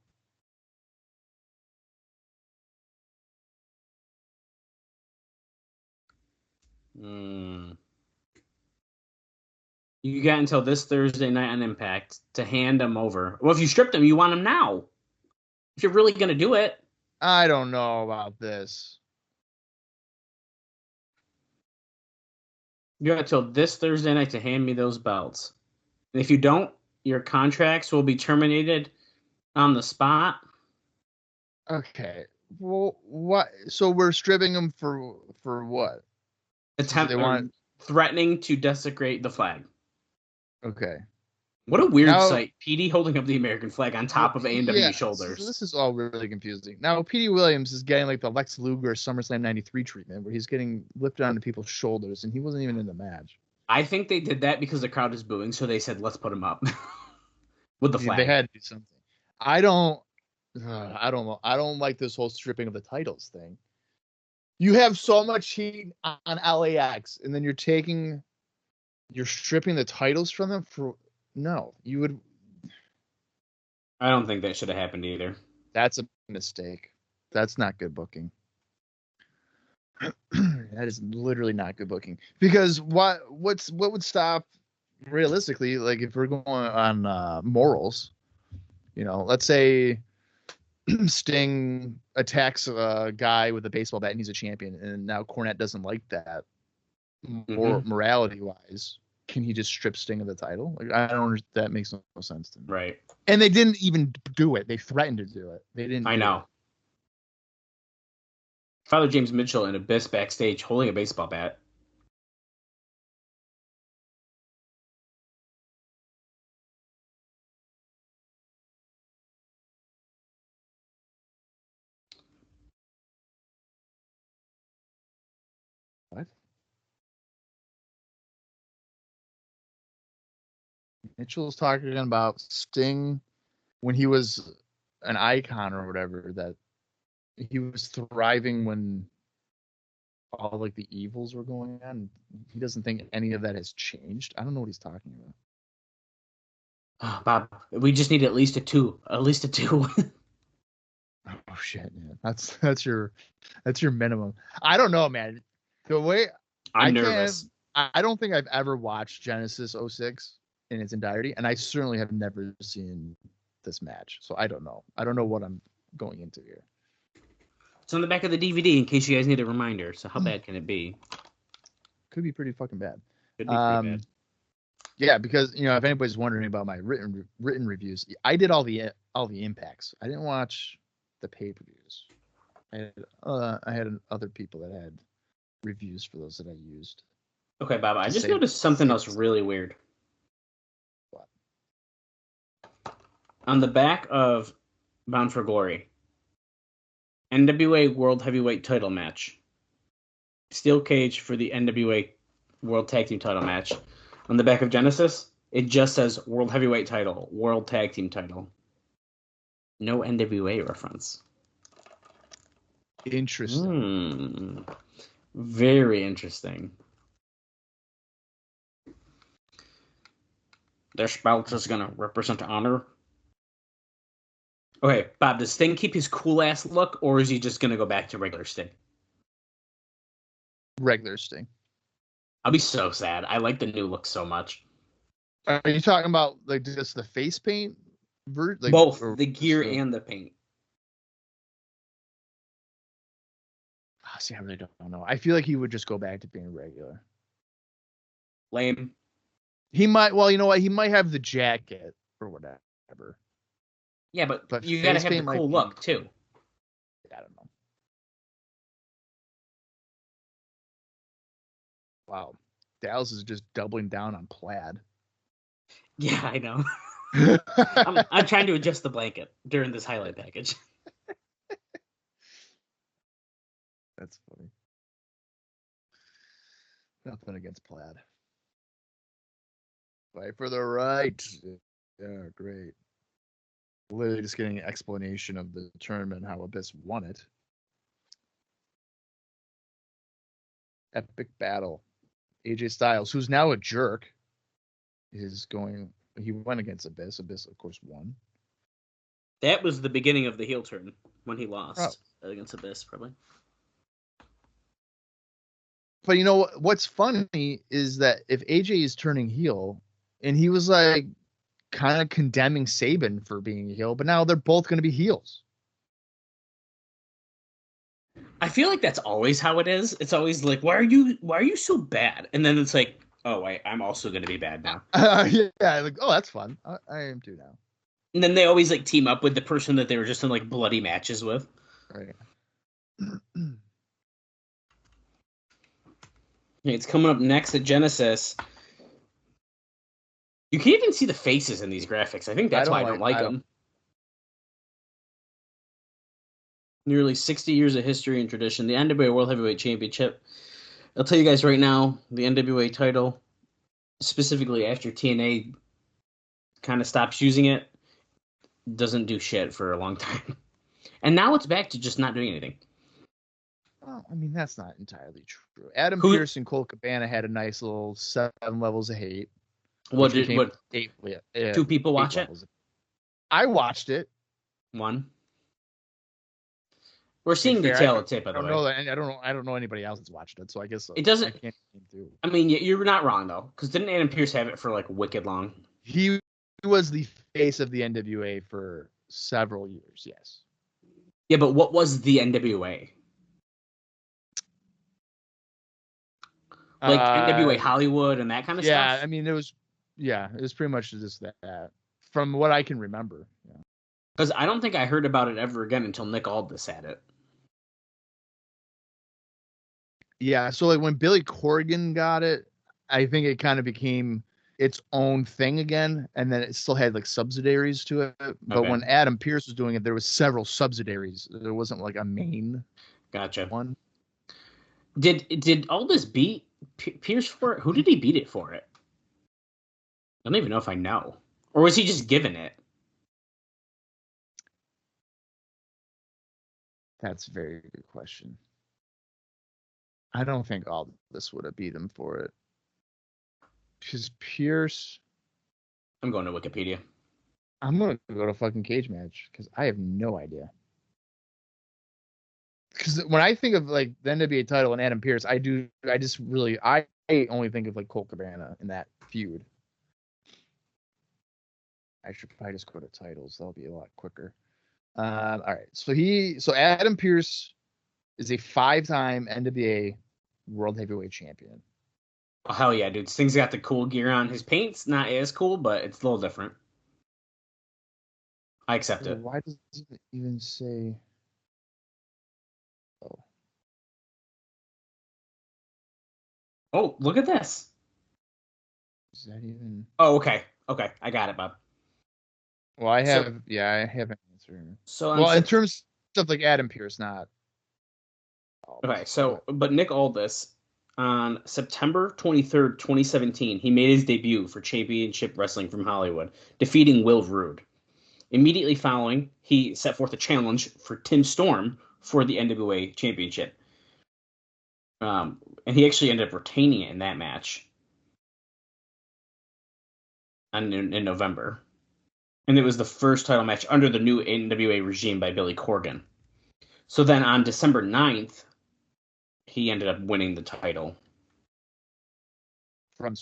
[SPEAKER 4] Hmm. You got until this Thursday night on Impact to hand them over. Well, if you stripped them, you want them now. If you're really gonna do it,
[SPEAKER 3] I don't know about this.
[SPEAKER 4] you got until this Thursday night to hand me those belts. And if you don't, your contracts will be terminated on the spot.
[SPEAKER 3] Okay. Well, what? So we're stripping them for what?
[SPEAKER 4] Attempt
[SPEAKER 3] They
[SPEAKER 4] or
[SPEAKER 3] want.
[SPEAKER 4] threatening to desecrate the flag.
[SPEAKER 3] Okay.
[SPEAKER 4] What a weird
[SPEAKER 3] Now,
[SPEAKER 4] sight. PD holding up the American flag on top of
[SPEAKER 3] yeah.
[SPEAKER 4] A&W
[SPEAKER 3] So
[SPEAKER 4] shoulders.
[SPEAKER 3] this is all really confusing. Now, Petey Williams is getting like the Lex Luger SummerSlam '93 treatment, where he's getting lifted onto people's shoulders, and he wasn't even in the match.
[SPEAKER 4] I think they did that because the crowd is booing, so they said, let's put him up with the
[SPEAKER 3] Yeah, they
[SPEAKER 4] flag.
[SPEAKER 3] had to do something. I don't. I don't know. I don't like this whole stripping of the titles thing. You have so much heat on LAX, and then you're stripping the titles from them for no. You would.
[SPEAKER 4] I don't think that should have happened either.
[SPEAKER 3] That's a mistake. That's not good booking. That is literally not good booking. Because what would stop realistically, like if we're going on morals, let's say Sting attacks a guy with a baseball bat and he's a champion, and now Cornette doesn't like that. Morality wise, can he just strip Sting of the title? Like, I don't. That makes no sense to me.
[SPEAKER 4] Right.
[SPEAKER 3] And they didn't even do it. They threatened to do it. They didn't.
[SPEAKER 4] I know. Father James Mitchell and Abyss backstage holding a baseball bat.
[SPEAKER 3] What? Mitchell's talking about Sting when he was an icon or whatever, that he was thriving when all like the evils were going on. He doesn't think any of that has changed. I don't know what he's talking about.
[SPEAKER 4] Oh, Bob, we just need at least a two. At least a two.
[SPEAKER 3] Oh shit, man. That's your minimum. I don't know, man. The way
[SPEAKER 4] I'm nervous.
[SPEAKER 3] I don't think I've ever watched Genesis 06 in its entirety, and I certainly have never seen this match. So I don't know. I don't know what I'm going into here.
[SPEAKER 4] It's on the back of the DVD in case you guys need a reminder. So how bad can it be?
[SPEAKER 3] Could be pretty fucking bad.
[SPEAKER 4] Could be pretty bad.
[SPEAKER 3] Yeah, because if anybody's wondering about my written reviews, I did all the impacts. I didn't watch the pay-per-views. I had other people that had reviews for those that I used.
[SPEAKER 4] Okay, Bob, I just noticed something else really weird.
[SPEAKER 3] What?
[SPEAKER 4] On the back of Bound for Glory, NWA World Heavyweight Title match. Steel cage for the NWA World Tag Team Title match. On the back of Genesis, it just says World Heavyweight Title, World Tag Team Title. No NWA reference.
[SPEAKER 3] Interesting.
[SPEAKER 4] Very interesting. Their spout is going to represent honor. Okay, Bob, does Sting keep his cool-ass look, or is he just going to go back to regular Sting?
[SPEAKER 3] Regular Sting.
[SPEAKER 4] I'll be so sad. I like the new look so much.
[SPEAKER 3] Are you talking about like just the face paint?
[SPEAKER 4] Both the gear and the paint.
[SPEAKER 3] See, I really don't know. I feel like he would just go back to being regular.
[SPEAKER 4] Lame.
[SPEAKER 3] He might. Well, you know what? He might have the jacket or whatever.
[SPEAKER 4] Yeah, but you gotta have the cool look too.
[SPEAKER 3] I don't know. Wow, Dallas is just doubling down on plaid.
[SPEAKER 4] Yeah, I know. I'm trying to adjust the blanket during this highlight package.
[SPEAKER 3] That's funny. Nothing against Plaid. Fight for the right. Yeah, great. Literally just getting an explanation of the tournament, how Abyss won it. Epic battle. AJ Styles, who's now a jerk, is going. He went against Abyss. Abyss, of course, won.
[SPEAKER 4] That was the beginning of the heel turn when he lost against Abyss, probably.
[SPEAKER 3] But you know what's funny is that if AJ is turning heel, and he was like kind of condemning Sabin for being a heel, but now they're both going to be heels.
[SPEAKER 4] I feel like that's always how it is. It's always like, why are you so bad? And then it's like, oh wait, I'm also going to be bad now.
[SPEAKER 3] Yeah, like, oh, that's fun. I am too now.
[SPEAKER 4] And then they always like team up with the person that they were just in like bloody matches with.
[SPEAKER 3] Right.
[SPEAKER 4] It's coming up next at Genesis. You can even see the faces in these graphics. I think that's why I don't like them. Nearly 60 years of history and tradition. The NWA World Heavyweight Championship. I'll tell you guys right now, the NWA title, specifically after TNA kind of stops using it, doesn't do shit for a long time. And now it's back to just not doing anything.
[SPEAKER 3] Well, I mean, that's not entirely true. Adam Pearce and Colt Cabana had a nice little 7 levels of hate.
[SPEAKER 4] What
[SPEAKER 3] 8,
[SPEAKER 4] 2 people watch it?
[SPEAKER 3] I watched it.
[SPEAKER 4] 1. We're seeing the tail of tape, by the way.
[SPEAKER 3] I don't know anybody else that's watched it, so I guess
[SPEAKER 4] it doesn't.
[SPEAKER 3] I can't do.
[SPEAKER 4] I mean, you're not wrong though, because didn't Adam Pearce have it for like wicked long?
[SPEAKER 3] He was the face of the NWA for several years. Yes.
[SPEAKER 4] Yeah, but what was the NWA? Like NWA Hollywood and that kind of stuff?
[SPEAKER 3] Yeah, I mean, it was pretty much just that. From what I can remember. Yeah.
[SPEAKER 4] Because I don't think I heard about it ever again until Nick Aldis had it.
[SPEAKER 3] Yeah, so like when Billy Corgan got it, I think it kind of became its own thing again, and then it still had like subsidiaries to it. But when Adam Pearce was doing it, there was several subsidiaries. There wasn't like a main one.
[SPEAKER 4] Did Aldis beat Pearce for it? Who did he beat it for it? I don't even know if I know. Or was he just given it?
[SPEAKER 3] That's a very good question. I don't think Aldis would have beat him for it. Because Pearce...
[SPEAKER 4] I'm going to Wikipedia.
[SPEAKER 3] I'm going to go to fucking Cage Match, because I have no idea. Because when I think of like the NWA title and Adam Pearce, I only think of like Colt Cabana in that feud. I should probably just go to titles. That'll be a lot quicker. All right. So Adam Pearce is a 5-time NWA World Heavyweight Champion.
[SPEAKER 4] Oh, hell yeah, dude. This thing's got the cool gear on. His paint's not as cool, but it's a little different. I accept it.
[SPEAKER 3] Why does it even say...
[SPEAKER 4] Oh, look at this.
[SPEAKER 3] Is that even...
[SPEAKER 4] Oh, okay. Okay, I got it, Bob.
[SPEAKER 3] Well, I have an answer.
[SPEAKER 4] So
[SPEAKER 3] in terms of like Adam Pearce, not...
[SPEAKER 4] Okay, but Nick Aldis, on September 23rd, 2017, he made his debut for Championship Wrestling from Hollywood, defeating Will Rude. Immediately following, he set forth a challenge for Tim Storm for the NWA Championship. And he actually ended up retaining it in that match in November. And it was the first title match under the new NWA regime by Billy Corgan. So then on December 9th, he ended up winning the title. From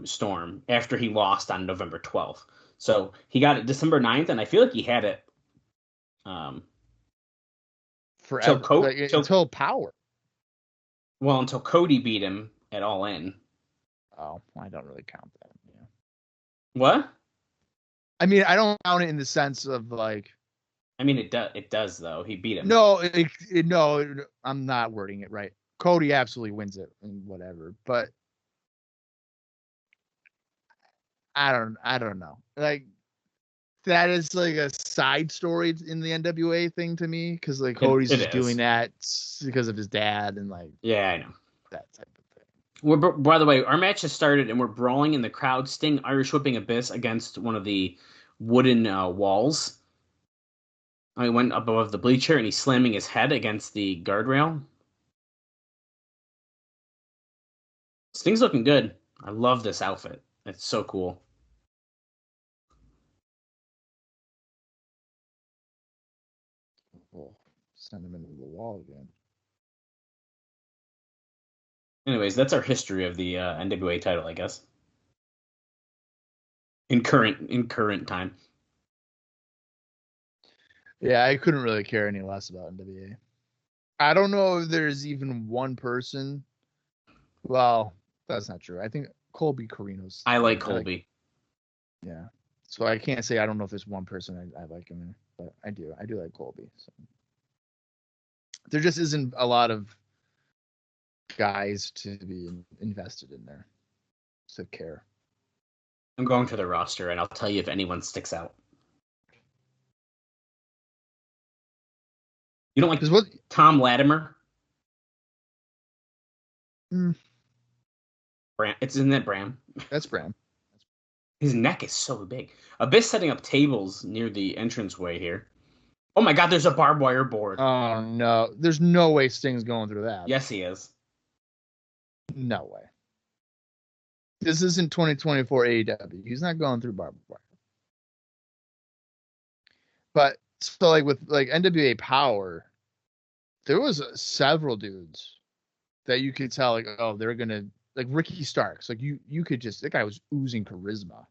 [SPEAKER 4] Storm, after he lost on November 12th. So he got it December 9th, and I feel like he had it
[SPEAKER 3] forever, until Power.
[SPEAKER 4] Well, until Cody beat him at All In.
[SPEAKER 3] Oh, I don't really count that. Yeah.
[SPEAKER 4] What?
[SPEAKER 3] I mean, I don't count it in the sense of like.
[SPEAKER 4] I mean, it does though. He beat him.
[SPEAKER 3] No, no, I'm not wording it right. Cody absolutely wins it and whatever, but I don't know. Like that is like a side story in the NWA thing to me because like Cody's
[SPEAKER 4] it
[SPEAKER 3] just doing
[SPEAKER 4] is.
[SPEAKER 3] that because of his dad and like
[SPEAKER 4] Yeah, I know.
[SPEAKER 3] that type of thing.
[SPEAKER 4] By the way, our match has started and we're brawling in the crowd. Sting Irish whipping Abyss against one of the wooden walls. I went above the bleacher and he's slamming his head against the guardrail. Sting's looking good. I love this outfit. It's so cool.
[SPEAKER 3] Oh, send him into the wall again.
[SPEAKER 4] Anyways, that's our history of the NWA title, I guess. In current time.
[SPEAKER 3] Yeah, I couldn't really care any less about NWA. I don't know if there's even one person. Well, that's not true. I think Colby Carino's.
[SPEAKER 4] I like Colby.
[SPEAKER 3] Yeah. So I can't say I don't know if there's one person I like him in, but I do. I do like Colby. So there just isn't a lot of guys to be invested in there to care.
[SPEAKER 4] I'm going to the roster and I'll tell you if anyone sticks out. You don't like Tom Latimer?
[SPEAKER 3] Mm.
[SPEAKER 4] Bram. Isn't that Bram?
[SPEAKER 3] That's Bram.
[SPEAKER 4] His neck is so big. Abyss setting up tables near the entranceway here. Oh my god, there's a barbed wire board.
[SPEAKER 3] Oh no. There's no way Sting's going through that.
[SPEAKER 4] Yes, he is.
[SPEAKER 3] No way. This isn't 2024 AEW. He's not going through barbed wire. But so like with like NWA Power, there was several dudes that you could tell like, oh, they're gonna like Ricky Starks. Like you could just that guy was oozing charisma.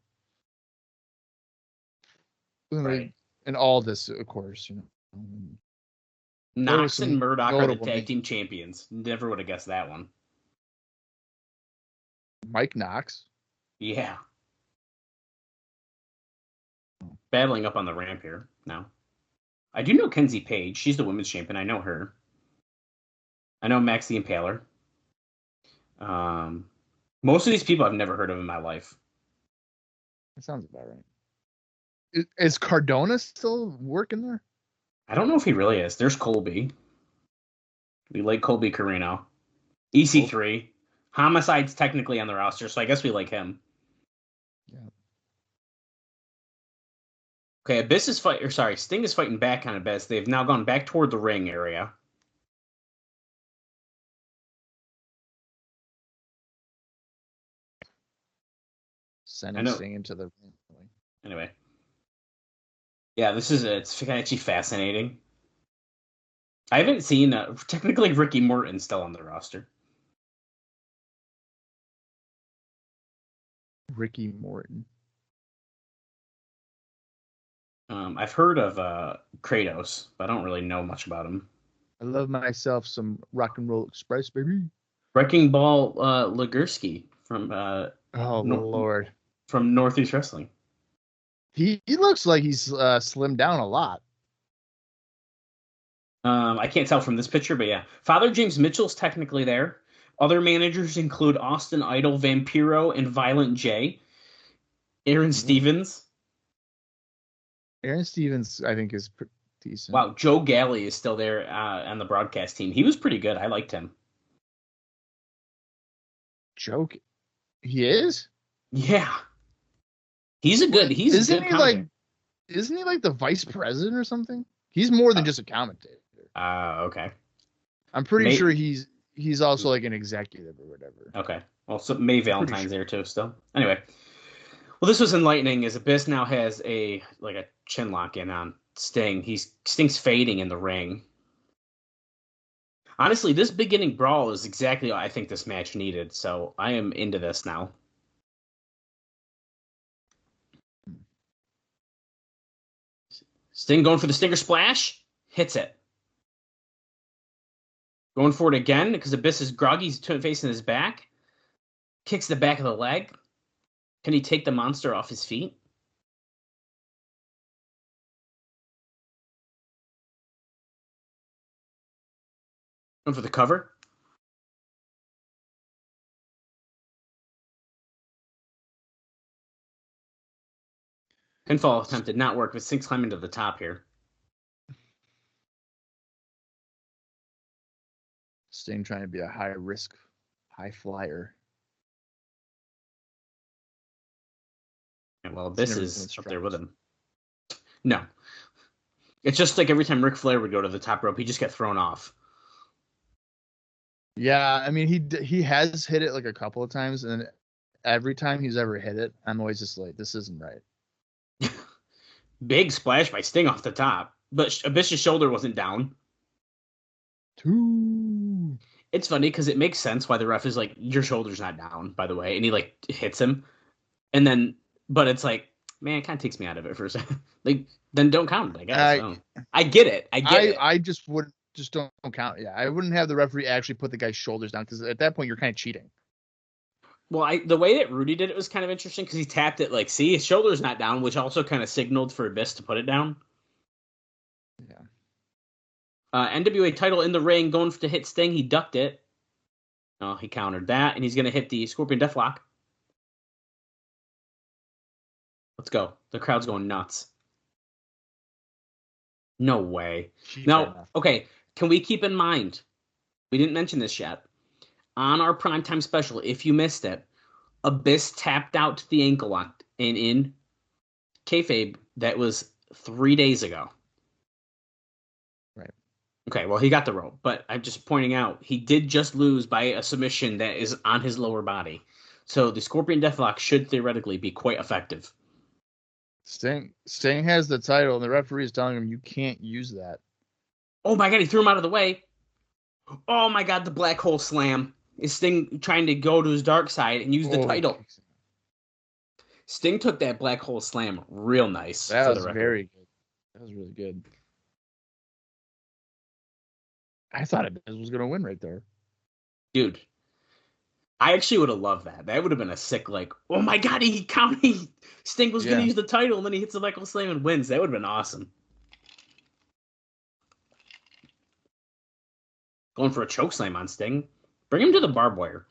[SPEAKER 4] Right.
[SPEAKER 3] And all this, of course, you know.
[SPEAKER 4] Knox and Murdoch are the tag team
[SPEAKER 3] champions.
[SPEAKER 4] champions. Never would have guessed that one.
[SPEAKER 3] Mike Knox.
[SPEAKER 4] Yeah. Battling up on the ramp here now. I do know Kenzie Page. She's the women's champion. I know her. I know Max the Impaler. Most of these people I've never heard of in my life.
[SPEAKER 3] That sounds about right. Is Cardona still working there?
[SPEAKER 4] I don't know if he really is. There's Colby. We like Colby Carino. EC3. Homicide's technically on the roster, so I guess we like him.
[SPEAKER 3] Yeah.
[SPEAKER 4] Okay, Sting is fighting back on Abyss. They've now gone back toward the ring area.
[SPEAKER 3] Sending Sting into the ring.
[SPEAKER 4] Anyway. Yeah, it's actually fascinating. I haven't seen technically Ricky Morton still on the roster.
[SPEAKER 3] Ricky Morton.
[SPEAKER 4] I've heard of Kratos, but I don't really know much about him.
[SPEAKER 3] I love myself some Rock and Roll Express, baby.
[SPEAKER 4] Wrecking Ball Legursky from
[SPEAKER 3] Lord,
[SPEAKER 4] from Northeast Wrestling.
[SPEAKER 3] He looks like he's slimmed down a lot.
[SPEAKER 4] I can't tell from this picture, but yeah. Father James Mitchell's technically there. Other managers include Austin Idol, Vampiro, and Violent J. Aaron Stevens.
[SPEAKER 3] Aaron Stevens, I think, is decent.
[SPEAKER 4] Wow, Joe Galley is still there on the broadcast team. He was pretty good. I liked him.
[SPEAKER 3] Joke, he is.
[SPEAKER 4] Yeah, he's a good.
[SPEAKER 3] Isn't he like the vice president or something? He's more than just a commentator.
[SPEAKER 4] Okay.
[SPEAKER 3] I'm pretty sure he's also like an executive or whatever.
[SPEAKER 4] Okay. Well, so May Valentine's there too still. Anyway. Well, this was enlightening as Abyss now has a chin lock in on Sting. Sting's fading in the ring. Honestly, this beginning brawl is exactly what I think this match needed, so I am into this now. Sting going for the Stinger Splash. Hits it. Going for it again because Abyss is groggy. He's facing his back. Kicks the back of the leg. Can he take the monster off his feet? Going for the cover. Pinfall attempt did not work, but Sting's climbing to the top here.
[SPEAKER 3] Sting trying to be a high risk, high flyer.
[SPEAKER 4] Yeah, well, this is up there with him. No. It's just like every time Ric Flair would go to the top rope, he'd just get thrown off.
[SPEAKER 3] Yeah, I mean, he has hit it like a couple of times, and every time he's ever hit it, I'm always just like, this isn't right.
[SPEAKER 4] Big splash by Sting off the top, but Abyss's shoulder wasn't down. It's funny because it makes sense why the ref is like, your shoulder's not down, by the way, and he like hits him, and then, but it's like, man, it kind of takes me out of it for a second. Like, then don't count it, I guess. I get it.
[SPEAKER 3] I just wouldn't. Just don't count. Yeah, I wouldn't have the referee actually put the guy's shoulders down because at that point you're kind of cheating.
[SPEAKER 4] Well, the way that Rudy did it was kind of interesting because he tapped it like, see, his shoulder's not down, which also kind of signaled for Abyss to put it down.
[SPEAKER 3] Yeah.
[SPEAKER 4] NWA title in the ring, going to hit Sting. He ducked it. Oh, he countered that, and he's going to hit the Scorpion Deathlock. Let's go. The crowd's going nuts. No way. No, okay. Can we keep in mind, we didn't mention this yet, on our primetime special, if you missed it, Abyss tapped out to the ankle lock and in kayfabe that was 3 days ago.
[SPEAKER 3] Right.
[SPEAKER 4] Okay, well, he got the rope, but I'm just pointing out, he did just lose by a submission that is on his lower body. So the Scorpion Deathlock should theoretically be quite effective.
[SPEAKER 3] Sting has the title, and the referee is telling him you can't use that.
[SPEAKER 4] Oh my God, he threw him out of the way. Oh my God, the black hole slam. Is Sting trying to go to his dark side and use the title? Sting took that black hole slam real nice.
[SPEAKER 3] That was very good. That was really good. I thought it was going to win right there.
[SPEAKER 4] Dude, I actually would have loved that. That would have been a sick, like, oh my God, he counted. Sting was going to use the title, and then he hits the black hole slam and wins. That would have been awesome. Going for a choke slam on Sting. Bring him to the barbed wire.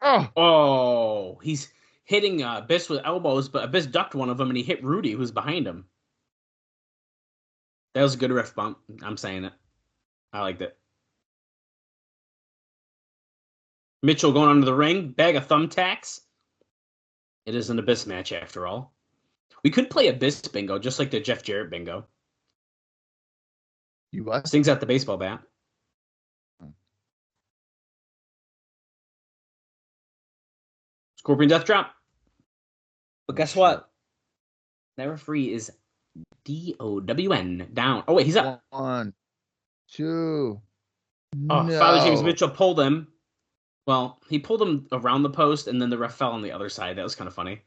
[SPEAKER 4] Oh, he's hitting Abyss with elbows, but Abyss ducked one of them, and he hit Rudy, who's behind him. That was a good ref bump. I'm saying it. I liked it. Mitchell going under the ring. Bag of thumbtacks. It is an Abyss match, after all. We could play Abyss bingo, just like the Jeff Jarrett bingo.
[SPEAKER 3] You what?
[SPEAKER 4] Sting's at the baseball bat. Scorpion Death Drop. But guess what? That referee is DOWN. Down. Oh, wait, he's up.
[SPEAKER 3] 1, 2.
[SPEAKER 4] Oh,
[SPEAKER 3] no.
[SPEAKER 4] Father James Mitchell pulled him. Well, he pulled him around the post, and then the ref fell on the other side. That was kind of funny.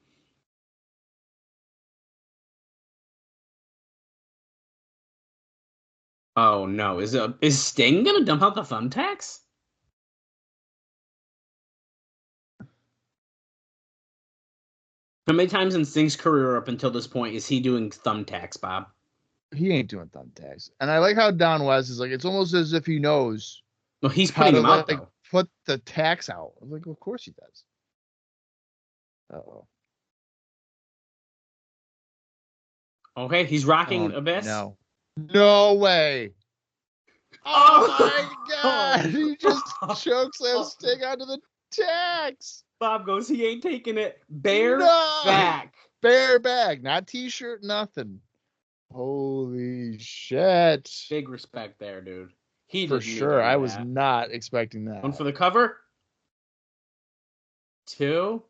[SPEAKER 4] Oh, no. Is Sting going to dump out the thumbtacks? How many times in Sting's career up until this point is he doing thumbtacks, Bob?
[SPEAKER 3] He ain't doing thumbtacks. And I like how Don West is like, it's almost as if he knows.
[SPEAKER 4] Well, he's putting him out, though.
[SPEAKER 3] Put the tacks out. I'm like, well, of course he does. Uh-oh.
[SPEAKER 4] Okay, he's rocking Abyss.
[SPEAKER 3] No way. Oh my God. He just chokeslam Sting onto the tacks.
[SPEAKER 4] Bob goes, he ain't taking it. Back.
[SPEAKER 3] Bare back. Not t-shirt, nothing. Holy shit.
[SPEAKER 4] Big respect there, dude.
[SPEAKER 3] For sure. I was not expecting that.
[SPEAKER 4] One for the cover. 2.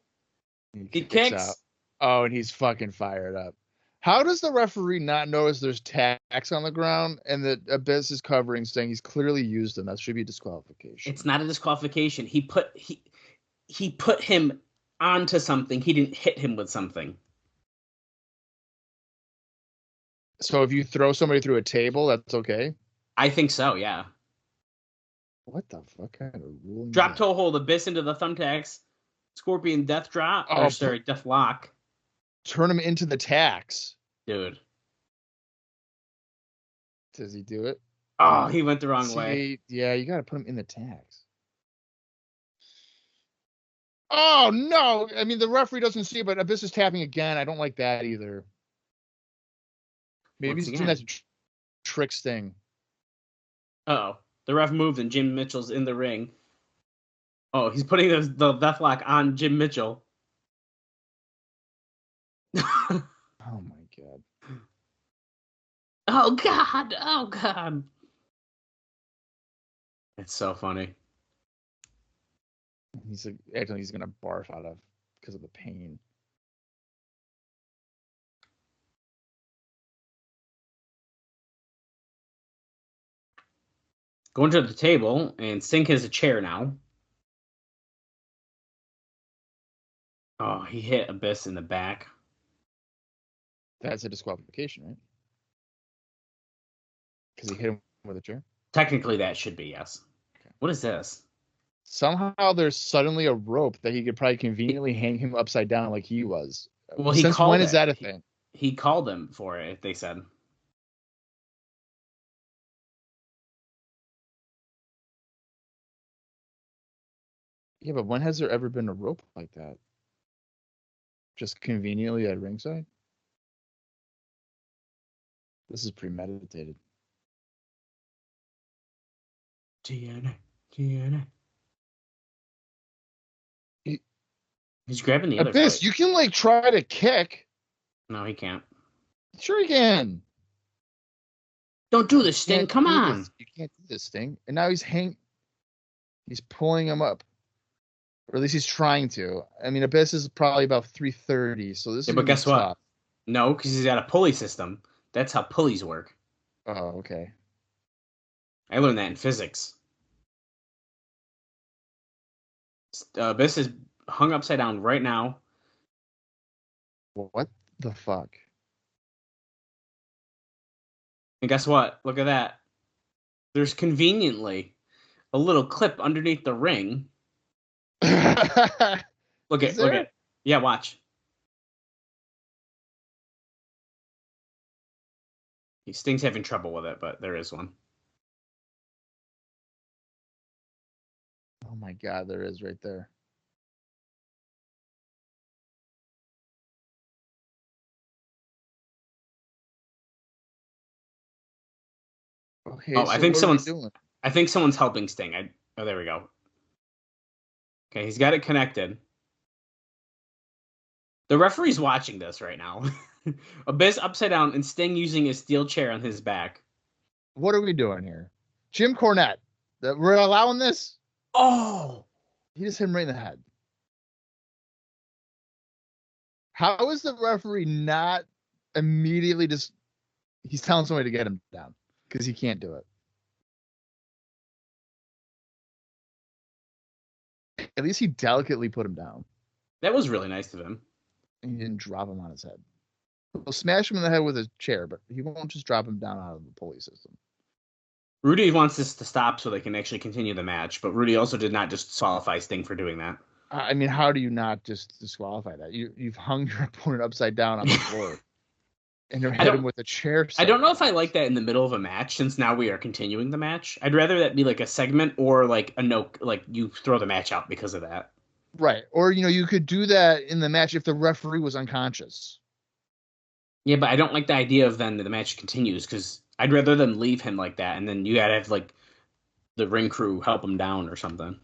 [SPEAKER 4] He kicks.
[SPEAKER 3] Out. Oh, and he's fucking fired up. How does the referee not notice there's tacks on the ground and that Abyss is covering Sting? He's clearly used them. That should be a disqualification.
[SPEAKER 4] It's not a disqualification. He put him onto something. He didn't hit him with something.
[SPEAKER 3] So if you throw somebody through a table, that's okay?
[SPEAKER 4] I think so, yeah.
[SPEAKER 3] What the fuck kind of rule?
[SPEAKER 4] Drop toe hold, Abyss into the thumbtacks. Scorpion Death Drop. Death Lock.
[SPEAKER 3] Turn him into the tacks.
[SPEAKER 4] Dude.
[SPEAKER 3] Does he do it?
[SPEAKER 4] Oh, he went the wrong way.
[SPEAKER 3] Yeah, you got to put him in the tacks. Oh, no. I mean, the referee doesn't see it, but Abyss is tapping again. I don't like that either. Maybe
[SPEAKER 4] Once
[SPEAKER 3] he's doing
[SPEAKER 4] again.
[SPEAKER 3] that trick Sting.
[SPEAKER 4] Uh-oh. The ref moved and Jim Mitchell's in the ring. Oh, he's putting the deathlock on Jim Mitchell.
[SPEAKER 3] Oh, my God.
[SPEAKER 4] Oh, God. Oh, God. It's so funny.
[SPEAKER 3] He's acting like he's going to barf out of because of the pain.
[SPEAKER 4] Going to the table, and Sting has a chair now. Oh, he hit Abyss in the back.
[SPEAKER 3] That's a disqualification, right? Because he hit him with a chair?
[SPEAKER 4] Technically, that should be, yes.
[SPEAKER 3] Okay.
[SPEAKER 4] What is this?
[SPEAKER 3] Somehow there's suddenly a rope that he could probably conveniently hang him upside down like he was.
[SPEAKER 4] Well, he
[SPEAKER 3] Since
[SPEAKER 4] called
[SPEAKER 3] when
[SPEAKER 4] it.
[SPEAKER 3] is that a thing?
[SPEAKER 4] He called him for it, they said.
[SPEAKER 3] Yeah, but when has there ever been a rope like that? Just conveniently at ringside? This is premeditated.
[SPEAKER 4] TNA. He's grabbing the other
[SPEAKER 3] Abyss,
[SPEAKER 4] foot.
[SPEAKER 3] you can like try to kick.
[SPEAKER 4] No, he can't.
[SPEAKER 3] Sure you can.
[SPEAKER 4] Don't do this, Sting. Come on.
[SPEAKER 3] You can't do this thing. And now he's pulling him up. Or at least he's trying to. I mean, Abyss is probably about 330, so this is
[SPEAKER 4] But guess what?
[SPEAKER 3] tough.
[SPEAKER 4] No, because he's got a pulley system. That's how pulleys work.
[SPEAKER 3] Oh, okay.
[SPEAKER 4] I learned that in physics. Abyss is hung upside down right now.
[SPEAKER 3] What the fuck?
[SPEAKER 4] And guess what? Look at that. There's conveniently a little clip underneath the ring. Look at. Yeah, watch. Sting's having trouble with it, but there is one.
[SPEAKER 3] Oh my God, there is right there. Okay.
[SPEAKER 4] Oh,
[SPEAKER 3] so
[SPEAKER 4] I think
[SPEAKER 3] what are we doing?
[SPEAKER 4] I think someone's helping Sting. Oh, there we go. Okay, he's got it connected. The referee's watching this right now. Abyss upside down and Sting using his steel chair on his back.
[SPEAKER 3] What are we doing here? Jim Cornette. We're allowing this?
[SPEAKER 4] Oh!
[SPEAKER 3] He just hit him right in the head. How is the referee not immediately just... He's telling somebody to get him down because he can't do it. At least he delicately put him down.
[SPEAKER 4] That was really nice of him.
[SPEAKER 3] And he didn't drop him on his head. He'll smash him in the head with a chair, but he won't just drop him down out of the pulley system.
[SPEAKER 4] Rudy wants this to stop so they can actually continue the match, but Rudy also did not just disqualify Sting for doing that.
[SPEAKER 3] I mean, how do you not just disqualify that? You've hung your opponent upside down on the floor. And you hit him with a chair.
[SPEAKER 4] I don't know if I like that in the middle of a match, since now we are continuing the match. I'd rather that be like a segment or like a no, like you throw the match out because of that.
[SPEAKER 3] Right. Or, you could do that in the match if the referee was unconscious.
[SPEAKER 4] Yeah, but I don't like the idea of then the match continues, because I'd rather them leave him like that, and then you gotta have like the ring crew help him down or something.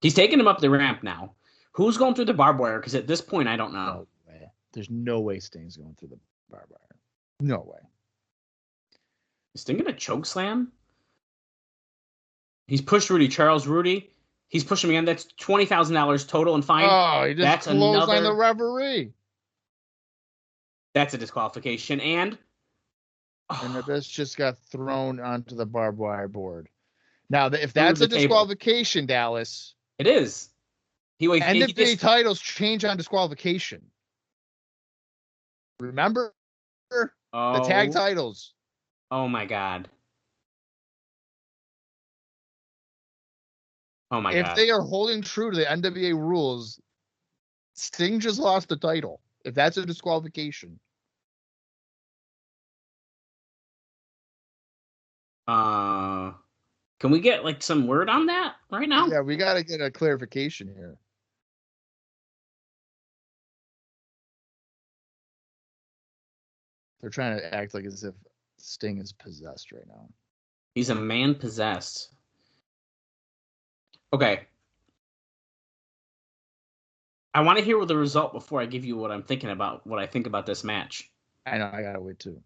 [SPEAKER 4] He's taking him up the ramp now. Who's going through the barbed wire? Because at this point, I don't know.
[SPEAKER 3] No way. There's no way Sting's going through the barbed wire. No way.
[SPEAKER 4] Is Sting gonna choke slam? He's pushed Rudy. Charles Rudy. He's pushing again. That's $20,000 total and fine.
[SPEAKER 3] Oh, he just closed on the referee.
[SPEAKER 4] That's a disqualification. And
[SPEAKER 3] Abyss just got thrown onto the barbed wire board. Now, if that's a disqualification, Dallas.
[SPEAKER 4] It is.
[SPEAKER 3] NWA titles change on disqualification. Remember the tag titles.
[SPEAKER 4] Oh my God. Oh my God.
[SPEAKER 3] If they are holding true to the NWA rules, Sting just lost the title. If that's a disqualification.
[SPEAKER 4] Can we get like some word on that right now?
[SPEAKER 3] Yeah, we got to get a clarification here. They're trying to act like as if Sting is possessed right now.
[SPEAKER 4] He's a man possessed. Okay. I want to hear the result before I give you what I'm thinking about, what I think about this match.
[SPEAKER 3] I know, I gotta wait too.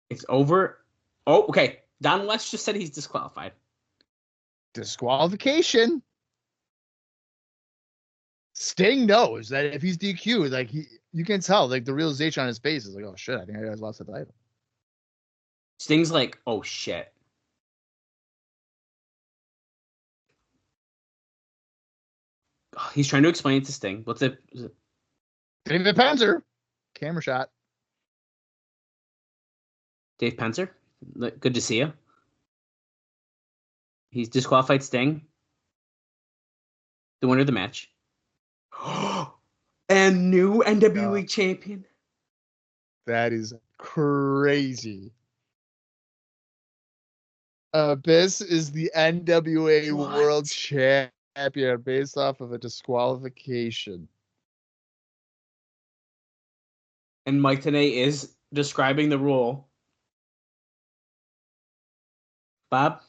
[SPEAKER 4] It's over. Oh, okay. Don West just said he's disqualified.
[SPEAKER 3] Disqualification. Sting knows that if he's DQ'd, like you can tell, like the realization on his face is like, oh shit, I think I guys lost the title.
[SPEAKER 4] Sting's like, oh shit. Oh, he's trying to explain it to Sting. What's it?
[SPEAKER 3] David Penzer. Camera shot.
[SPEAKER 4] Dave Penzer? Good to see you. He's disqualified Sting. The winner of the match. And new NWE champion.
[SPEAKER 3] That is crazy. Abyss is the NWA World Champion based off of a disqualification.
[SPEAKER 4] And Mike Tenay is describing the rule. Bob,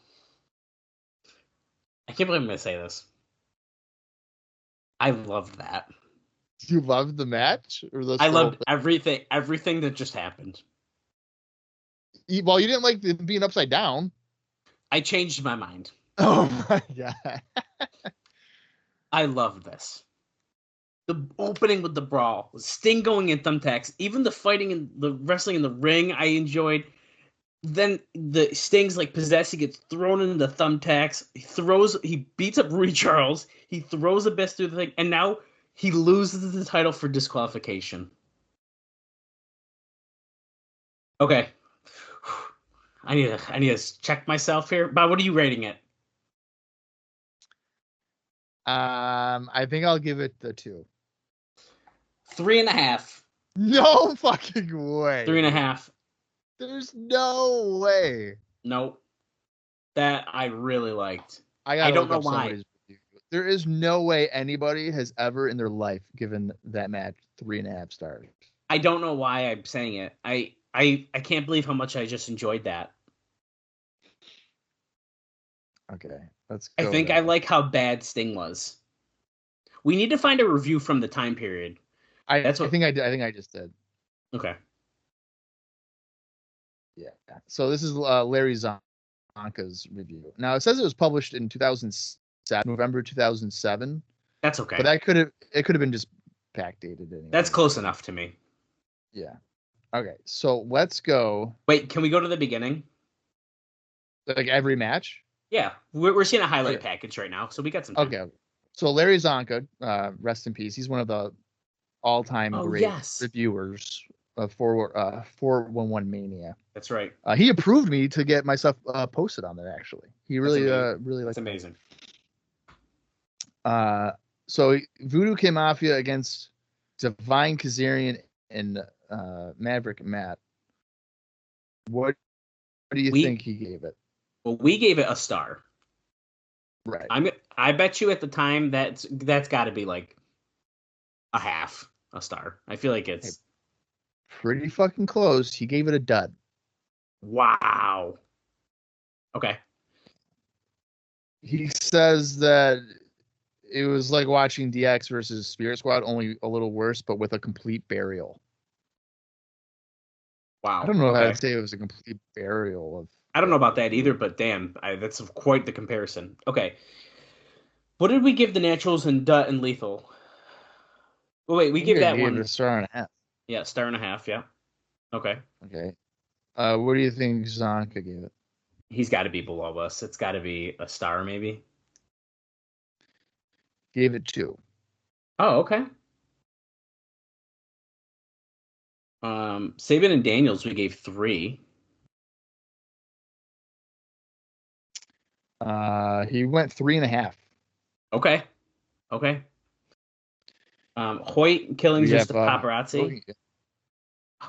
[SPEAKER 4] I can't believe I'm going to say this. I loved that.
[SPEAKER 3] You loved the match? Or the
[SPEAKER 4] I loved everything that just happened.
[SPEAKER 3] Well, you didn't like them being upside down.
[SPEAKER 4] I changed my mind.
[SPEAKER 3] Oh my god.
[SPEAKER 4] I loved this. The opening with the brawl, Sting going in thumbtacks, even the fighting and the wrestling in the ring, I enjoyed. Then the Sting's like possessed, he gets thrown into the thumbtacks, he beats up Rudy Charles, he throws Abyss through the thing, and now he loses the title for disqualification. Okay. I need to check myself here. Bob, what are you rating it?
[SPEAKER 3] I think I'll give it the 2.
[SPEAKER 4] 3.5.
[SPEAKER 3] No fucking way.
[SPEAKER 4] 3.5.
[SPEAKER 3] There's no way.
[SPEAKER 4] Nope. That I really liked.
[SPEAKER 3] I
[SPEAKER 4] don't know why.
[SPEAKER 3] There is no way anybody has ever in their life given that match 3.5 stars.
[SPEAKER 4] I don't know why I'm saying it. I can't believe how much I just enjoyed that.
[SPEAKER 3] Okay, let's go.
[SPEAKER 4] I think I like how bad Sting was. We need to find a review from the time period.
[SPEAKER 3] I think I just did.
[SPEAKER 4] Okay.
[SPEAKER 3] Yeah. So this is Larry Zonka's review. Now it says it was published in 2007, November 2007.
[SPEAKER 4] That's okay.
[SPEAKER 3] But it could have been just backdated anyway.
[SPEAKER 4] That's close enough to me.
[SPEAKER 3] Yeah. Okay. So let's go.
[SPEAKER 4] Wait, can we go to the beginning?
[SPEAKER 3] Like every match?
[SPEAKER 4] Yeah, we're seeing a highlight package right now, so we got some time.
[SPEAKER 3] Okay. So Larry Zonka, rest in peace. He's one of the all-time great reviewers of 411 Mania.
[SPEAKER 4] That's right.
[SPEAKER 3] He approved me to get myself posted on there. Actually, he really liked.
[SPEAKER 4] That's amazing.
[SPEAKER 3] So Voodoo Kin Mafia against Divine Kazarian and Maverick Matt. What do you think he gave it?
[SPEAKER 4] Well, we gave it a star.
[SPEAKER 3] Right.
[SPEAKER 4] I bet you at the time that's got to be like a half a star. I feel like it's
[SPEAKER 3] pretty fucking close. He gave it a dud.
[SPEAKER 4] Wow. Okay.
[SPEAKER 3] He says that it was like watching DX versus Spirit Squad, only a little worse, but with a complete burial.
[SPEAKER 4] Wow.
[SPEAKER 3] I don't know how to say it was a complete burial of.
[SPEAKER 4] I don't know about that either, but damn, that's quite the comparison. Okay. What did we give the Naturals and Dutt and Lethal? Oh, wait, we gave that one
[SPEAKER 3] a star and a half.
[SPEAKER 4] Yeah, star and a half, yeah. Okay.
[SPEAKER 3] Okay. What do you think Zonka gave it?
[SPEAKER 4] He's got to be below us. It's got to be a star, maybe.
[SPEAKER 3] Gave it 2.
[SPEAKER 4] Oh, okay. Sabin and Daniels, we gave 3.
[SPEAKER 3] He went 3.5.
[SPEAKER 4] Okay. Hoyt killing just the paparazzi.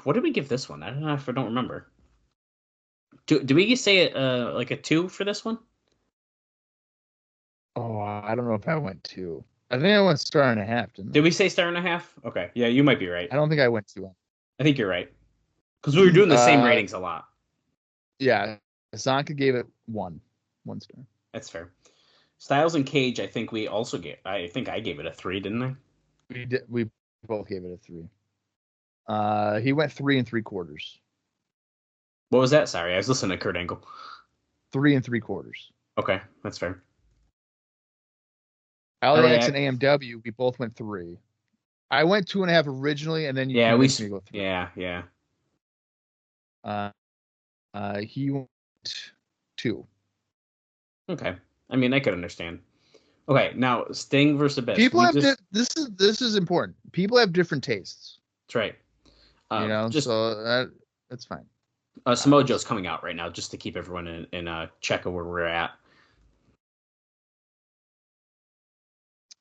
[SPEAKER 4] What did we give this one? I don't remember. Do we say it like a 2 for this one?
[SPEAKER 3] Oh, I don't know if I went 2. I think I went star and a half, didn't I?
[SPEAKER 4] Did we say star and a half? Okay. Yeah, you might be right.
[SPEAKER 3] I don't think I went 2.
[SPEAKER 4] I think you're right. Because we were doing the same ratings a lot.
[SPEAKER 3] Yeah. Zonka gave it 1 star.
[SPEAKER 4] That's fair. Styles and Cage, I think we also gave. I think I gave it a 3, didn't I?
[SPEAKER 3] We did. We both gave it a 3. He went 3 3/4.
[SPEAKER 4] What was that? Sorry, I was listening to Kurt Angle.
[SPEAKER 3] 3 3/4.
[SPEAKER 4] Okay, that's fair.
[SPEAKER 3] LAX and AMW, we both went 3. I went 2.5 originally, and then you convinced me to go 3.
[SPEAKER 4] Yeah.
[SPEAKER 3] He went 2.
[SPEAKER 4] Okay. I mean, I could understand. Okay, now Sting versus Abyss.
[SPEAKER 3] People have this is important. People have different tastes.
[SPEAKER 4] That's right.
[SPEAKER 3] So that's fine.
[SPEAKER 4] Samoa Joe's coming out right now just to keep everyone in a check of where we're at.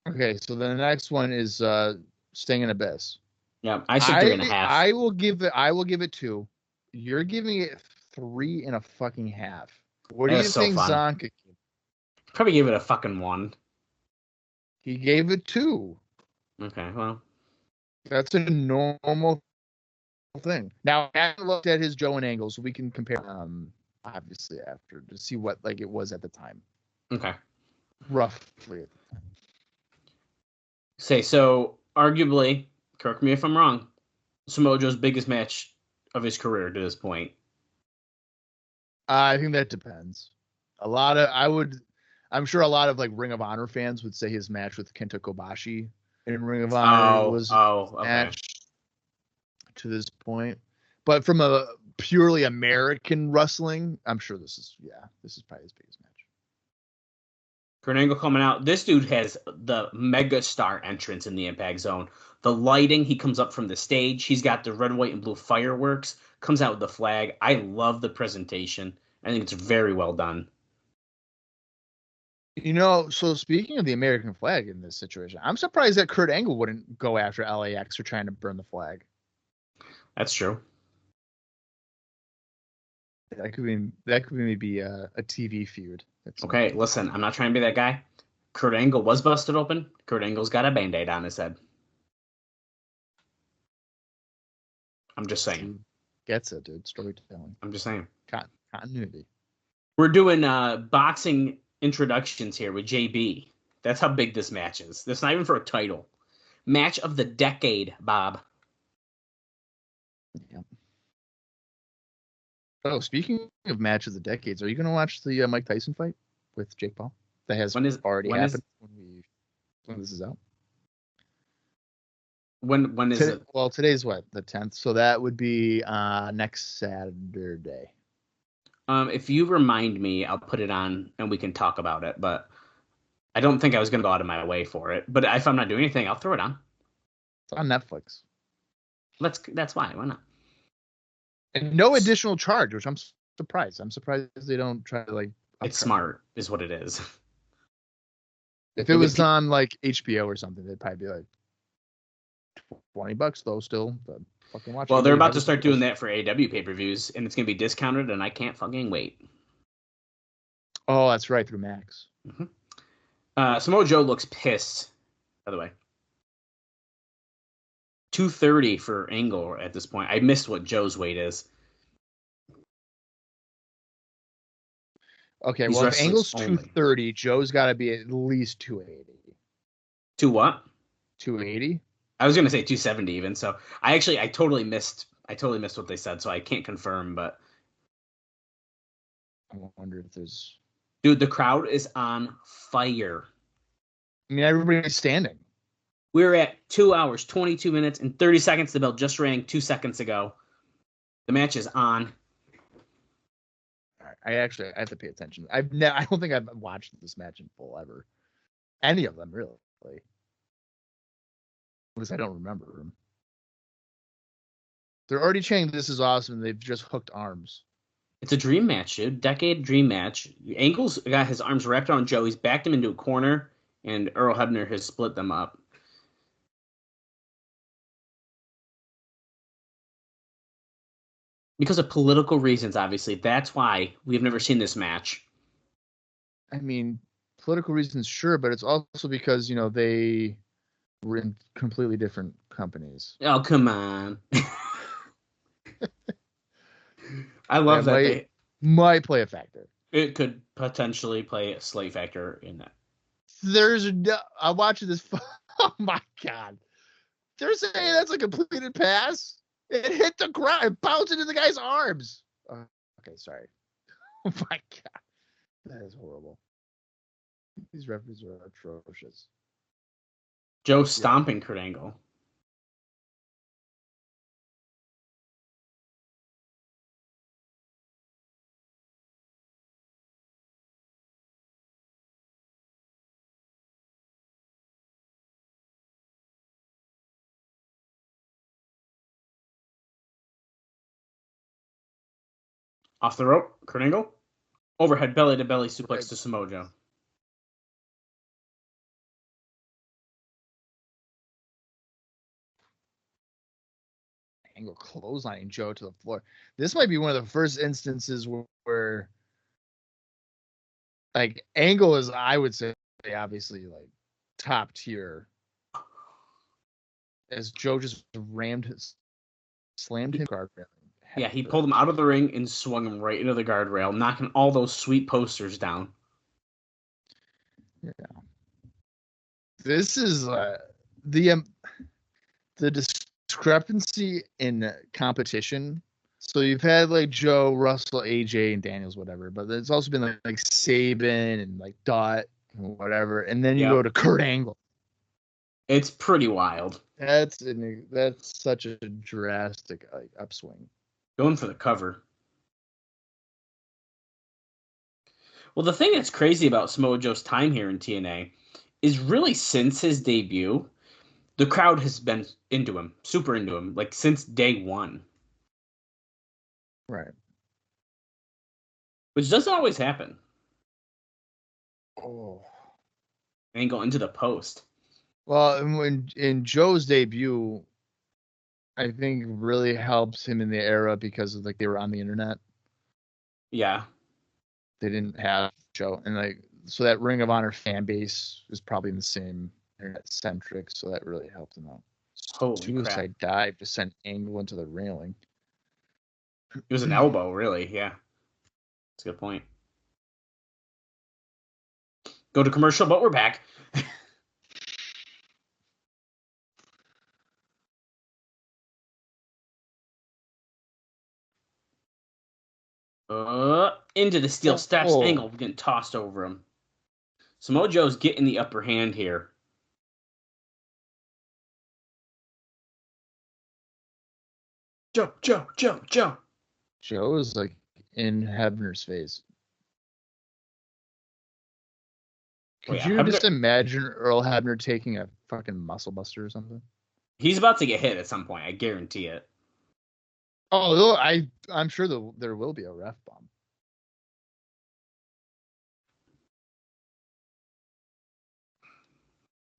[SPEAKER 3] Okay, so the next one is Sting and Abyss.
[SPEAKER 4] Yeah, I said 3.5.
[SPEAKER 3] I will give it 2. You're giving it 3.5. What do you think Zonka gave?
[SPEAKER 4] Probably gave it a fucking 1.
[SPEAKER 3] He gave it 2.
[SPEAKER 4] Okay, well.
[SPEAKER 3] That's a normal thing. Now, I haven't looked at his Joe and Angle, so we can compare obviously after to see what like it was at the time.
[SPEAKER 4] Okay.
[SPEAKER 3] Roughly at the time.
[SPEAKER 4] So arguably, correct me if I'm wrong, Samoa Joe's biggest match of his career to this point.
[SPEAKER 3] I think that depends. I'm sure a lot of like Ring of Honor fans would say his match with Kenta Kobashi in Ring of Honor was
[SPEAKER 4] okay.
[SPEAKER 3] match to this point. But from a purely American wrestling, I'm sure this is probably his biggest match.
[SPEAKER 4] Kurt Angle coming out. This dude has the mega star entrance in the Impact Zone. The lighting, he comes up from the stage. He's got the red, white, and blue fireworks. Comes out with the flag. I love the presentation. I think it's very well done.
[SPEAKER 3] So speaking of the American flag in this situation, I'm surprised that Kurt Angle wouldn't go after LAX for trying to burn the flag.
[SPEAKER 4] That's true.
[SPEAKER 3] That could be maybe a TV feud.
[SPEAKER 4] Okay, listen, I'm not trying to be that guy. Kurt Angle was busted open. Kurt Angle's got a Band-Aid on his head. I'm just saying.
[SPEAKER 3] Gets it, dude. Storytelling.
[SPEAKER 4] I'm just saying.
[SPEAKER 3] Continuity.
[SPEAKER 4] We're doing boxing introductions here with JB. That's how big this match is. That's not even for a title. Match of the decade, Bob.
[SPEAKER 3] Yeah. Oh, speaking of match of the decades, are you going to watch the Mike Tyson fight with Jake Paul? That has already happened when this is out.
[SPEAKER 4] When is it?
[SPEAKER 3] Well, today's what, the 10th, so that would be next Saturday.
[SPEAKER 4] If you remind me, I'll put it on and we can talk about it. But I don't think I was going to go out of my way for it. But if I'm not doing anything, I'll throw it on.
[SPEAKER 3] It's on Netflix.
[SPEAKER 4] That's why. Why not?
[SPEAKER 3] And no additional charge, which I'm surprised. I'm surprised they don't try to like.
[SPEAKER 4] It's smart, is what it is.
[SPEAKER 3] If it was on like HBO or something, they'd probably be like $20 though. Still, but fucking watch.
[SPEAKER 4] Well, they're about to start doing that for AEW pay-per-views, and it's gonna be discounted, and I can't fucking wait.
[SPEAKER 3] Oh, that's right, through Max.
[SPEAKER 4] Mm-hmm. Samoa Joe looks pissed. By the way, 230 for Angle at this point. I missed what Joe's weight is.
[SPEAKER 3] Okay, well, if Angle's 230, Joe's got to be at least 280.
[SPEAKER 4] To what?
[SPEAKER 3] 280.
[SPEAKER 4] I was gonna say 270 even. So I totally missed what they said. So I can't confirm, but
[SPEAKER 3] I wonder if there's.
[SPEAKER 4] Dude, the crowd is on fire.
[SPEAKER 3] I mean, everybody's standing.
[SPEAKER 4] We're at 2 hours, 22 minutes, and 30 seconds. The bell just rang 2 seconds ago. The match is on.
[SPEAKER 3] I have to pay attention. I don't think I've watched this match in full ever. Any of them, really. Because I don't remember them. They're already chanting "This is awesome." And they've just hooked arms.
[SPEAKER 4] It's a dream match, dude. Decade dream match. Angle's got his arms wrapped around Joe. He's backed him into a corner, and Earl Hebner has split them up. Because of political reasons, obviously. That's why we've never seen this match.
[SPEAKER 3] I mean, political reasons, sure, but it's also because, they were in completely different companies.
[SPEAKER 4] Oh, come on. I love that
[SPEAKER 3] might play a factor.
[SPEAKER 4] It could potentially play a slight factor in that.
[SPEAKER 3] I'm watching this. Oh my God. They're saying that's a completed pass. It hit the ground. It bounced into the guy's arms. Okay, sorry. Oh my God. That is horrible. These referees are atrocious.
[SPEAKER 4] Joe stomping Kurt Angle. Off the rope, Kurt Angle. Overhead belly-to-belly suplex to Samoa Joe.
[SPEAKER 3] Angle clotheslining Joe to the floor. This might be one of the first instances where like, Angle is, I would say, obviously, like, top tier. As Joe just slammed him guardrail.
[SPEAKER 4] Yeah, he pulled him out of the ring and swung him right into the guardrail, knocking all those sweet posters down.
[SPEAKER 3] Yeah. This is the discrepancy in competition. So you've had like Joe, Russell, AJ, and Daniels, whatever, but it's also been like Sabin and like Dot and whatever, and then you go to Kurt Angle.
[SPEAKER 4] It's pretty wild.
[SPEAKER 3] That's such a drastic upswing.
[SPEAKER 4] Going for the cover. Well, the thing that's crazy about Samoa Joe's time here in TNA is really since his debut, the crowd has been into him, super into him, like since day one.
[SPEAKER 3] Right.
[SPEAKER 4] Which doesn't always happen.
[SPEAKER 3] Oh.
[SPEAKER 4] Angle into the post.
[SPEAKER 3] Well, in Joe's debut, I think really helps him in the era because of like they were on the internet.
[SPEAKER 4] Yeah.
[SPEAKER 3] They didn't have Joe, and like so that Ring of Honor fan base was probably in the same internet centric, so that really helped him out.
[SPEAKER 4] Holy
[SPEAKER 3] Suicide
[SPEAKER 4] crap.
[SPEAKER 3] dive to send Angle into the railing.
[SPEAKER 4] It was an elbow, really. Yeah. That's a good point. Go to commercial, but we're back. Into the steel steps. Angle getting tossed over him. Samoa Joe's getting the upper hand here. Joe.
[SPEAKER 3] Joe is like in Hebner's face. Could you just imagine Earl Hebner taking a fucking muscle buster or something?
[SPEAKER 4] He's about to get hit at some point. I guarantee it.
[SPEAKER 3] Oh, I'm sure there will be a ref bomb.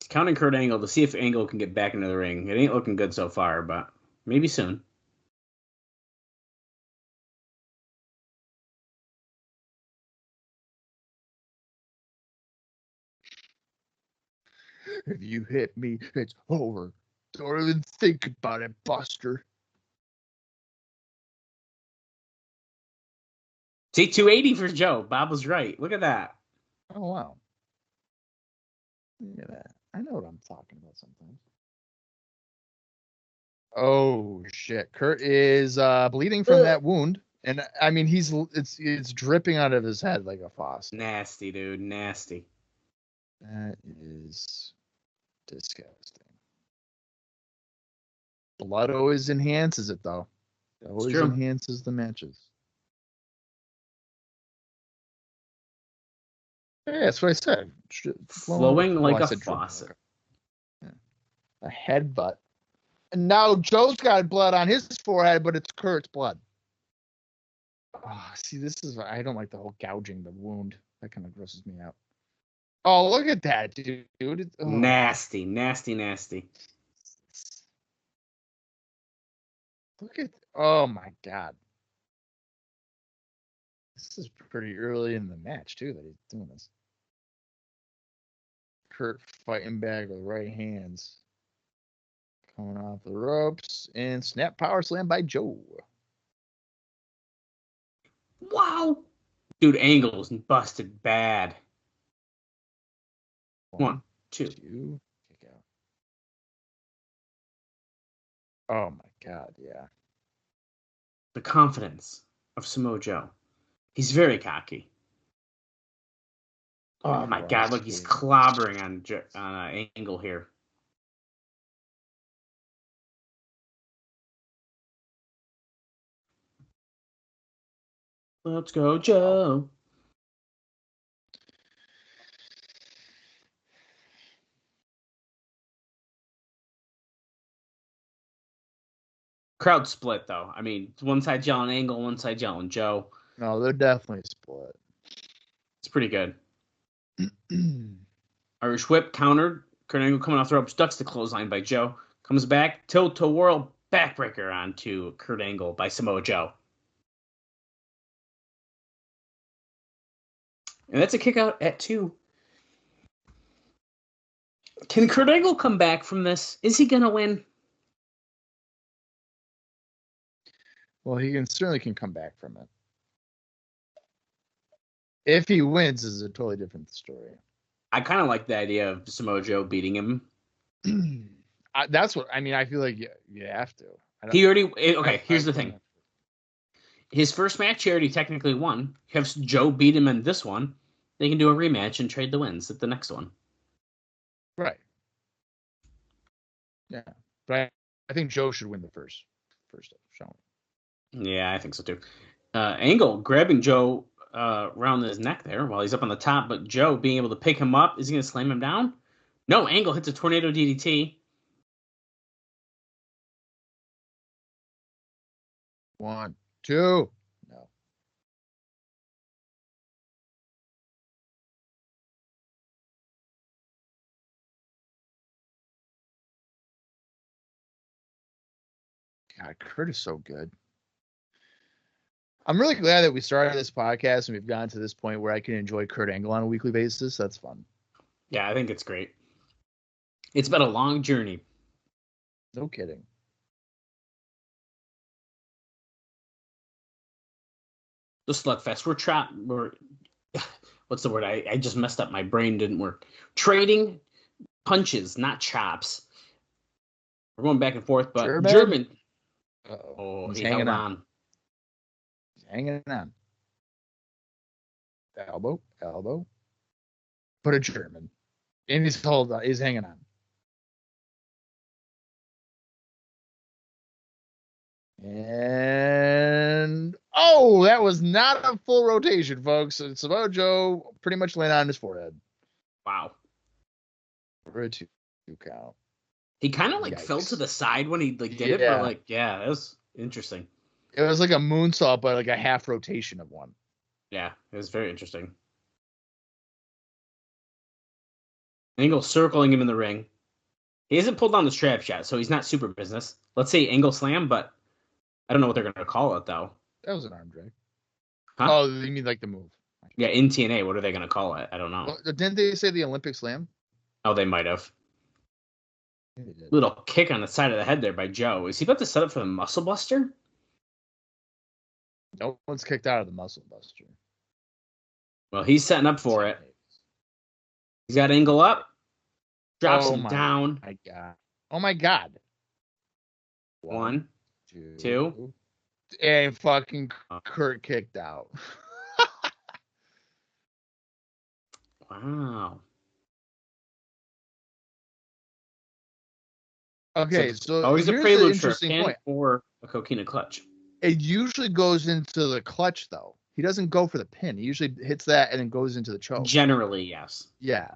[SPEAKER 4] Counting Kurt Angle to see if Angle can get back into the ring. It ain't looking good so far, but maybe soon.
[SPEAKER 3] If you hit me, it's over. Don't even think about it, Buster.
[SPEAKER 4] See, 280 for Joe. Bob was right. Look at that.
[SPEAKER 3] Oh, wow. Look at that. I know what I'm talking about sometimes. Oh, shit. Kurt is bleeding from that wound. And, I mean, it's dripping out of his head like a faucet.
[SPEAKER 4] Nasty, dude. Nasty.
[SPEAKER 3] That is disgusting. Blood always enhances it, though. It always enhances the matches. Yeah, that's what I said.
[SPEAKER 4] Flowing like a faucet.
[SPEAKER 3] Yeah. A headbutt. And now Joe's got blood on his forehead, but it's Kurt's blood. Oh, see, I don't like the whole gouging the wound. That kind of grosses me out. Oh, look at that, dude.
[SPEAKER 4] Nasty.
[SPEAKER 3] Look at, oh my God. is pretty early in the match, too, that he's doing this. Kurt fighting back with right hands. Coming off the ropes. And snap power slam by Joe.
[SPEAKER 4] Wow. Dude, Angle's busted bad. One, two.
[SPEAKER 3] Kick out. Oh, my God, yeah.
[SPEAKER 4] The confidence of Samoa Joe. He's very cocky. Oh, my God. Look, he's clobbering on Angle here. Let's go, Joe. Crowd split, though. I mean, one side yelling Angle, one side yelling Joe.
[SPEAKER 3] No, they're definitely split.
[SPEAKER 4] It's pretty good. Irish whip countered. Kurt Angle coming off the ropes, ducks the clothesline by Joe. Comes back, tilt-to-whirl backbreaker onto Kurt Angle by Samoa Joe. And that's a kick out at 2. Can Kurt Angle come back from this? Is he going to win?
[SPEAKER 3] Well, he certainly can come back from it. If he wins, is a totally different story.
[SPEAKER 4] I kind of like the idea of Samoa Joe beating him.
[SPEAKER 3] That's what I mean. I feel like you have to.
[SPEAKER 4] Here's the thing. His first match, he already technically won. Have Joe beat him in this one. They can do a rematch and trade the wins at the next one.
[SPEAKER 3] Right. Yeah, but I think Joe should win the first showing.
[SPEAKER 4] Yeah, I think so too. Angle grabbing Joe around his neck there while he's up on the top, but Joe being able to pick him up. Is he going to slam him down? No, Angle hits a tornado DDT.
[SPEAKER 3] 1, 2. No. God, Kurt is so good. I'm really glad that we started this podcast and we've gotten to this point where I can enjoy Kurt Angle on a weekly basis. That's fun.
[SPEAKER 4] Yeah, I think it's great. It's been a long journey.
[SPEAKER 3] No kidding.
[SPEAKER 4] The slugfest. We're what's the word? I just messed up. My brain didn't work. Trading punches, not chops. We're going back and forth, but German. Oh, he held on.
[SPEAKER 3] Hanging on. Elbow. Put a German. And he's hanging on. And that was not a full rotation, folks. Samoa Joe pretty much landed on his forehead.
[SPEAKER 4] Wow.
[SPEAKER 3] For a 2 count.
[SPEAKER 4] He kind of fell to the side when he did it, but that was interesting.
[SPEAKER 3] It was like a moonsault, but like a half rotation of one.
[SPEAKER 4] Yeah, it was very interesting. Angle circling him in the ring. He hasn't pulled down the straps yet, so he's not super business. Let's say Angle slam, but I don't know what they're going to call it, though.
[SPEAKER 3] That was an arm drag.
[SPEAKER 4] Huh?
[SPEAKER 3] Oh, you mean like the move?
[SPEAKER 4] Yeah, in TNA, what are they going to call it? I don't know.
[SPEAKER 3] Well, didn't they say the Olympic slam?
[SPEAKER 4] Oh, they might have. Little kick on the side of the head there by Joe. Is he about to set up for the Muscle Buster?
[SPEAKER 3] No one's kicked out of the Muscle Buster.
[SPEAKER 4] Well, he's setting up for it. He's got Angle up. Drops him down.
[SPEAKER 3] Oh, my God.
[SPEAKER 4] 1, 2.
[SPEAKER 3] And fucking Kurt kicked out.
[SPEAKER 4] Wow.
[SPEAKER 3] Okay, so
[SPEAKER 4] always a prelude for a pin or a coquina clutch.
[SPEAKER 3] It usually goes into the clutch, though. He doesn't go for the pin. He usually hits that and then goes into the choke.
[SPEAKER 4] Generally, yes.
[SPEAKER 3] Yeah.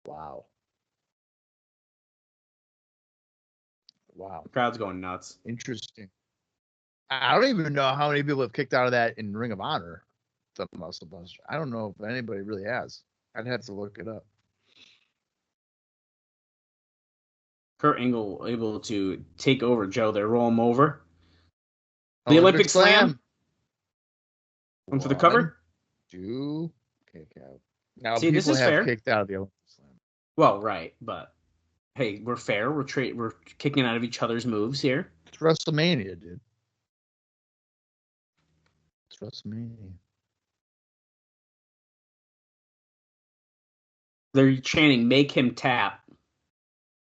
[SPEAKER 3] Wow.
[SPEAKER 4] The crowd's going nuts.
[SPEAKER 3] Interesting. I don't even know how many people have kicked out of that in Ring of Honor, the Muscle Buster. I don't know if anybody really has. I'd have to look it up.
[SPEAKER 4] Kurt Angle able to take over Joe there, roll him over. The Olympic slam. One for the cover?
[SPEAKER 3] 2, kick out. Now,
[SPEAKER 4] See, this
[SPEAKER 3] people
[SPEAKER 4] is
[SPEAKER 3] have
[SPEAKER 4] fair.
[SPEAKER 3] kicked out of the Olympic Slam.
[SPEAKER 4] Well, right, but hey, we're fair. We're kicking out of each other's moves here.
[SPEAKER 3] It's WrestleMania, dude. It's WrestleMania.
[SPEAKER 4] They're chanting, "Make him tap,"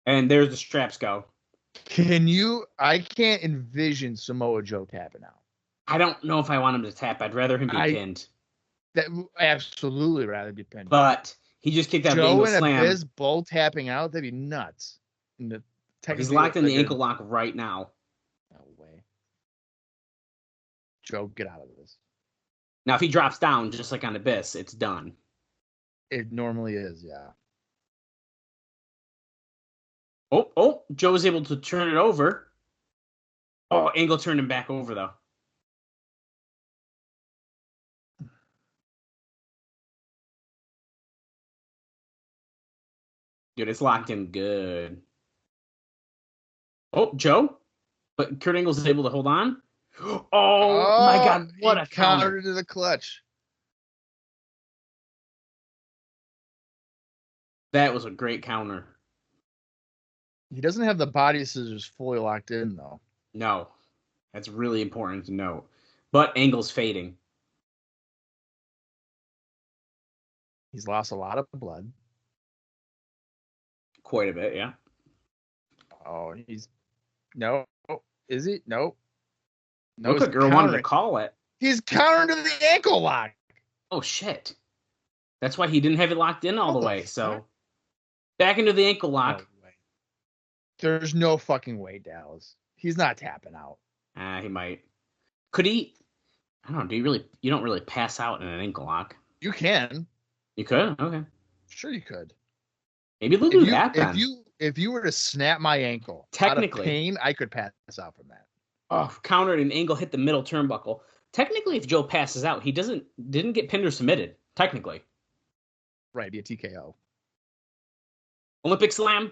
[SPEAKER 4] and there's the straps go.
[SPEAKER 3] I can't envision Samoa Joe tapping out.
[SPEAKER 4] I don't know if I want him to tap. I'd rather him be pinned.
[SPEAKER 3] That absolutely rather be pinned.
[SPEAKER 4] But he just kicked out the
[SPEAKER 3] Joe
[SPEAKER 4] ankle
[SPEAKER 3] and
[SPEAKER 4] slam.
[SPEAKER 3] Abyss both tapping out. That'd be nuts.
[SPEAKER 4] He's locked in the ankle lock right now.
[SPEAKER 3] No way. Joe, get out of this.
[SPEAKER 4] Now, if he drops down, just like on Abyss, it's done.
[SPEAKER 3] It normally is, yeah.
[SPEAKER 4] Oh, Joe was able to turn it over. Oh, Angle turned him back over, though. Dude, it's locked in good. Oh, Joe? But Kurt Angle's able to hold on. Oh my God, what a counter
[SPEAKER 3] to the clutch.
[SPEAKER 4] That was a great counter.
[SPEAKER 3] He doesn't have the body scissors fully locked in, though.
[SPEAKER 4] No, that's really important to note. But Angle's fading.
[SPEAKER 3] He's lost a lot of blood.
[SPEAKER 4] Quite a bit, yeah.
[SPEAKER 3] Oh, no. Is he? No. No,
[SPEAKER 4] Look like girl wanted to call it.
[SPEAKER 3] He's countering to the ankle lock.
[SPEAKER 4] Oh, shit. That's why he didn't have it locked in all the way. So, back into the ankle lock.
[SPEAKER 3] No way. There's no fucking way, Dallas. He's not tapping out.
[SPEAKER 4] He might. Could he? I don't know. You don't really pass out in an ankle lock.
[SPEAKER 3] You can.
[SPEAKER 4] You could? Okay.
[SPEAKER 3] Sure you could.
[SPEAKER 4] Maybe they'll do that then.
[SPEAKER 3] If you were to snap my ankle
[SPEAKER 4] technically,
[SPEAKER 3] out of pain, I could pass out from that.
[SPEAKER 4] Oh, countered and Angle hit the middle turnbuckle. Technically, if Joe passes out, he didn't get pinned or submitted. Technically.
[SPEAKER 3] Right, be a TKO.
[SPEAKER 4] Olympic Slam.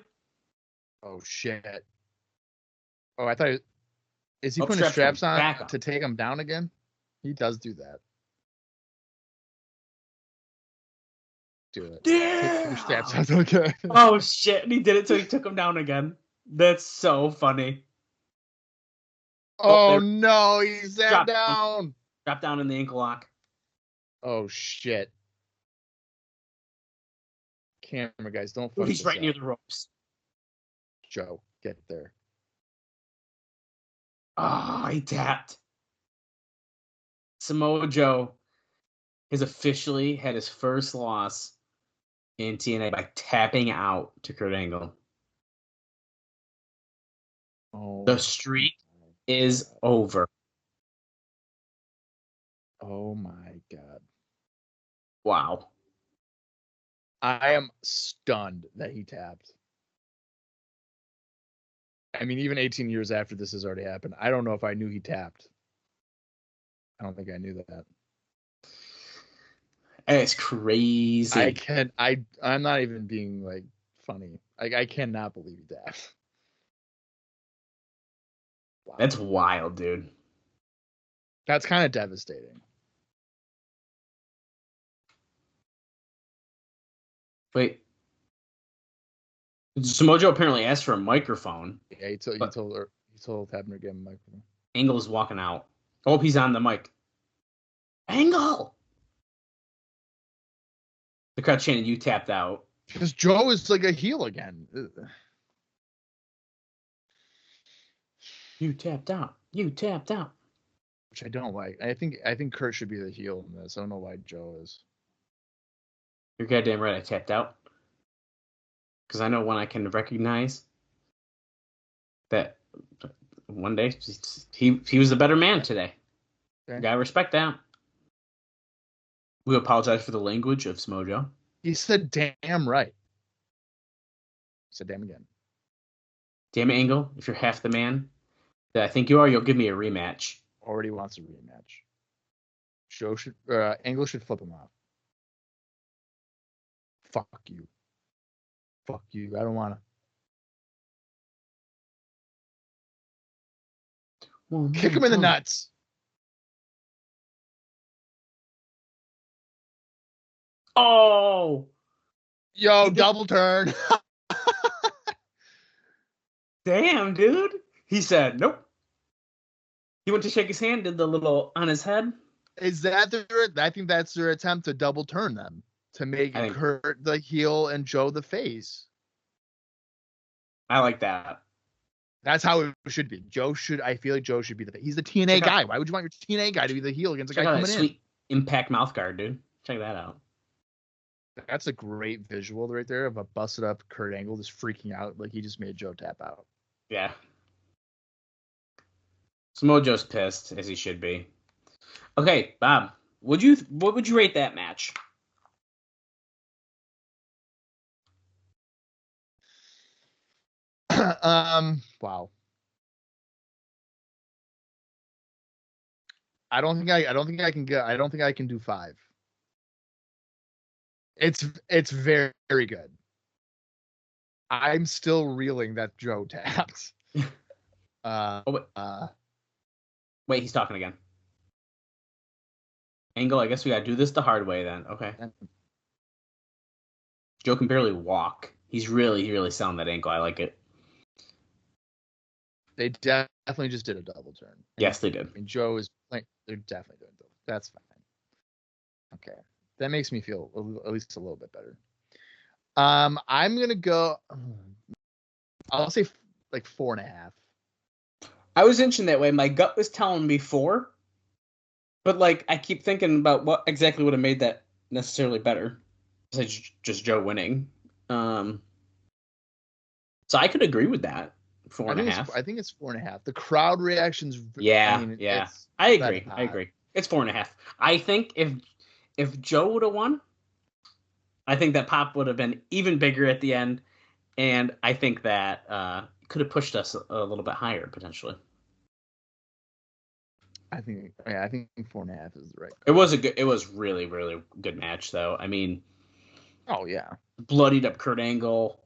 [SPEAKER 3] Oh, shit. Oh, I thought... Is he putting straps on to take him down again? He does do that. Do it.
[SPEAKER 4] Yeah.
[SPEAKER 3] Take your straps out again.
[SPEAKER 4] Oh, shit. And he did it so he took him down again. That's so funny.
[SPEAKER 3] Oh, no. He sat down.
[SPEAKER 4] Drop down in the ankle lock.
[SPEAKER 3] Oh, shit. Camera guys, don't fuck
[SPEAKER 4] He's right near the ropes.
[SPEAKER 3] Joe, get there.
[SPEAKER 4] Oh, he tapped. Samoa Joe has officially had his first loss in TNA by tapping out to Kurt Angle.
[SPEAKER 3] Oh,
[SPEAKER 4] the streak is over.
[SPEAKER 3] Oh my God.
[SPEAKER 4] Wow.
[SPEAKER 3] I am stunned that he tapped. I mean, even 18 years after this has already happened, I don't know if I knew he tapped. I don't think I knew that.
[SPEAKER 4] It's crazy.
[SPEAKER 3] I'm not even being like funny. I cannot believe he tapped.
[SPEAKER 4] Wow. That's wild, dude.
[SPEAKER 3] That's kind of devastating.
[SPEAKER 4] Wait. Samoa Joe apparently asked for a microphone.
[SPEAKER 3] Yeah, he told Hebner to give him a microphone.
[SPEAKER 4] Angle's walking out. Oh, he's on the mic. Angle! The crowd chanted, "You tapped out."
[SPEAKER 3] Because Joe is like a heel again.
[SPEAKER 4] You tapped out. You tapped out.
[SPEAKER 3] Which I don't like. I think Kurt should be the heel in this. I don't know why Joe is.
[SPEAKER 4] You're goddamn right. I tapped out. Because I know when I can recognize that one day he was the better man today. Okay. Gotta respect that. We apologize for the language of Samoa Joe.
[SPEAKER 3] He said damn right. He said damn again.
[SPEAKER 4] Damn it, Angle. If you're half the man that I think you are, you'll give me a rematch.
[SPEAKER 3] Already wants a rematch. Angle should flip him off. Fuck you. Fuck you. I don't want to. Kick him in the nuts.
[SPEAKER 4] Oh,
[SPEAKER 3] Yo, double turn.
[SPEAKER 4] damn, dude. He said, nope. He went to shake his hand, did the little on his head.
[SPEAKER 3] Is that I think that's their attempt to double turn them to make Kurt the heel and Joe the face.
[SPEAKER 4] I like that.
[SPEAKER 3] That's how it should be. I feel like Joe should be he's the TNA guy. Why would you want your TNA guy to be the heel against a guy coming in?
[SPEAKER 4] Sweet impact mouth guard, dude. Check that out.
[SPEAKER 3] That's a great visual right there of a busted up Kurt Angle just freaking out like he just made Joe tap out.
[SPEAKER 4] Yeah. Samoa Joe's pissed, as he should be. Okay, Bob, what would you rate that match?
[SPEAKER 3] Wow. I don't think I can do 5. It's very, very good. I'm still reeling that Joe tapped.
[SPEAKER 4] Wait, he's talking again. Angle, I guess we gotta do this the hard way then. Okay. Joe can barely walk. He's really selling that ankle. I like it.
[SPEAKER 3] They definitely just did a double turn.
[SPEAKER 4] Yes, they did.
[SPEAKER 3] And Joe is like, they're definitely doing double. That's fine. Okay. That makes me feel at least a little bit better. I'm gonna go. I'll say like 4.5.
[SPEAKER 4] I was inching that way. My gut was telling me 4, but like I keep thinking about what exactly would have made that necessarily better. Besides just Joe winning. So I could agree with that. 4.5.
[SPEAKER 3] I think it's 4.5. The crowd reactions.
[SPEAKER 4] Yeah, I agree. It's 4.5. I think if Joe would have won, I think that pop would have been even bigger at the end, and I think that could have pushed us a little bit higher potentially.
[SPEAKER 3] I think 4.5 is the right.
[SPEAKER 4] It was really good match though. I mean,
[SPEAKER 3] oh yeah,
[SPEAKER 4] bloodied up Kurt Angle.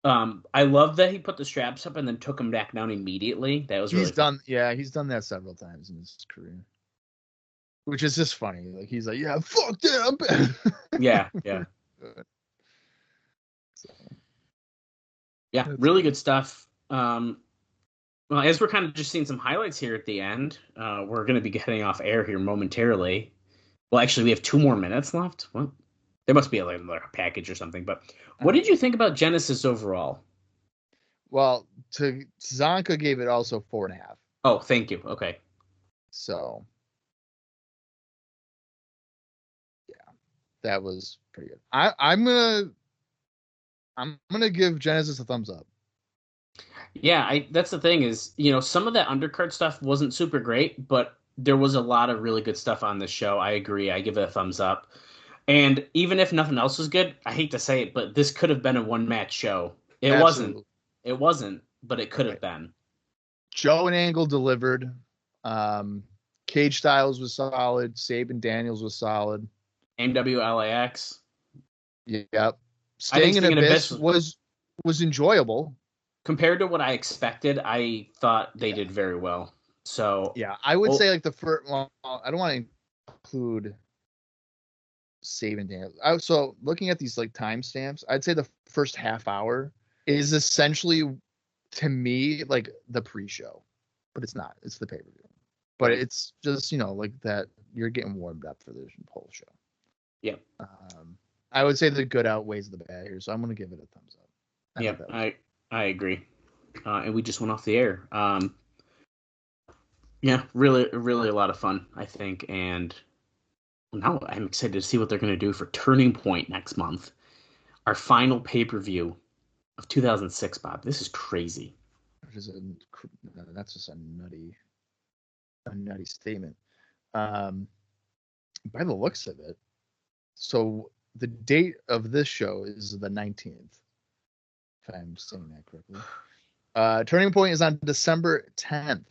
[SPEAKER 4] I love that he put the straps up and then took him back down immediately. That was really fun.
[SPEAKER 3] He's done that several times in his career, which is just funny. Like he's like, yeah, fuck that.
[SPEAKER 4] Yeah. Yeah, really good stuff. Well, as we're kind of just seeing some highlights here at the end, we're going to be getting off air here momentarily. Well, actually, we have 2 more minutes left. What? There must be another package or something. But what did you think about Genesis overall?
[SPEAKER 3] Well, Zonka gave it also 4.5.
[SPEAKER 4] Oh, thank you. Okay.
[SPEAKER 3] So, yeah, that was pretty good. I'm gonna give Genesis a thumbs up.
[SPEAKER 4] Yeah, that's the thing is, some of that undercard stuff wasn't super great, but there was a lot of really good stuff on this show. I agree. I give it a thumbs up. And even if nothing else was good, I hate to say it, but this could have been a 1-match show. It wasn't, but it could have been.
[SPEAKER 3] Joe and Angle delivered. Cage Styles was solid. Sabin Daniels was solid.
[SPEAKER 4] NWLAX.
[SPEAKER 3] Yep. Sting in Abyss was enjoyable.
[SPEAKER 4] Compared to what I expected, I thought they did very well. So
[SPEAKER 3] yeah, I would say like the first. Well, I don't want to include Sabin Daniels. So looking at these like timestamps, I'd say the first half hour is essentially to me like the pre-show, but it's not. It's the pay-per-view. But it's just like that you're getting warmed up for the whole show.
[SPEAKER 4] Yeah.
[SPEAKER 3] I would say the good outweighs the bad here, so I'm going to give it a thumbs up.
[SPEAKER 4] I agree. And we just went off the air. Yeah, really a lot of fun, I think. And now I'm excited to see what they're going to do for Turning Point next month. Our final pay-per-view of 2006, Bob. This is crazy.
[SPEAKER 3] That's just a nutty statement. By the looks of it, so the date of this show is the 19th, if I'm saying that correctly. Turning Point is on December 10th,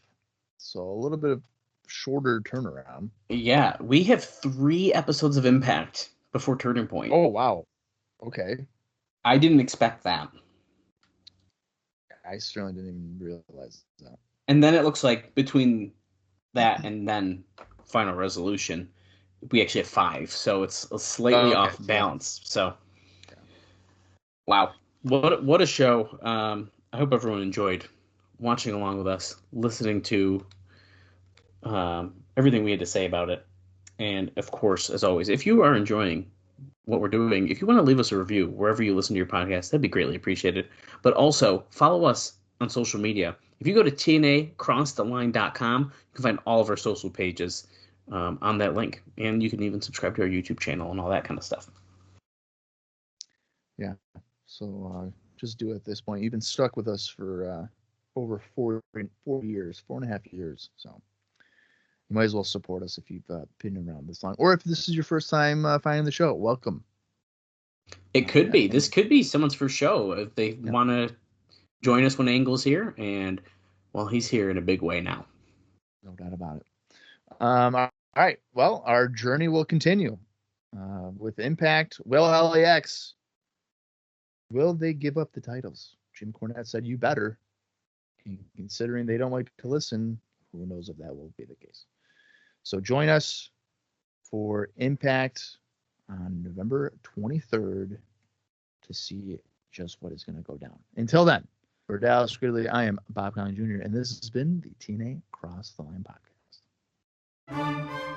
[SPEAKER 3] so a little bit of shorter turnaround.
[SPEAKER 4] Yeah, we have 3 episodes of Impact before Turning Point.
[SPEAKER 3] Oh, wow. Okay.
[SPEAKER 4] I didn't expect that.
[SPEAKER 3] I certainly didn't even realize that.
[SPEAKER 4] And then it looks like between that and then Final Resolution, we actually have 5, so it's slightly
[SPEAKER 3] okay.
[SPEAKER 4] off balance. So, wow, what a show! I hope everyone enjoyed watching along with us, listening to everything we had to say about it. And of course, as always, if you are enjoying what we're doing, if you want to leave us a review wherever you listen to your podcast, that'd be greatly appreciated. But also follow us on social media. If you go to TNAcrosstheline.com, you can find all of our social pages on that link. And you can even subscribe to our YouTube channel and all that kind of stuff.
[SPEAKER 3] Yeah. So just do it at this point. You've been stuck with us for over 4 years, 4.5 years. So you might as well support us if you've been around this long. Or if this is your first time finding the show, welcome.
[SPEAKER 4] It could be. This could be someone's first show if they want to join us when Angle's here. And, well, he's here in a big way now.
[SPEAKER 3] No doubt about it. All right. Well, our journey will continue with Impact. Will LAX, will they give up the titles? Jim Cornette said, you better. Considering they don't like to listen, who knows if that will be the case. So join us for Impact on November 23rd to see just what is going to go down. Until then, for Dallas Gridley, I am Bob Colling Jr., and this has been the TNA Cross the Line podcast.